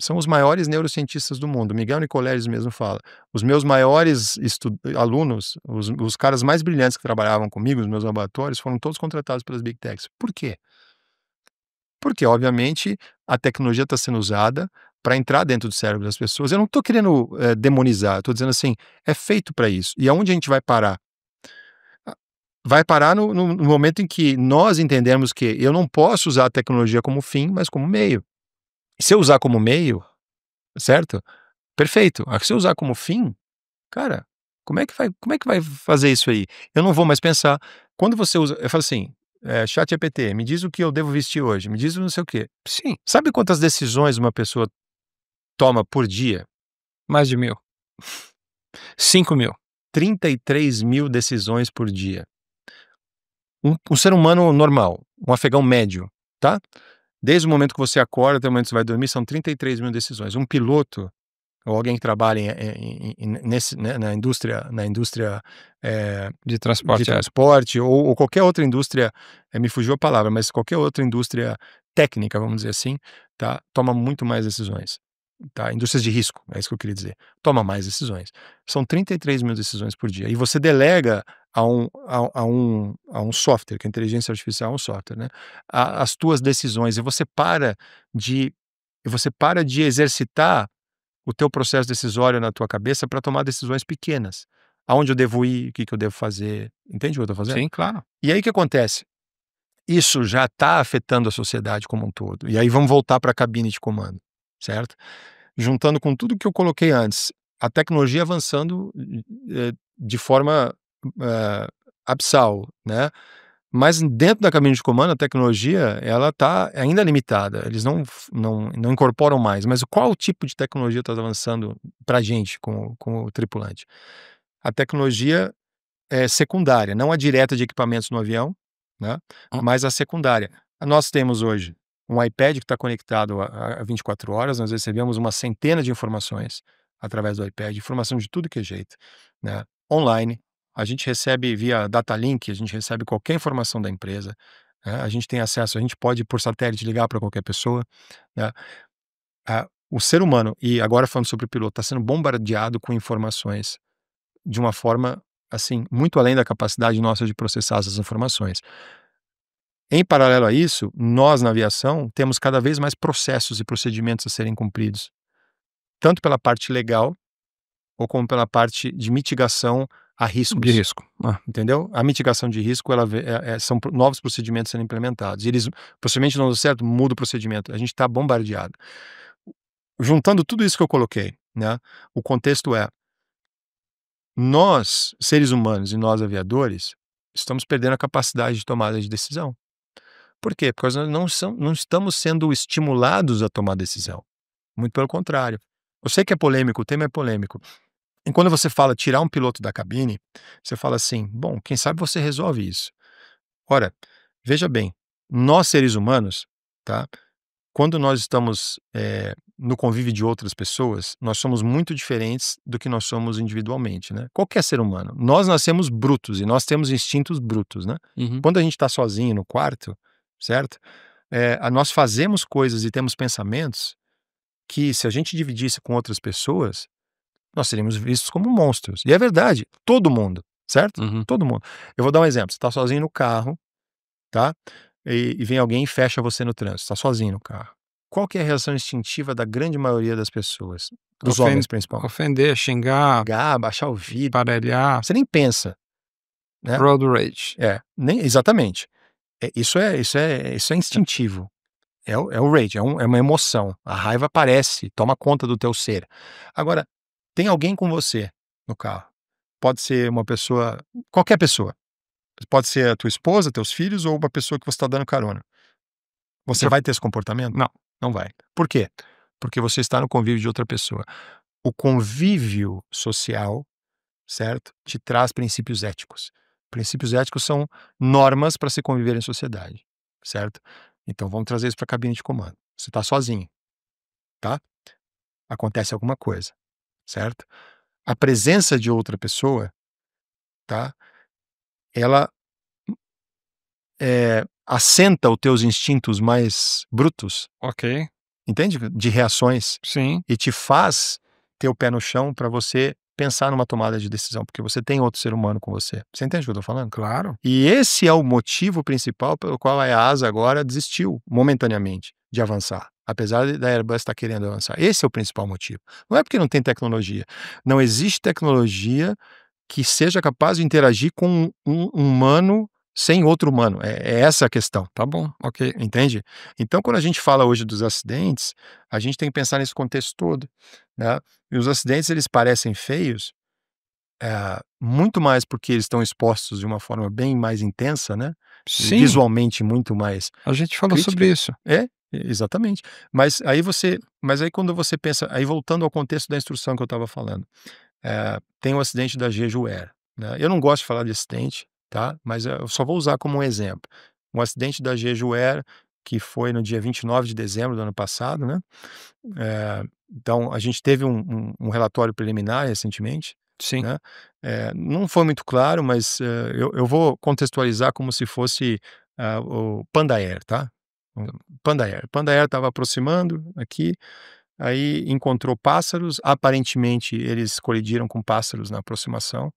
São os maiores neurocientistas do mundo. Miguel Nicoleles mesmo fala. Os meus maiores alunos, os caras mais brilhantes que trabalhavam comigo, os meus laboratórios, foram todos contratados pelas big techs. Por quê? Porque, obviamente, a tecnologia está sendo usada para entrar dentro do cérebro das pessoas. Eu não estou querendo demonizar, estou dizendo assim, é feito para isso. E aonde a gente vai parar? Vai parar no momento em que nós entendermos que eu não posso usar a tecnologia como fim, mas como meio. Se eu usar como meio, certo? Perfeito. Se eu usar como fim, cara, como é que vai fazer isso aí? Eu não vou mais pensar. Quando você usa, eu falo assim, ChatGPT, me diz o que eu devo vestir hoje, me diz o não sei o quê.
sim,
Sabe quantas decisões uma pessoa toma por dia?
mais de 1.000. 5.000.
33.000 decisões por dia. Um ser humano normal, um afegão médio, tá? Desde o momento que você acorda até o momento que você vai dormir, são 33.000 decisões. Um piloto ou alguém que trabalha né, na indústria
De
de
transporte aéreo.
transporte ou qualquer outra indústria, me fugiu a palavra, mas qualquer outra indústria técnica, vamos dizer assim, tá, toma muito mais decisões. Tá? Indústrias de risco, é isso que eu queria dizer. Toma mais decisões. São 33.000 decisões por dia. E você delega a um software, que a inteligência artificial é um software, né? As tuas decisões. E você para de exercitar o teu processo decisório na tua cabeça para tomar decisões pequenas. Aonde eu devo ir, o que que eu devo fazer, entende o que eu estou fazendo?
Sim, claro.
E aí o que acontece? Isso já está afetando a sociedade como um todo. E aí vamos voltar para a cabine de comando, certo? Juntando com tudo que eu coloquei antes, a tecnologia avançando de forma abissal, né? Mas dentro da cabine de comando, a tecnologia, ela está ainda limitada, eles não incorporam mais. Mas qual tipo de tecnologia está avançando para a gente, com o tripulante? A tecnologia é secundária, não a direta de equipamentos no avião, né,
Hum,
mas a secundária. Nós temos hoje um iPad que está conectado a 24 horas, nós recebemos uma centena de informações através do iPad, informação de tudo que é jeito, né, online. A gente recebe via Datalink, a gente recebe qualquer informação da empresa, né, a gente tem acesso, a gente pode por satélite ligar para qualquer pessoa, né. O ser humano, e agora falando sobre o piloto, está sendo bombardeado com informações de uma forma, assim, muito além da capacidade nossa de processar essas informações. Em paralelo a isso, nós na aviação temos cada vez mais processos e procedimentos a serem cumpridos, tanto pela parte legal ou como pela parte de mitigação a
de
riscos,
risco. Ah,
entendeu? A mitigação de risco, são novos procedimentos sendo implementados. E eles, possivelmente não deu certo, muda o procedimento. A gente está bombardeado. Juntando tudo isso que eu coloquei, né? O contexto é: nós, seres humanos e nós aviadores, estamos perdendo a capacidade de tomada de decisão. Por quê? Porque nós não estamos sendo estimulados a tomar decisão. Muito pelo contrário. Eu sei que é polêmico, o tema é polêmico. E quando você fala tirar um piloto da cabine, você fala assim: bom, quem sabe você resolve isso. Ora, veja bem, nós seres humanos, tá? Quando nós estamos no convívio de outras pessoas, nós somos muito diferentes do que nós somos individualmente, né? Qualquer ser humano. Nós nascemos brutos e nós temos instintos brutos, né?
Uhum.
Quando a gente está sozinho no quarto, certo? Nós fazemos coisas e temos pensamentos que, se a gente dividisse com outras pessoas, nós seríamos vistos como monstros. E é verdade, todo mundo, certo?
Uhum.
Todo mundo. Eu vou dar um exemplo. Você está sozinho no carro, tá? E vem alguém e fecha você no trânsito. Está sozinho no carro. Qual que é a reação instintiva da grande maioria das pessoas? Dos homens, principalmente.
Ofender, xingar,
Baixar o vidro.
aparelhar,
Você nem pensa, né?
road rage.
Nem exatamente. Isso é instintivo. É o rage, é uma emoção. A raiva aparece, toma conta do teu ser. Agora, tem alguém com você no carro. Pode ser uma pessoa, qualquer pessoa. Pode ser a tua esposa, teus filhos ou uma pessoa que você está dando carona. Você vai ter esse comportamento?
Não.
Não vai. Por quê? Porque você está no convívio de outra pessoa. O convívio social, certo? Te traz princípios éticos. Princípios éticos são normas para se conviver em sociedade, certo? Então vamos trazer isso para a cabine de comando. Você está sozinho, tá? Acontece alguma coisa, certo? A presença de outra pessoa, tá? Ela assenta os teus instintos mais brutos,
Ok.
entende? De reações,
Sim.
e te faz ter o pé no chão para você pensar numa tomada de decisão, porque você tem outro ser humano com você. Você entende o que eu tô falando?
Claro.
E esse é o motivo principal pelo qual a EASA agora desistiu momentaneamente de avançar, apesar da Airbus estar querendo avançar. Esse é o principal motivo. Não é porque não tem tecnologia. Não existe tecnologia que seja capaz de interagir com um humano sem outro humano. É essa a questão.
Tá bom. Ok.
Entende? Então, quando a gente fala hoje dos acidentes, a gente tem que pensar nesse contexto todo, né? E os acidentes, eles parecem feios, muito mais porque eles estão expostos de uma forma bem mais intensa, né? E
Sim.
visualmente muito mais
A gente falou
crítica.
sobre isso.
Exatamente. Mas aí quando você pensa, aí voltando ao contexto da instrução que eu estava falando, tem o acidente da Jejuair, né? Eu não gosto de falar de acidente, tá? Mas eu só vou usar como um exemplo. Um acidente da Jejuair que foi no dia 29 de dezembro do ano passado, né? Então a gente teve um relatório preliminar recentemente,
Sim.
né? Não foi muito claro, mas eu vou contextualizar como se fosse o Panda Air, tá? O Panda Air. Panda Air estava aproximando aqui, aí encontrou pássaros, aparentemente eles colidiram com pássaros na aproximação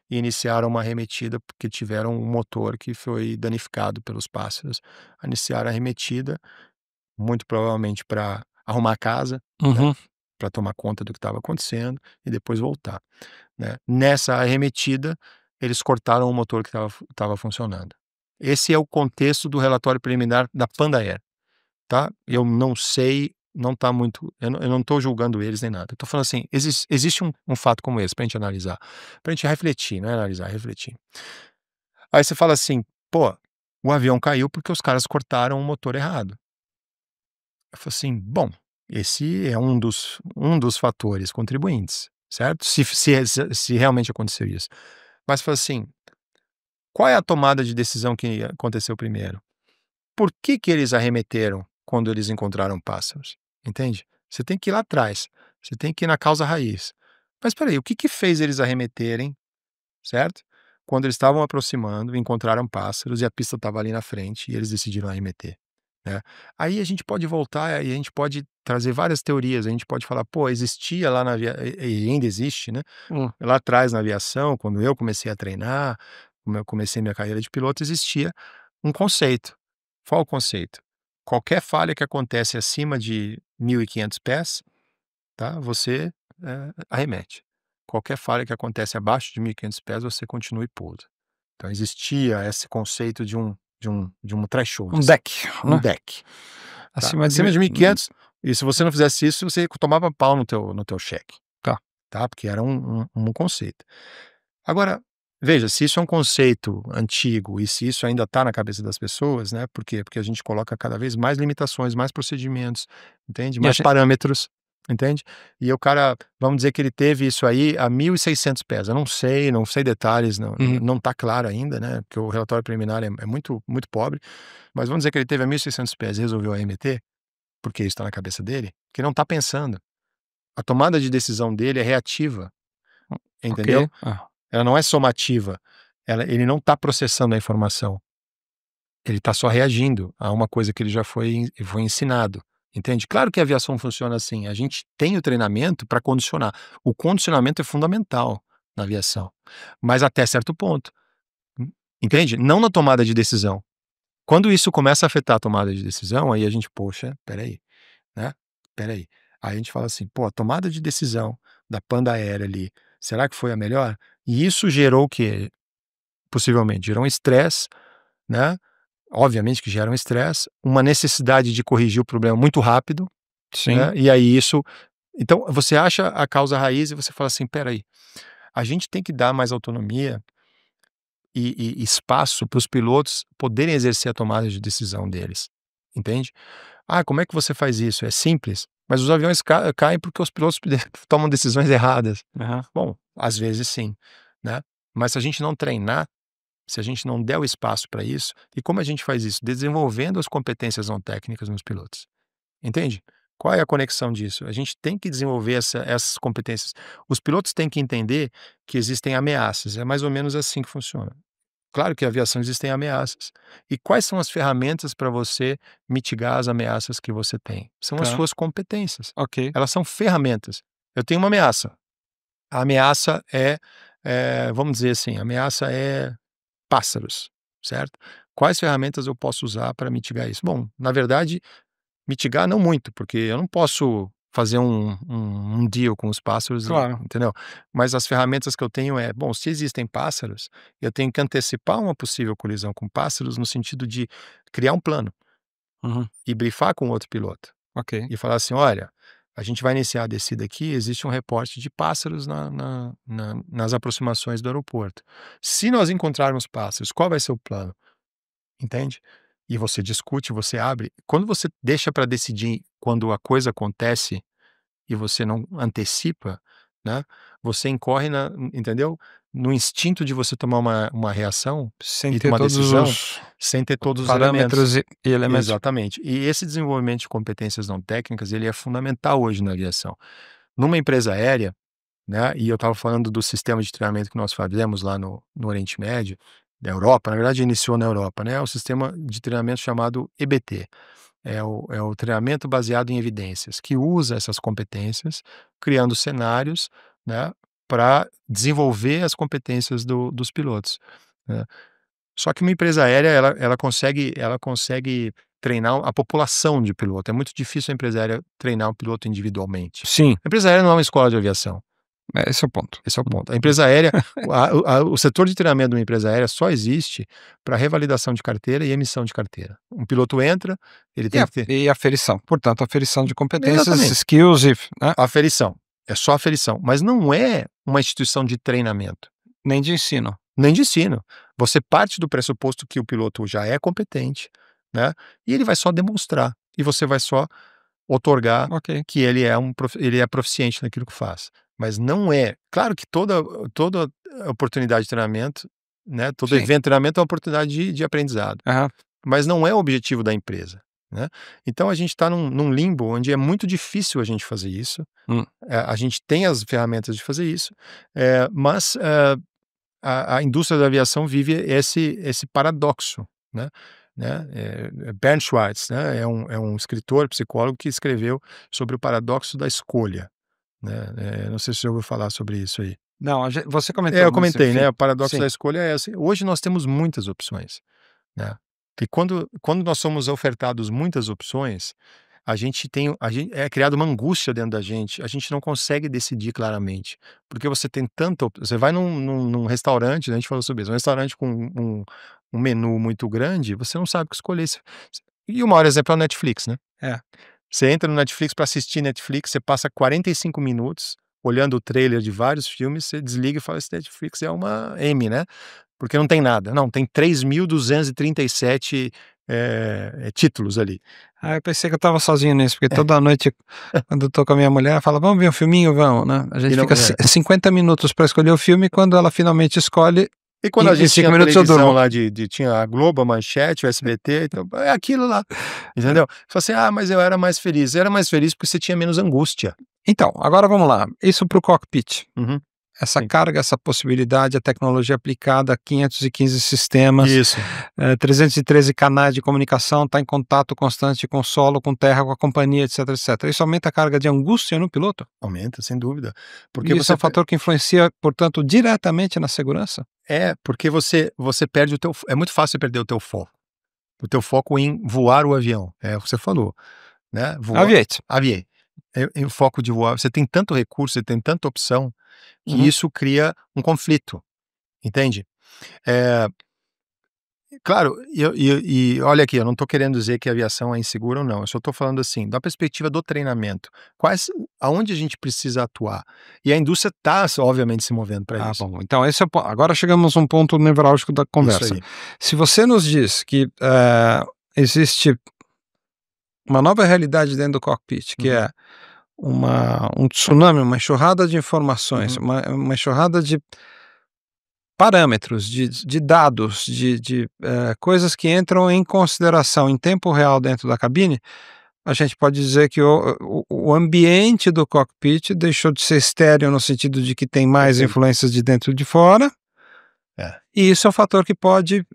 e iniciaram uma arremetida porque tiveram um motor que foi danificado pelos pássaros. Iniciaram a arremetida, muito provavelmente para arrumar a casa, né,
Uhum.
para tomar conta do que estava acontecendo e depois voltar, né. Nessa arremetida, eles cortaram o motor que estava funcionando. Esse é o contexto do relatório preliminar da Panda Air, tá. Eu não sei, não está muito, eu não estou julgando eles nem nada. Eu estou falando assim, existe um fato como esse para a gente analisar, para a gente refletir, não é analisar, é refletir. Aí você fala assim: "Pô, o avião caiu porque os caras cortaram o motor errado". Eu falei assim: "Bom, esse é um dos fatores contribuintes, certo? Se realmente aconteceu isso". Mas falei assim: "Qual é a tomada de decisão que aconteceu primeiro? Por que que eles arremeteram quando eles encontraram pássaros?", entende? Você tem que ir lá atrás, você tem que ir na causa raiz. Mas espera aí, o que que fez eles arremeterem, certo? Quando eles estavam aproximando, encontraram pássaros e a pista estava ali na frente e eles decidiram arremeter, né? Aí a gente pode voltar e a gente pode trazer várias teorias, a gente pode falar: "Pô, existia lá na avia e ainda existe, né,
Hum.
lá atrás na aviação, quando eu comecei a treinar, quando eu comecei minha carreira de piloto, existia um conceito". Qual o conceito? Qualquer falha que acontece acima de 1.500 pés, tá, você, arremete. Qualquer falha que acontece abaixo de 1.500 pés, você continua e pousa. Então existia esse conceito de um threshold,
Um
assim,
deck,
um
né?
deck, tá.
Acima de
Acima de 1.500, e se você não fizesse isso, você tomava pau no teu cheque,
Tá.
tá, porque era um conceito. Agora, Veja, se isso é um conceito antigo e se isso ainda está na cabeça das pessoas, né, por quê? Porque a gente coloca cada vez mais limitações, mais procedimentos, entende?
E a
Mais
gen
parâmetros, entende? E o cara, vamos dizer que ele teve isso aí a 1.600 pés, eu não sei detalhes,
uhum,
não está claro ainda, né, porque o relatório preliminar é muito muito pobre, mas vamos dizer que ele teve a 1.600 pés e resolveu a AMT, porque isso está na cabeça dele, que não está pensando. A tomada de decisão dele é reativa, entendeu?
ok. Ah,
Ela não é somativa, ele não está processando a informação, ele está só reagindo a uma coisa que ele já foi ensinado, entende? Claro que a aviação funciona assim, a gente tem o treinamento para condicionar. O condicionamento é fundamental na aviação, mas até certo ponto, en entende? Não na tomada de decisão. Quando isso começa a afetar a tomada de decisão, aí a gente: "Poxa, espera aí, né, espera aí". Aí a gente fala assim: "Pô, a tomada de decisão da Panda Aérea ali, será que foi a melhor?". E isso gerou o quê? Possivelmente gerou um estresse, né, obviamente que gera um estresse, uma necessidade de corrigir o problema muito rápido,
sim,
né, e aí isso então você acha a causa raiz e você fala assim: "Espera aí, a gente tem que dar mais autonomia e espaço para os pilotos poderem exercer a tomada de decisão deles", entende? "Ah, como é que você faz isso?". É simples, mas os aviões caem porque os pilotos tomam decisões erradas.
aham,
Bom, às vezes sim, né, mas se a gente não treinar, se a gente não der o espaço para isso, e como a gente faz isso? Desenvolvendo as competências não técnicas nos pilotos, entende? Qual é a conexão disso? A gente tem que desenvolver essas competências. Os pilotos têm que entender que existem ameaças, é mais ou menos assim que funciona. Claro que a aviação existem ameaças. E quais são as ferramentas para você mitigar as ameaças que você tem? São as
tá,
suas competências.
ok,
Elas são ferramentas. Eu tenho uma ameaça. A ameaça vamos dizer assim, a ameaça é pássaros, certo? Quais ferramentas eu posso usar para mitigar isso? Bom, na verdade, mitigar não muito, porque eu não posso fazer um deal com os pássaros,
claro,
entendeu? Mas as ferramentas que eu tenho bom, se existem pássaros, eu tenho que antecipar uma possível colisão com pássaros no sentido de criar um plano
uhum,
e brifar com outro piloto
ok,
e falar assim: olha, a gente vai iniciar a descida aqui, existe um reporte de pássaros nas aproximações do aeroporto. Se nós encontrarmos pássaros, qual vai ser o plano? Entende? E você discute, você abre. Quando você deixa para decidir quando a coisa acontece e você não antecipa, né, você incorre entendeu? No instinto de você tomar uma reação
sem
e
ter
tomar
todos
decisão
os
sem ter todos os elementos.
parâmetros e elementos.
Exatamente. E esse desenvolvimento de competências não técnicas, ele é fundamental hoje na aviação. Numa empresa aérea, né, e eu estava falando do sistema de treinamento que nós fazemos lá no Oriente Médio, da Europa, na verdade iniciou na Europa, né, é o sistema de treinamento chamado EBT, é o treinamento baseado em evidências, que usa essas competências, criando cenários, né, para desenvolver as competências dos pilotos, né. Só que uma empresa aérea ela consegue treinar a população de piloto, é muito difícil a empresa aérea treinar um piloto individualmente.
Sim,
A empresa aérea não é uma escola de aviação.
esse é o ponto.
Esse é o ponto. A empresa aérea, o setor de treinamento de uma empresa aérea só existe para revalidação de carteira e emissão de carteira. Um piloto entra, ele
E
tem
a
que ter
e aferição, portanto, aferição de competências,
exatamente,
skills e né,
aferição. É só aferição, mas não é uma instituição de treinamento,
nem de ensino.
nem de ensino. Você parte do pressuposto que o piloto já é competente, né, e ele vai só demonstrar, e você vai só otorgar
Ok,
que ele é proficiente naquilo que faz. Mas não é claro que toda oportunidade de treinamento, né, todo
sim,
evento de treinamento é uma oportunidade de aprendizado,
aham,
mas não é o objetivo da empresa, né. Então a gente está num limbo onde é muito difícil a gente fazer isso,
hum,
a gente tem as ferramentas de fazer isso, mas, a indústria da aviação vive esse paradoxo, né, Bernd Schwartz, né, é um escritor, psicólogo que escreveu sobre o paradoxo da escolha, né, não sei se você já ouviu falar sobre isso aí.
não, você comentou,
Eu
mas
comentei,
enfim,
né, o paradoxo
sim,
da escolha é assim, hoje nós temos muitas opções, né, e quando nós somos ofertados muitas opções, a gente é criada uma angústia dentro da gente, a gente não consegue decidir claramente, porque você tem você vai num restaurante, né, a gente falou sobre isso, um restaurante com um menu muito grande, você não sabe o que escolher. E o maior exemplo é o Netflix, né.
é,
Você entra no Netflix para assistir Netflix, você passa 45 minutos olhando o trailer de vários filmes, você desliga e fala: "Esse Netflix é uma M, né?" Porque não tem nada. Não, tem 3.237 títulos ali.
Ah, eu pensei que eu estava sozinho nisso, porque toda noite, quando eu tô com a minha mulher, ela fala: "Vamos ver um filminho? Vamos", né. A
E
gente
não
fica 50 minutos para escolher o filme e quando ela finalmente escolhe,
e quando a
em
gente tinha
5
a
minutos eu
televisão
durmo.
lá tinha a Globo, a Manchete, o SBT, então é aquilo lá, entendeu? Fala assim: "Ah, mas eu era mais feliz". Era mais feliz porque você tinha menos angústia.
Então, agora vamos lá, isso para o cockpit.
Uhum,
Essa
sim.
carga, essa possibilidade, a tecnologia aplicada, 515 sistemas,
Isso,
313 canais de comunicação, está em contato constante com o solo, com terra, com a companhia, etc, etc. Isso aumenta a carga de angústia no piloto?
aumenta, sem dúvida. Porque
E isso é
você
um fator que influencia, portanto, diretamente na segurança?
porque você perde o teu é muito fácil você perder o teu foco em voar o avião, é o que você falou, né, voar
Aviate.
aviei. O foco de voar você tem tanto recurso, você tem tanta opção, que
Uhum.
isso cria um conflito, entende? Eh, claro, e olha aqui, eu não estou querendo dizer que a aviação é insegura ou não, eu só estou falando assim, da perspectiva do treinamento, aonde a gente precisa atuar. E a indústria está, obviamente, se movendo para
Ah,
isso.
bom, então esse é o agora chegamos a um ponto nevrálgico da
Isso
conversa.
aí.
Se você nos diz que, existe uma nova realidade dentro do cockpit, que
Uhum,
é um tsunami, uma enxurrada de informações,
uhum,
uma enxurrada de parâmetros, de dados, coisas que entram em consideração em tempo real dentro da cabine, a gente pode dizer que o ambiente do cockpit deixou de ser estéril no sentido de que tem mais
perfeito.
influências de dentro e de fora,
É,
e isso é um fator que pode,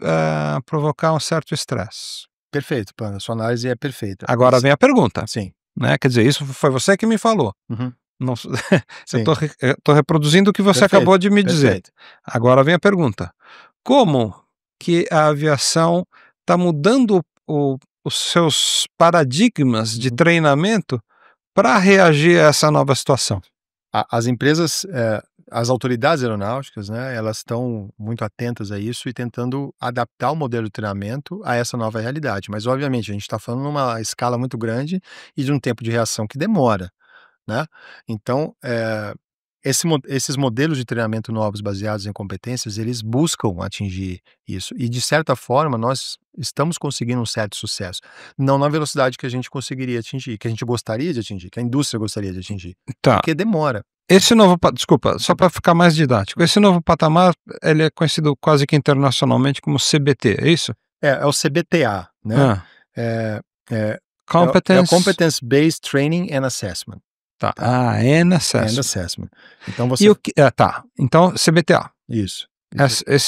provocar um certo estresse.
perfeito, Pana, sua análise é perfeita.
Agora vem a pergunta,
Sim,
né, quer dizer, isso foi você que me falou,
uhum,
não
sim,
eu tô reproduzindo o que você
perfeito,
acabou de me dizer.
perfeito.
Agora vem a pergunta: como que a aviação está mudando os seus paradigmas de
Uhum.
treinamento para reagir a essa nova situação?
As empresas, as autoridades aeronáuticas, né, elas estão muito atentas a isso e tentando adaptar o modelo de treinamento a essa nova realidade, mas obviamente a gente está falando numa escala muito grande e de um tempo de reação que demora, né. Então, esses modelos de treinamento novos baseados em competências, eles buscam atingir isso e de certa forma nós estamos conseguindo um certo sucesso, não na velocidade que a gente conseguiria atingir, que a gente gostaria de atingir, que a indústria gostaria de atingir,
Tá,
porque demora.
esse novo pa desculpa, só para ficar mais didático, esse novo patamar, ele é conhecido quase que internacionalmente como CBT, é isso?
É o CBTA, né,
Hã,
é é é o
competence
Competence Based Training and Assessment,
tá,
tá,
and
and
assessment.
Assessment. Então
E
você
o que tá, então CBTA,
isso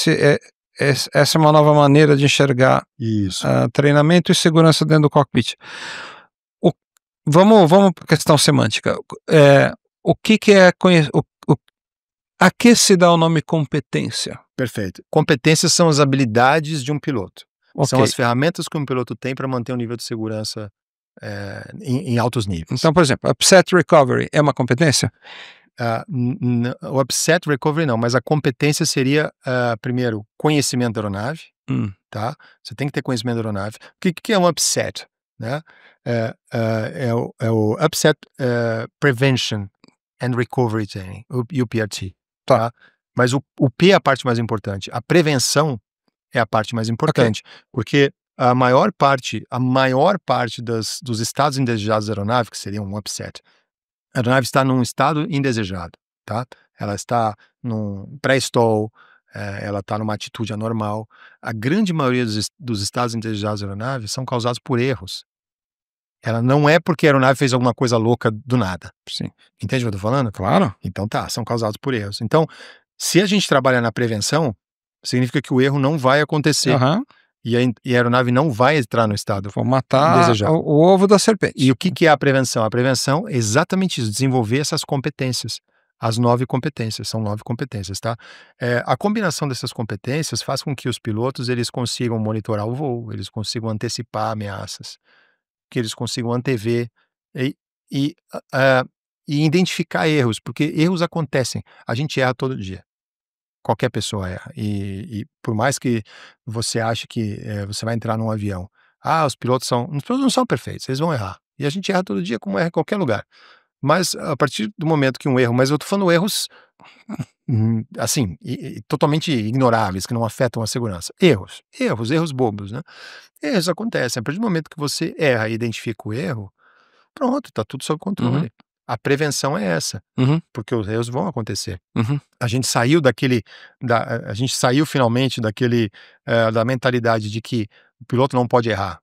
aí,
essa é uma nova maneira de enxergar,
isso.
treinamento e segurança dentro do cockpit. O vamos pra questão semântica, o que que é a que se dá o nome competência?
Perfeito. Competências são as habilidades de um piloto.
Ok,
São as ferramentas que um piloto tem para manter um nível de segurança, em altos níveis.
então, por exemplo, upset recovery é uma competência?
O upset recovery não, mas a competência seria, primeiro, conhecimento da aeronave,
Hum,
tá? Você tem que ter conhecimento da aeronave. O que é um upset, né? É o Upset, Prevention and Recovery Training, o UPRT,
tá,
tá? Mas o P é a parte mais importante, a prevenção é a parte mais
ok.
importante, porque a maior parte dos estados indesejados da aeronave, que seria um upset, a aeronave está num estado indesejado, tá? Ela está num pré-stall, ela está numa atitude anormal. A grande maioria dos estados indesejados da aeronave são causados por erros. Ela não é porque a aeronave fez alguma coisa louca do nada.
Sim,
Entende o que eu tô falando?
claro.
Então tá, são causados por erros. Então, se a gente trabalha na prevenção, significa que o erro não vai acontecer
Aham,
e a aeronave não vai entrar no estado
vou matar
indesejado.
o ovo da
E
serpente.
o que que é a prevenção? A prevenção é exatamente isso, desenvolver essas competências. As 9 competências, são 9 competências, tá? A combinação dessas competências faz com que os pilotos eles consigam monitorar o voo, eles consigam antecipar ameaças, que eles consigam antever e e, ah, e identificar erros, porque erros acontecem, a gente erra todo dia. Qualquer pessoa erra. E por mais que você ache que, você vai entrar num avião, os pilotos não são perfeitos, eles vão errar. E a gente erra todo dia como erra em qualquer lugar. Mas a partir do momento que um erro, mas eu tô falando erros, assim, totalmente ignoráveis, que não afetam a segurança. Erros bobos, né? Erros acontecem. A partir do momento que você erra e identifica o erro, pronto, tá tudo sob
Uhum,
controle. A prevenção é essa,
uhum,
porque os erros vão acontecer.
uhum.
A gente saiu a gente saiu finalmente da mentalidade de que o piloto não pode errar.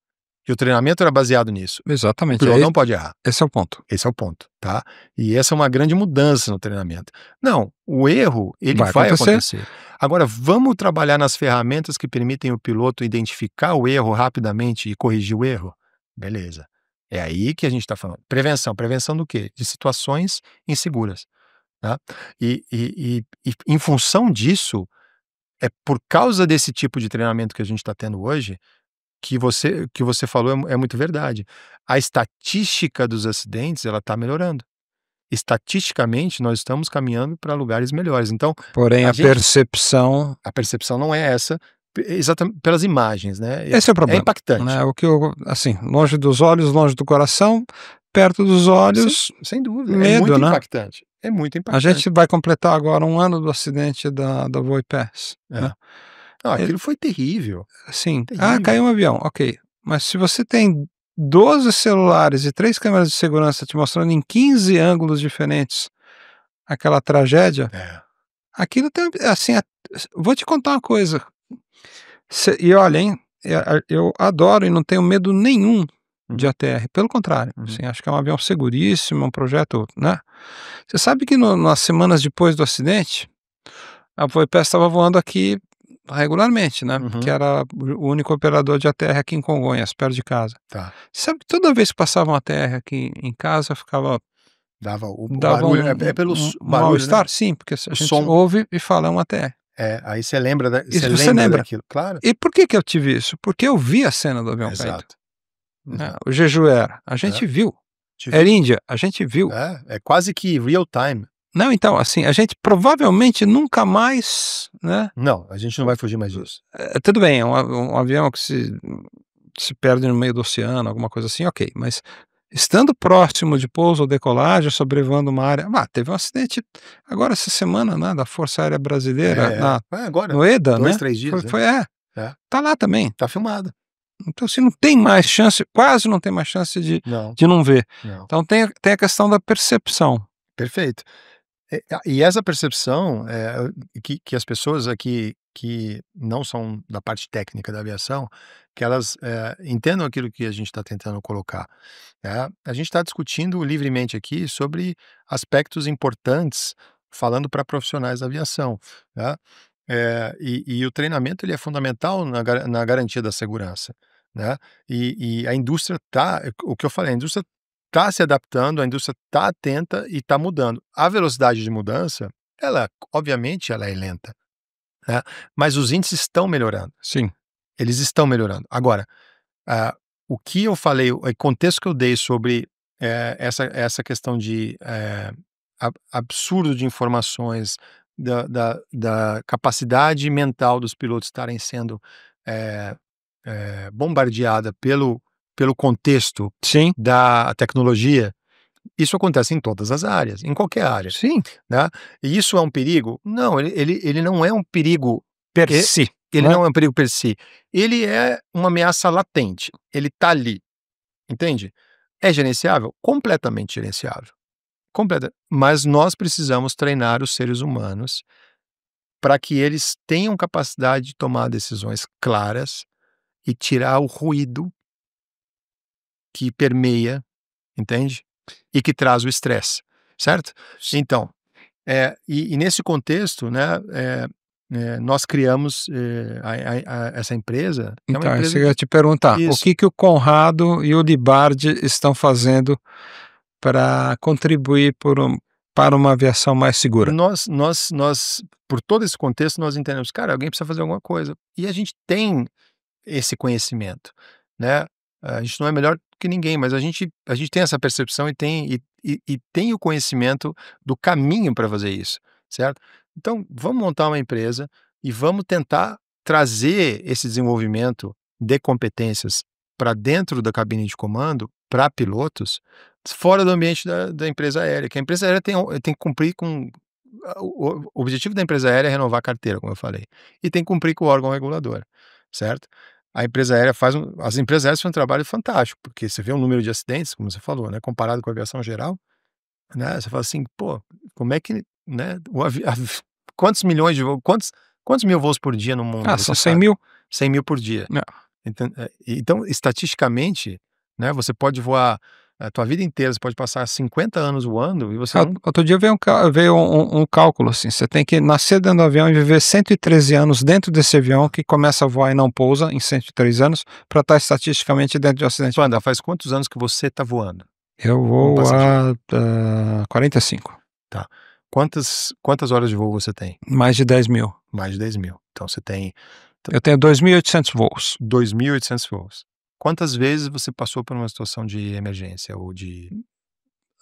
E o treinamento era baseado nisso. O
Exatamente,
piloto não pode errar.
esse é o ponto.
Esse é o ponto, tá? E essa é uma grande mudança no treinamento. Não, o erro, ele
Vai
vai
acontecer.
acontecer. Agora, vamos trabalhar nas ferramentas que permitem o piloto identificar o erro rapidamente e corrigir o erro? Beleza. É aí que a gente está falando. Prevenção. Prevenção do quê? De situações inseguras, tá? E em função disso, é por causa desse tipo de treinamento que a gente está tendo hoje, que você falou é muito verdade. A estatística dos acidentes, ela está melhorando. Estatisticamente, nós estamos caminhando para lugares melhores. Então,
Porém,
a
a
gente
percepção,
a percepção não é essa, exatamente pelas imagens, né,
esse é o
é
problema,
impactante.
né, o que eu assim, longe dos olhos, longe do coração, perto dos olhos,
Sem dúvida, é
medo,
muito
né.
impactante, é muito
A
impactante.
gente vai completar agora 1 ano do acidente da Voipass,
É.
né.
Não,
E
aquilo foi terrível,
assim,
terrível.
caiu um avião, ok, mas se você tem 12 celulares e 3 câmeras de segurança te mostrando em 15 ângulos diferentes aquela tragédia,
É.
aquilo tem assim, vou te contar uma coisa, e olha, hein, eu adoro e não tenho medo nenhum de
Uhum,
ATR, pelo contrário,
uhum.
assim, acho que é um avião seguríssimo, é um projeto, né. Você sabe que nas semanas depois do acidente, a Voipess estava voando aqui regularmente, né, que
Uhum.
era o único operador de ATR aqui em Congonhas, perto de casa.
Tá.
Você sabe que toda vez que passava um ATR aqui em casa, ficava
Dava o
dava
barulho, é pelo barulho, né,
mal-estar? Sim, porque a
o
gente
som.
ouve e fala: "É um ATR".
Aí você lembra
E
você
você
lembra
lembra.
daquilo. Claro.
E por que que eu tive isso? Porque eu vi a cena do avião caindo,
Exato,
né.
exato.
O Jejuera, a
É,
gente viu. Air
tive
India, a gente viu.
é quase que real time.
Não, então, assim, a gente provavelmente nunca mais, né,
Não, a gente não vai fugir mais disso.
tudo bem, é um avião que se perde no meio do oceano, alguma coisa assim, ok, mas estando próximo de pouso ou decolagem, sobrevoando uma área, teve um acidente agora essa semana, né, da Força Aérea Brasileira
Agora,
no EDA,
2,
né,
3
foi
dias, né.
foi
É,
tá lá também.
tá filmado.
Então, assim, não tem mais chance, quase não tem mais chance
Não,
de não ver.
não,
Então tem a questão da percepção.
perfeito. E essa percepção, que as pessoas aqui que não são da parte técnica da aviação, que elas, entendam aquilo que a gente está tentando colocar, né. A gente está discutindo livremente aqui sobre aspectos importantes, falando para profissionais da aviação, né. E o treinamento ele é fundamental na garantia da segurança, né. E a indústria tá o que eu falei, a indústria está se adaptando, a indústria está atenta e está mudando. A velocidade de mudança, ela obviamente ela é lenta, né, mas os índices estão melhorando,
Sim,
eles estão melhorando. Agora, o que eu falei, o contexto que eu dei sobre, essa questão de, absurdo de informações, da capacidade mental dos pilotos estarem sendo, eh bombardeada pelo contexto
sim,
da tecnologia, isso acontece em todas as áreas, em qualquer área,
sim,
né. E isso é um perigo? Não, ele não é um perigo,
per
e
si,
ele
né.
não é um perigo per si, ele é uma ameaça latente, ele tá ali, entende? É gerenciável? Completamente gerenciável, mas nós precisamos treinar os seres humanos para que eles tenham capacidade de tomar decisões claras e tirar o ruído que permeia, entende? E que traz o estresse, certo? Então, nesse contexto, né, nós criamos, essa empresa, que é uma
Então, isso
empresa
que eu ia
de
te perguntar, o
isso.
que que o Conrado e o Libardi estão fazendo para contribuir para uma aviação mais segura?
Nós, por todo esse contexto, nós entendemos, cara, alguém precisa fazer alguma coisa. E a gente tem esse conhecimento, né. A gente não é melhor que ninguém, mas a gente tem essa percepção e tem o conhecimento do caminho para fazer isso, certo. Então, vamos montar uma empresa e vamos tentar trazer esse desenvolvimento de competências para dentro da cabine de comando, para pilotos, fora do ambiente da empresa aérea, que a empresa aérea tem que cumprir com... O objetivo da empresa aérea é renovar a carteira, como eu falei, e tem que cumprir com o órgão regulador, certo? A empresa aérea as empresas aéreas fazem um trabalho fantástico, porque você vê o número de acidentes, como você falou, né, comparado com a aviação geral, né, você fala assim, pô, como é que, né, quantos milhões de voos, quantos mil voos por dia no mundo?
Ah,
Você
são 100
sabe?
mil?
100 mil por dia. Então, estatisticamente, né, você pode voar a tua vida inteira, você pode passar 50 anos voando e você não...
Outro dia veio um cálculo assim, você tem que nascer dentro do avião e viver 113 anos dentro desse avião que começa a voar e não pousa em 103 anos para estar estatisticamente dentro de um acidente.
Panda, faz quantos anos que você está voando?
Eu vou a 45.
Tá. Quantas horas de voo você tem?
Mais de 10 mil.
Mais de 10 mil. Então você tem
Eu tenho 2.800 voos.
2.800 voos. Quantas vezes você passou por uma situação de emergência ou de...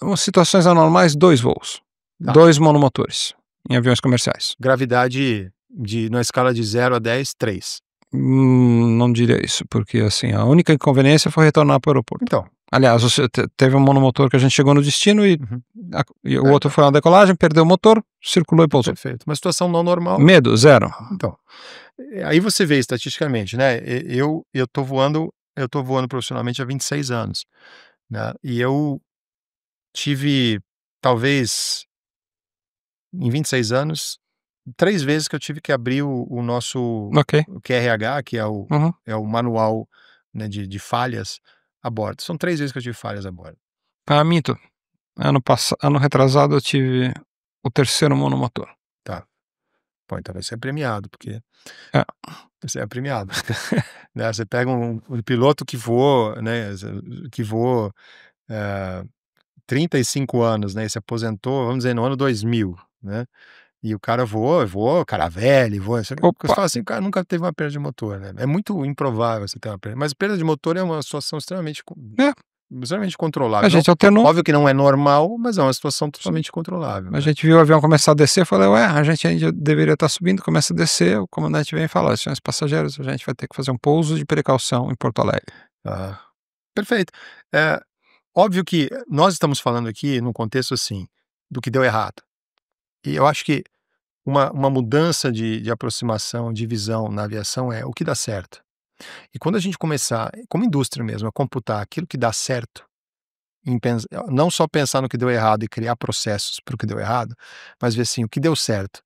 Em situações anormais, 2 voos.
Tá.
2 monomotores em aviões comerciais.
Gravidade na escala de 0 a 10, 3.
Não diria isso, porque assim, a única inconveniência foi retornar para o aeroporto.
Então.
Aliás, teve um monomotor que a gente chegou no destino e, e o outro foi na decolagem, perdeu o motor, circulou e pousou.
Perfeito. Uma situação não normal.
Medo, zero.
Então, aí você vê estatisticamente, né? Eu tô voando profissionalmente há 26 anos, né? E eu tive, talvez, em 26 anos, 3 vezes que eu tive que abrir o nosso QRH, que é o manual, né, de falhas a bordo. São 3 vezes que eu tive falhas a bordo.
Ah, minto. Ano retrasado eu tive o 3º monomotor.
Tá. Pô, então vai ser premiado, porque... Você é premiado. Né? Você pega um piloto que voou, né, 35 anos, né, e se aposentou, vamos dizer, no ano 2000, né, e o cara voou Caravelle, você fala assim, o cara nunca teve uma perda de motor, né, é muito improvável você ter uma perda, mas perda de motor é uma situação extremamente controlável.
A gente alternou.
Óbvio que não é normal, mas é uma situação totalmente controlável.
A gente viu o avião começar a descer, falei, ué, a gente ainda deveria estar subindo, começa a descer, o comandante vem e fala, senhores passageiros, a gente vai ter que fazer um pouso de precaução em Porto Alegre.
Perfeito. Óbvio que nós estamos falando aqui num contexto assim, do que deu errado. E eu acho que uma mudança de aproximação, de visão na aviação é o que dá certo. E quando a gente começar, como indústria mesmo, a computar aquilo que dá certo, não só pensar no que deu errado e criar processos para o que deu errado, mas ver assim, o que deu certo.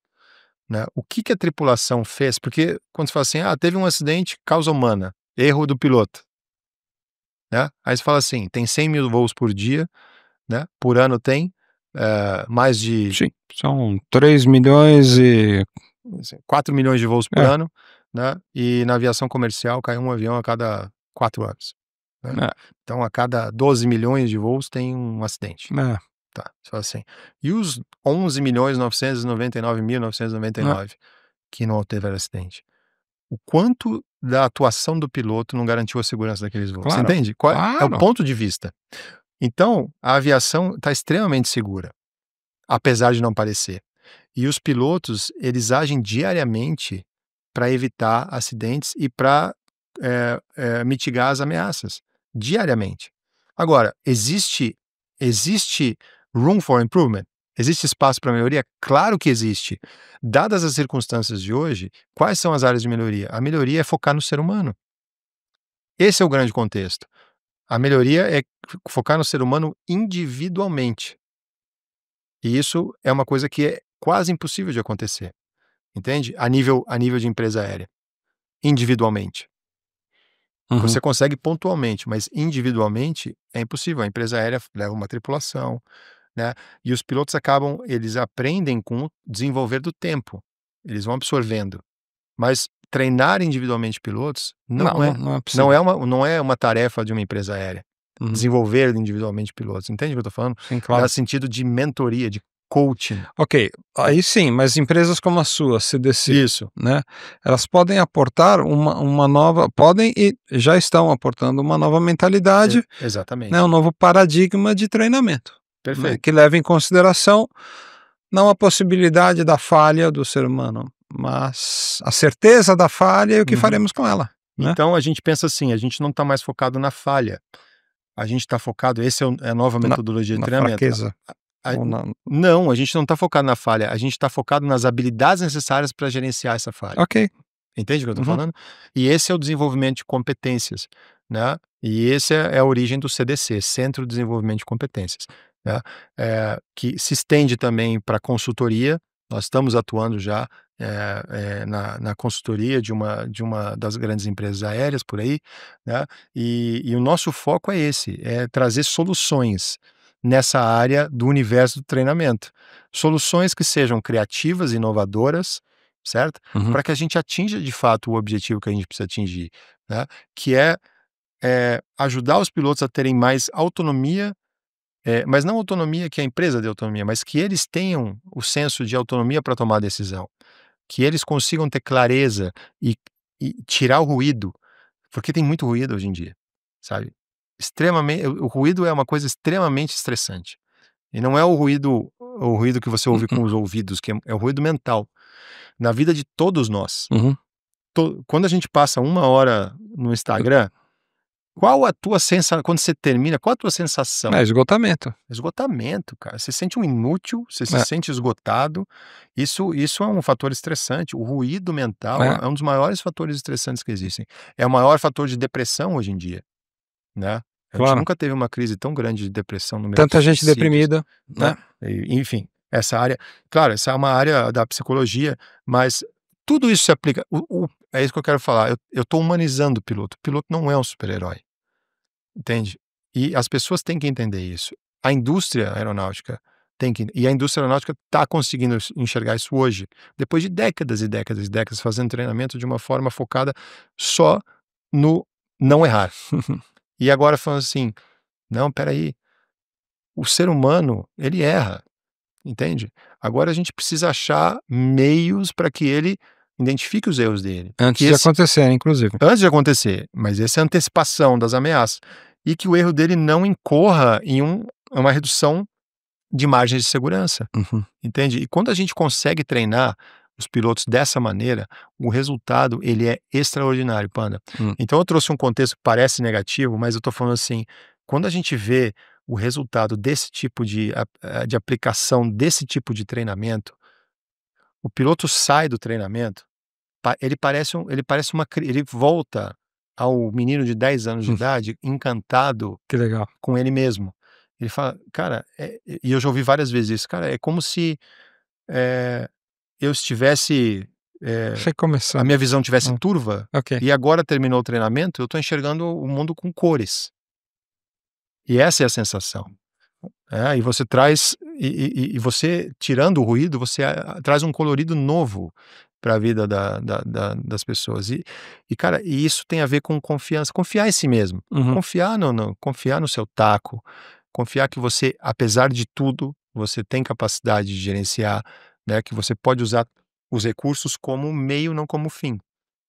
Né? O que a tripulação fez? Porque quando você fala assim, teve um acidente, causa humana, erro do piloto. Né? Aí você fala assim, tem 100 mil voos por dia, né? Por ano tem mais de...
Sim, são 3 milhões e...
4 milhões de voos por ano, né? E na aviação comercial cai um avião a cada 4 anos. Né? Então a cada 12 milhões de voos tem um acidente. Tá, só assim. E os 11.999.999 que não tiveram acidente? O quanto da atuação do piloto não garantiu a segurança daqueles voos? Você entende? Qual é o ponto de vista? Então, a aviação está extremamente segura, apesar de não parecer. E os pilotos, eles agem diariamente para evitar acidentes e para mitigar as ameaças. Diariamente. Agora, existe room for improvement? Existe espaço para melhoria? Claro que existe. Dadas as circunstâncias de hoje, quais são as áreas de melhoria? A melhoria é focar no ser humano. Esse é o grande contexto. A melhoria é focar no ser humano individualmente. E isso é uma coisa que é quase impossível de acontecer. Entende? A nível de empresa aérea. Individualmente. Você consegue pontualmente, mas individualmente é impossível. A empresa aérea leva uma tripulação, né? E os pilotos eles aprendem com o desenvolver do tempo. Eles vão absorvendo. Mas treinar individualmente pilotos não é uma tarefa de uma empresa aérea. Desenvolver individualmente pilotos. Entende o que eu estou falando?
Sim, claro.
No sentido de mentoria, de coaching.
Ok, aí sim, mas empresas como a sua, CDC,
Isso.
Né, elas podem aportar uma nova, podem e já estão aportando uma nova mentalidade,
exatamente.
Né, um novo paradigma de treinamento.
Perfeito.
Né, que leva em consideração não a possibilidade da falha do ser humano, mas a certeza da falha e o que faremos com ela. Né?
Então a gente pensa assim, a gente não está mais focado na falha. A gente está focado, esse é a nova
Na
metodologia de
na
treinamento.
fraqueza ou na
Não, a gente não está focado na falha, a gente está focado nas habilidades necessárias para gerenciar essa falha.
ok.
Entende o que eu estou
Uhum.
falando? E esse é o desenvolvimento de competências, né? E esse é a origem do CDC, Centro de Desenvolvimento de Competências, né? Que se estende também para consultoria. Nós estamos atuando já na consultoria de uma das grandes empresas aéreas por aí, né? E o nosso foco é esse, é trazer soluções nessa área do universo do treinamento. Soluções que sejam criativas, inovadoras, certo?
Uhum.
Para que a gente atinja de fato o objetivo que a gente precisa atingir, né? Que é ajudar os pilotos a terem mais autonomia, mas não autonomia que a empresa dê autonomia, mas que eles tenham o senso de autonomia para tomar decisão, que eles consigam ter clareza e, e tirar o ruído, porque tem muito ruído hoje em dia, sabe? Extremamente, o ruído é uma coisa extremamente estressante. E não é o ruído que você ouve com os ouvidos, que é o ruído mental. Na vida de todos nós.
Uhum.
Quando a gente passa 1 hora no Instagram, qual a tua sensação quando você termina, qual a tua sensação?
É esgotamento.
Esgotamento, cara. Você se sente um inútil, você se
É,
sente esgotado. Isso é um fator estressante. O ruído mental
é,
é um dos maiores fatores estressantes que existem. É o maior fator de depressão hoje em dia, né. A gente
claro.
nunca teve uma crise tão grande de depressão no número de
Tanta gente
suicídios,
deprimida,
né.
né.
Enfim, essa área, claro, essa é uma área da psicologia, mas tudo isso se aplica, é isso que eu quero falar, eu estou humanizando o piloto não é um super-herói, entende? E as pessoas têm que entender isso. A indústria aeronáutica a indústria aeronáutica está conseguindo enxergar isso hoje, depois de décadas e décadas e décadas fazendo treinamento de uma forma focada só no não errar. E agora falando assim: "Não, espera aí, o ser humano, ele erra, entende? Agora a gente precisa achar meios para que ele identifique os erros dele, que
Antes de
esse
acontecer, inclusive.
antes de acontecer, mas essa é a antecipação das ameaças, e que o erro dele não incorra em uma redução de margens de segurança,
Uhum.
entende? E quando a gente consegue treinar os pilotos dessa maneira, o resultado ele é extraordinário, Panda.
Hum.
Então eu trouxe um contexto que parece negativo, mas eu estou falando assim, quando a gente vê o resultado desse tipo de aplicação desse tipo de treinamento, o piloto sai do treinamento, ele parece ele volta ao menino de 10 anos de
Hum.
idade encantado
Que legal.
com ele mesmo. Ele fala: "Cara", e eu já ouvi várias vezes isso: "Cara, é como se, eh, eu estivesse, a
Recomeçando.
minha visão tivesse
Hum,
turva,
ok.
e agora terminou o treinamento, eu estou enxergando o mundo com cores". E essa é a sensação. E você traz e você tirando o ruído, você traz um colorido novo para a vida das pessoas. Cara, isso tem a ver com confiança, confiar em si mesmo,
Uhum.
confiar no seu taco, confiar que você, apesar de tudo, você tem capacidade de gerenciar, né, que você pode usar os recursos como meio, não como fim.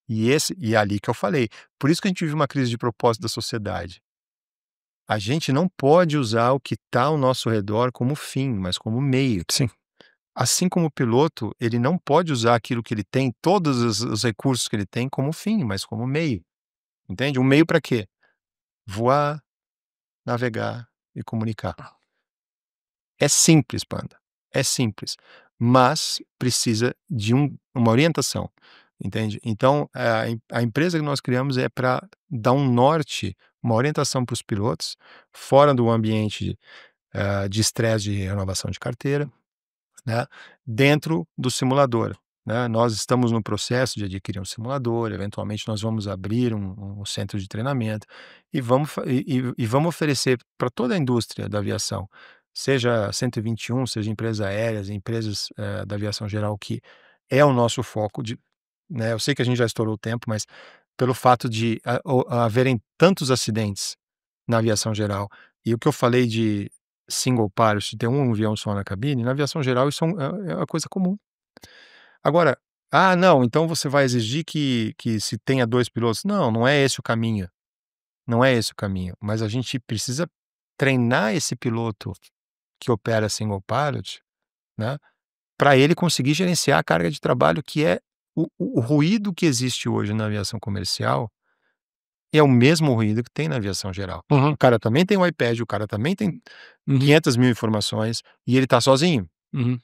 E é ali que eu falei, por isso que a gente vive uma crise de propósito da sociedade. A gente não pode usar o que está ao nosso redor como fim, mas como meio.
Sim.
Assim como o piloto, ele não pode usar aquilo que ele tem, todos os recursos que ele tem, como fim, mas como meio. Entende? Um meio para quê? Voar, navegar e comunicar. É simples, Panda. É simples. Mas precisa de uma orientação. Entende? Então, a empresa que nós criamos é para dar um norte, uma orientação para os pilotos, fora do ambiente de estresse de renovação de carteira, né, dentro do simulador, né. Nós estamos no processo de adquirir um simulador, eventualmente nós vamos abrir um centro de treinamento e vamos oferecer para toda a indústria da aviação, seja 121, seja empresas aéreas, empresas, da aviação geral, que é o nosso foco né, eu sei que a gente já estourou o tempo, mas pelo fato de haverem tantos acidentes na aviação geral, e o que eu falei de single pilot, ter um avião só na cabine, na aviação geral isso é uma coisa comum. Agora, não, então você vai exigir que se tenha 2 pilotos. Não, não é esse o caminho, não é esse o caminho, mas a gente precisa treinar esse piloto que opera single pilot, né, para ele conseguir gerenciar a carga de trabalho que é o ruído que existe hoje na aviação comercial, é o mesmo ruído que tem na aviação geral.
Uhum.
O cara também tem um iPad, o cara também tem
Uhum.
500 mil informações e ele tá sozinho.
Uhum.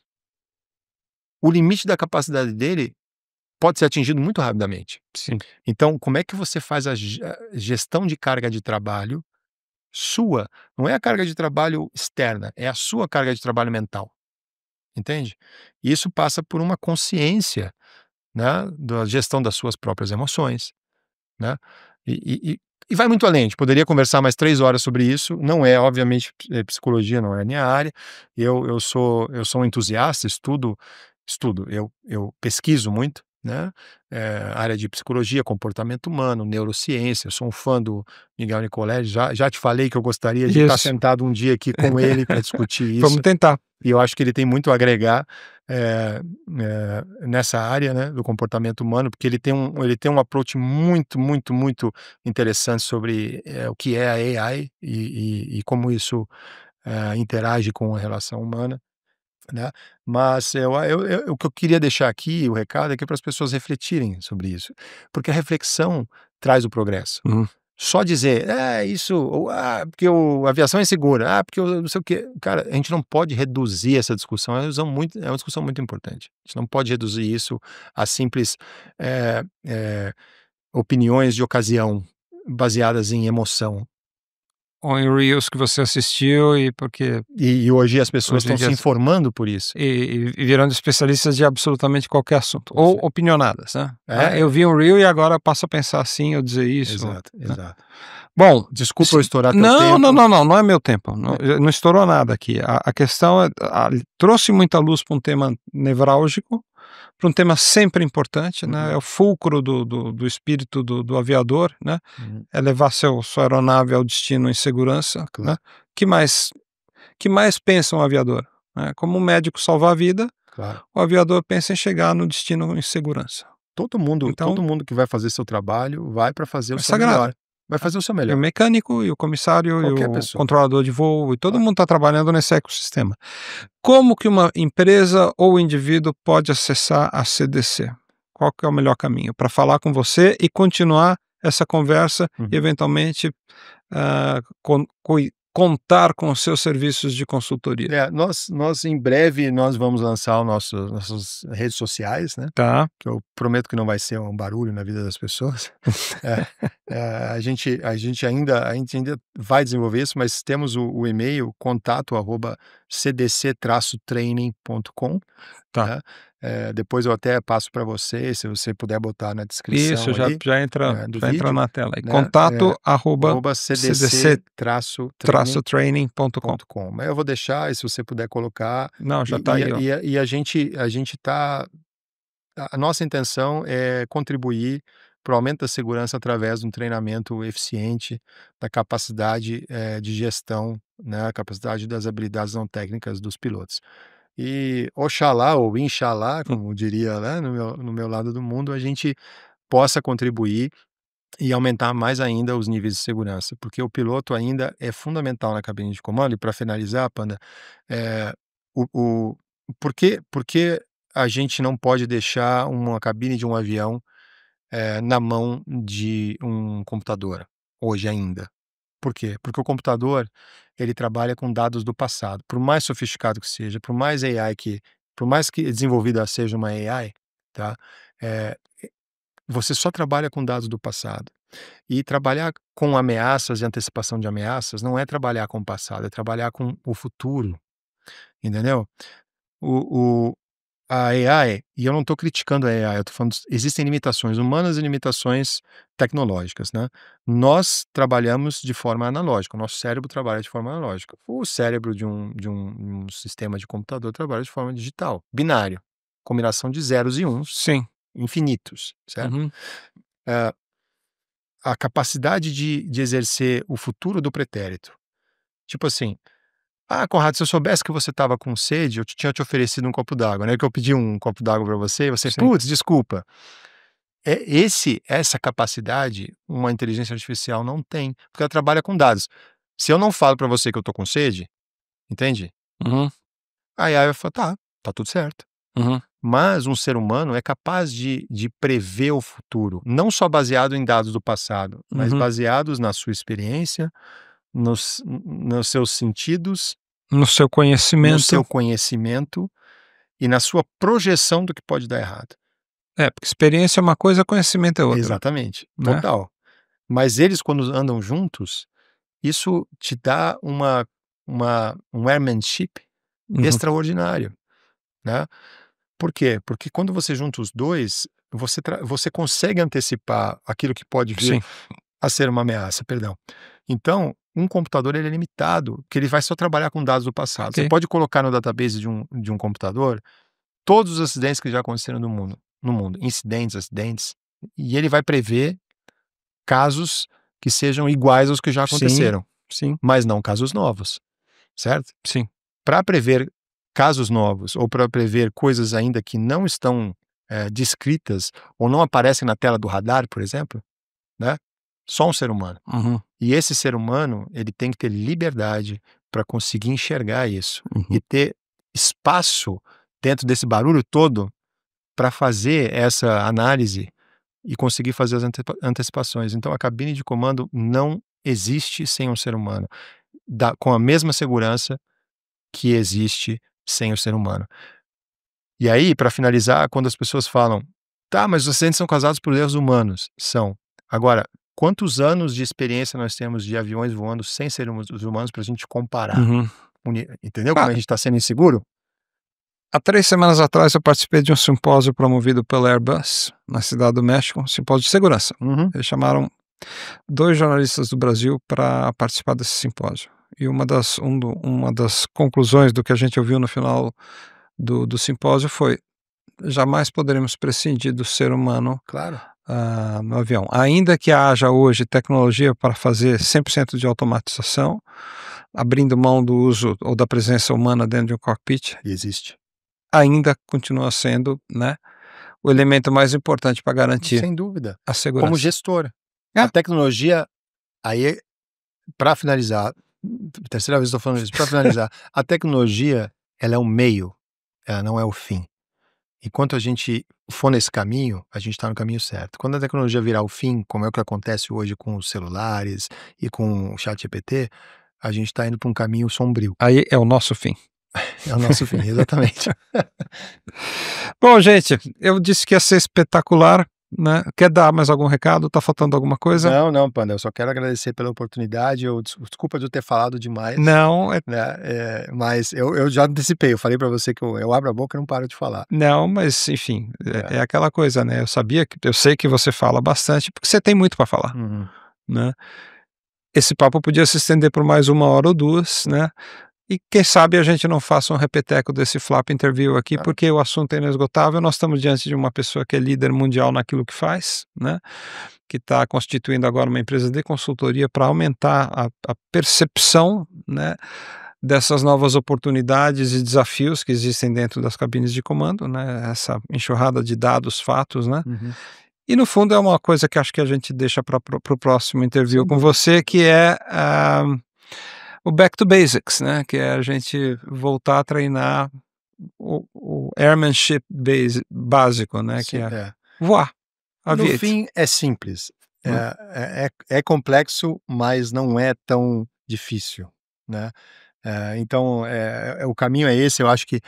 O limite da capacidade dele pode ser atingido muito rapidamente.
Sim.
Então, como é que você faz a gestão de carga de trabalho sua? Não é a carga de trabalho externa, é a sua carga de trabalho mental, entende? Isso passa por uma consciência, né, da gestão das suas próprias emoções, né? E vai muito além, a gente poderia conversar mais 3 horas sobre isso, não é obviamente, psicologia não é a minha área, eu sou um entusiasta, estudo, eu pesquiso muito, né, área de psicologia, comportamento humano, neurociência, eu sou um fã do Miguel Nicoletti, já te falei que eu gostaria de estar
Isso.
sentado um dia aqui com ele para discutir
Vamos
isso,
tentar.
e eu acho que ele tem muito a agregar, nessa área, né, do comportamento humano, porque ele tem um approach muito, muito, muito interessante sobre, o que é a AI e como isso, interage com a relação humana, né. Mas o que eu queria deixar aqui, o recado, é que para as pessoas refletirem sobre isso, porque a reflexão traz o progresso.
Uhum.
Só dizer: "É isso", ou "Ah, porque a aviação é insegura", "Ah, porque eu não sei o quê". Cara, a gente não pode reduzir essa discussão, é uma discussão muito importante. A gente não pode reduzir isso a simples, eh opiniões de ocasião, baseadas em emoção.
Ou em reels que você assistiu e porque
E hoje as pessoas
hoje em
estão
dia
se informando por isso.
e virando especialistas de absolutamente qualquer assunto, ou
Você
opinionadas, né. "Ah, eu
é,
vi um reel e agora passo a pensar assim ou dizer isso",
exato,
né.
exato.
Bom,
Desculpa eu
se
estourar teu
não, não,
tempo.
não, não, não é meu tempo,
É,
não estourou nada aqui. A questão é trouxe muita luz para um tema nevrálgico, para um tema sempre importante, né, é
uhum,
o fulcro do espírito do aviador, né,
uhum,
é levar sua aeronave ao destino em segurança, né.
claro,
Que mais que mais pensa um aviador? Né, como um médico salva a vida,
claro.
o aviador pensa em chegar no destino em segurança.
Todo
Então,
mundo que vai fazer seu trabalho vai para fazer o
é
seu
sagrado.
melhor. Vai
Tá.
fazer o seu
E o
melhor.
mecânico, e o comissário, e
Qualquer
o
pessoa.
controlador de voo, e todo
Claro.
mundo está trabalhando nesse ecossistema. Como que uma empresa ou indivíduo pode acessar a CDC? Qual que é o melhor caminho para falar com você e continuar essa conversa e
Uhum.
eventualmente, contar com os seus serviços de consultoria?
Nós em breve nós vamos lançar o nossas redes sociais, né,
Tá?
que eu prometo que não vai ser um barulho na vida das pessoas. É, a gente ainda vai desenvolver isso, mas temos o e-mail contato@cdc-training.com,
Tá.
né, depois eu até passo para você, se você puder botar na descrição
Isso, já
ali,
já entra
do
já entra
vídeo,
na tela aí.
né,
Contato arroba
cdc-training.com.
cdc-training.com.
Mas eu vou deixar, e se você puder colocar,
Não, já tá
e
aí, ó.
e a e a gente tá a nossa intenção é contribuir para o aumento da segurança através de um treinamento eficiente, da capacidade, de gestão, né, a capacidade das habilidades não técnicas dos pilotos. E oxalá ou inxalá,
Hum,
como diria, né, no meu lado do mundo, a gente possa contribuir e aumentar mais ainda os níveis de segurança, porque o piloto ainda é fundamental na cabine de comando. E para finalizar, Panda, eh, o por que a gente não pode deixar uma cabine de um avião, na mão de um computador, hoje ainda? Por quê? Porque o computador, ele trabalha com dados do passado. Por mais sofisticado que seja, por mais que desenvolvida seja uma AI, tá, eh, você só trabalha com dados do passado. E trabalhar com ameaças e antecipação de ameaças não é trabalhar com o passado, é trabalhar com o futuro, entendeu? A AI, e eu não estou criticando a AI, eu estou falando, existem limitações humanas e limitações tecnológicas, né? Nós trabalhamos de forma analógica, o nosso cérebro trabalha de forma analógica. O cérebro de um sistema de computador trabalha de forma digital, binário, combinação de zeros e uns
sim.
infinitos, certo?
Uhum.
Ah, a capacidade de exercer o futuro do pretérito. Tipo assim: "Ah, Conrado, se eu soubesse que você estava com sede, eu tinha te oferecido um copo d'água", né, que eu pedi um copo d'água para você e você:
Sim.
"Putz, desculpa". Essa capacidade uma inteligência artificial não tem, porque ela trabalha com dados. Se eu não falo para você que eu tô com sede, entende?
Uhum.
A AI vai falar: "Tá, tá tudo certo".
Uhum.
Mas um ser humano é capaz de prever o futuro, não só baseado em dados do passado, mas
Uhum.
baseados na sua experiência, nos seus sentidos,
No seu
no
conhecimento.
seu conhecimento e na sua projeção do que pode dar errado.
Porque experiência é uma coisa, conhecimento é outra,
Exatamente,
né.
total. Mas eles quando andam juntos, isso te dá um airmanship
Uhum.
extraordinário, né. Por quê? Porque quando você junta os 2, você consegue antecipar aquilo que pode vir
Sim,
a ser uma ameaça, perdão. Então, um computador ele é limitado, porque ele vai só trabalhar com dados do passado. Você
ok.
pode colocar no database de um computador todos os acidentes que já aconteceram no mundo, incidentes, acidentes, e ele vai prever casos que sejam iguais aos que já
Sim,
aconteceram,
sim,
mas não casos novos, certo?
sim.
Para prever casos novos ou para prever coisas ainda que não estão, descritas ou não aparecem na tela do radar, por exemplo, né, só um ser humano.
Uhum,
E esse ser humano, ele tem que ter liberdade para conseguir enxergar isso
uhum,
e ter espaço dentro desse barulho todo para fazer essa análise e conseguir fazer as antecipações. Então a cabine de comando não existe sem um ser humano, com a mesma segurança que existe sem o ser humano. E aí, para finalizar, quando as pessoas falam: "Tá, mas os acidentes são causados por erros humanos". São. Agora, quantos anos de experiência nós temos de aviões voando sem sermos os humanos para a gente comparar?
uhum.
Entendeu como
Ah,
a gente está sendo inseguro?
há 3 semanas atrás eu participei de um simpósio promovido pela Airbus, na Cidade do México, um simpósio de segurança.
Uhum.
Eles chamaram 2 jornalistas do Brasil para participar desse simpósio. E uma das conclusões do que a gente ouviu no final do simpósio foi: jamais poderemos prescindir do ser humano,
Claro.
no avião. Ainda que haja hoje tecnologia para fazer 100% de automatização, abrindo mão do uso ou da presença humana dentro de um cockpit,
E existe.
ainda continua sendo, né, o elemento mais importante para garantir
Sem dúvida.
a
Como
segurança.
gestor, a
É.
tecnologia aí, para finalizar, terceira vez que estou falando isso, para finalizar, a tecnologia, ela é um meio, ela não é o fim. Enquanto a gente for nesse caminho, a gente está no caminho certo. Quando a tecnologia virar o fim, como é o que acontece hoje com os celulares e com o ChatGPT, a gente está indo para um caminho sombrio.
Aí é o nosso fim.
É o nosso fim, exatamente.
Bom, gente, eu disse que ia ser espetacular, né. Quer dar mais algum recado? Tá faltando alguma coisa?
Não, não, Panda, eu só quero agradecer pela oportunidade. Desculpa de eu ter falado demais,
Não,
né? Mas eu já antecipei. Eu falei para você que eu abro a boca e não paro de falar.
não, mas enfim,
É.
é aquela coisa, né, eu sei que você fala bastante, porque você tem muito para falar,
Uhum.
né. Esse papo podia se estender por mais 1 hora ou 2, né, e quem sabe a gente não faça um repeteco desse Flap Interview aqui,
Ah,
porque o assunto é inesgotável, nós estamos diante de uma pessoa que é líder mundial naquilo que faz, né, que está constituindo agora uma empresa de consultoria para aumentar a percepção, né, dessas novas oportunidades e desafios que existem dentro das cabines de comando, né, essa enxurrada de dados, fatos, né.
uhum.
E no fundo é uma coisa que acho que a gente deixa para o próximo interview
Sem
com
dúvida.
você, que é, o back to basics, né, que é a gente voltar a treinar o airmanship básico, né, que
Sim,
é
é.
voar,
No
aviate,
fim, é simples.
né.
É complexo, mas não é tão difícil, né. Então, o caminho é esse. Eu acho que,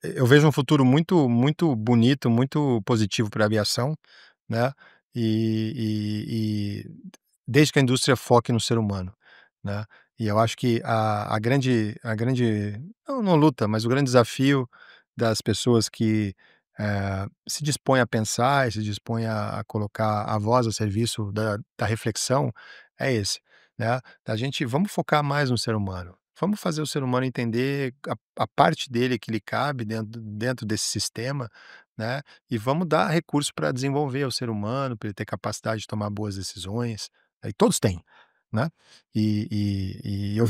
eu vejo um futuro muito muito bonito, muito positivo para a aviação, né, e desde que a indústria foque no ser humano, né. E eu acho que a grande não luta, mas o grande desafio das pessoas que, se dispõem a pensar e se dispõem a colocar a voz a serviço da reflexão é esse, né. A gente vamos focar mais no ser humano. Vamos fazer o ser humano entender a parte dele que lhe cabe dentro desse sistema, né, e vamos dar recurso para desenvolver o ser humano, para ele ter capacidade de tomar boas decisões, e todos têm, né. E eu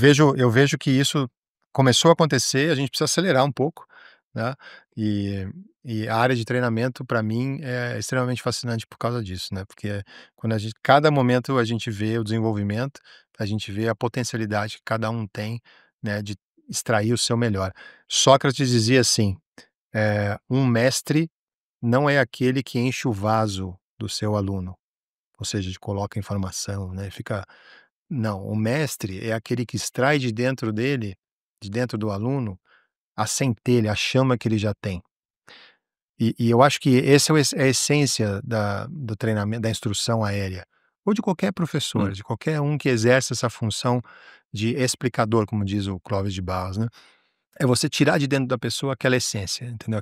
vejo que isso começou a acontecer, a gente precisa acelerar um pouco, né, e e a área de treinamento para mim é extremamente fascinante por causa disso, né, porque quando cada momento a gente vê o desenvolvimento, a gente vê a potencialidade que cada um tem, né, de extrair o seu melhor. Sócrates dizia assim, um mestre não é aquele que enche o vaso do seu aluno, ou seja, coloca informação, né, não, o mestre é aquele que extrai de dentro dele, de dentro do aluno, a centelha, a chama que ele já tem. E eu acho que essa é a essência do treinamento, da instrução aérea, ou de qualquer professor, de qualquer um que exerce essa função de explicador, como diz o Clóvis de Barros, né? É você tirar de dentro da pessoa aquela essência, entendeu?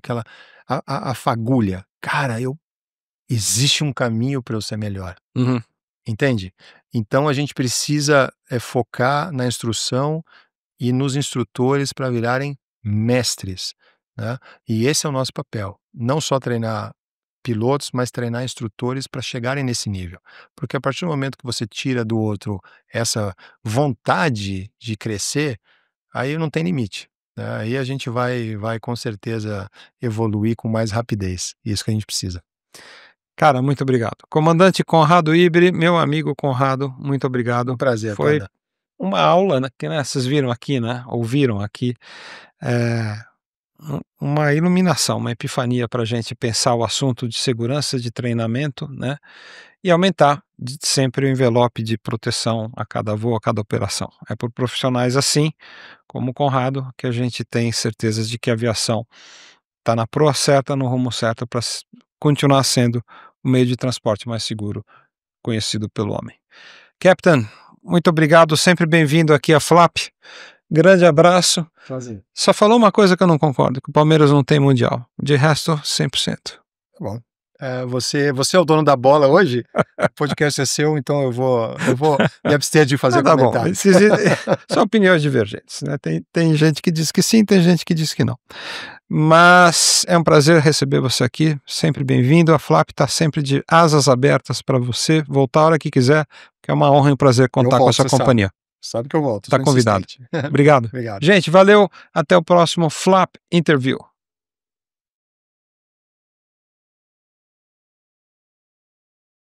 A fagulha. Cara, existe um caminho para eu ser melhor,
Uhum.
entende? Então a gente precisa focar na instrução e nos instrutores para virarem mestres, né? E esse é o nosso papel, não só treinar pilotos, mas treinar instrutores para chegarem nesse nível. Porque a partir do momento que você tira do outro essa vontade de crescer, aí não tem limite, né? Aí a gente vai com certeza evoluir com mais rapidez. Isso que a gente precisa.
Cara, muito obrigado. Comandante Conrado Ibre, meu amigo Conrado, muito obrigado.
Um prazer,
Foi
Tada.
uma aula, né, que, né, vocês viram aqui, né, ouviram aqui, uma iluminação, uma epifania para a gente pensar o assunto de segurança de treinamento, né, e aumentar sempre o envelope de proteção a cada voo, a cada operação. É por profissionais assim, como o Conrado, que a gente tem certeza de que a aviação está na proa certa, no rumo certo para continuar sendo o meio de transporte mais seguro conhecido pelo homem. Captain, muito obrigado, sempre bem-vindo aqui a Flap. Grande abraço.
Prazer.
Só falou uma coisa que eu não concordo, que o Palmeiras não tem mundial. De resto, 100%.
Tá bom. Você é o dono da bola hoje? O podcast é seu, então eu vou me abster de fazer
Tá bom,
comentários.
são opiniões divergentes, né? Tem gente que diz que sim, tem gente que diz que não. Mas é um prazer receber você aqui, sempre bem-vindo. A Flap está sempre de asas abertas para você voltar a hora que quiser, que é uma honra e um prazer contar com a sua companhia.
Sabe que eu volto.
Está convidado.
Insistente.
Obrigado.
Obrigado.
Gente, valeu. Até o próximo Flap Interview.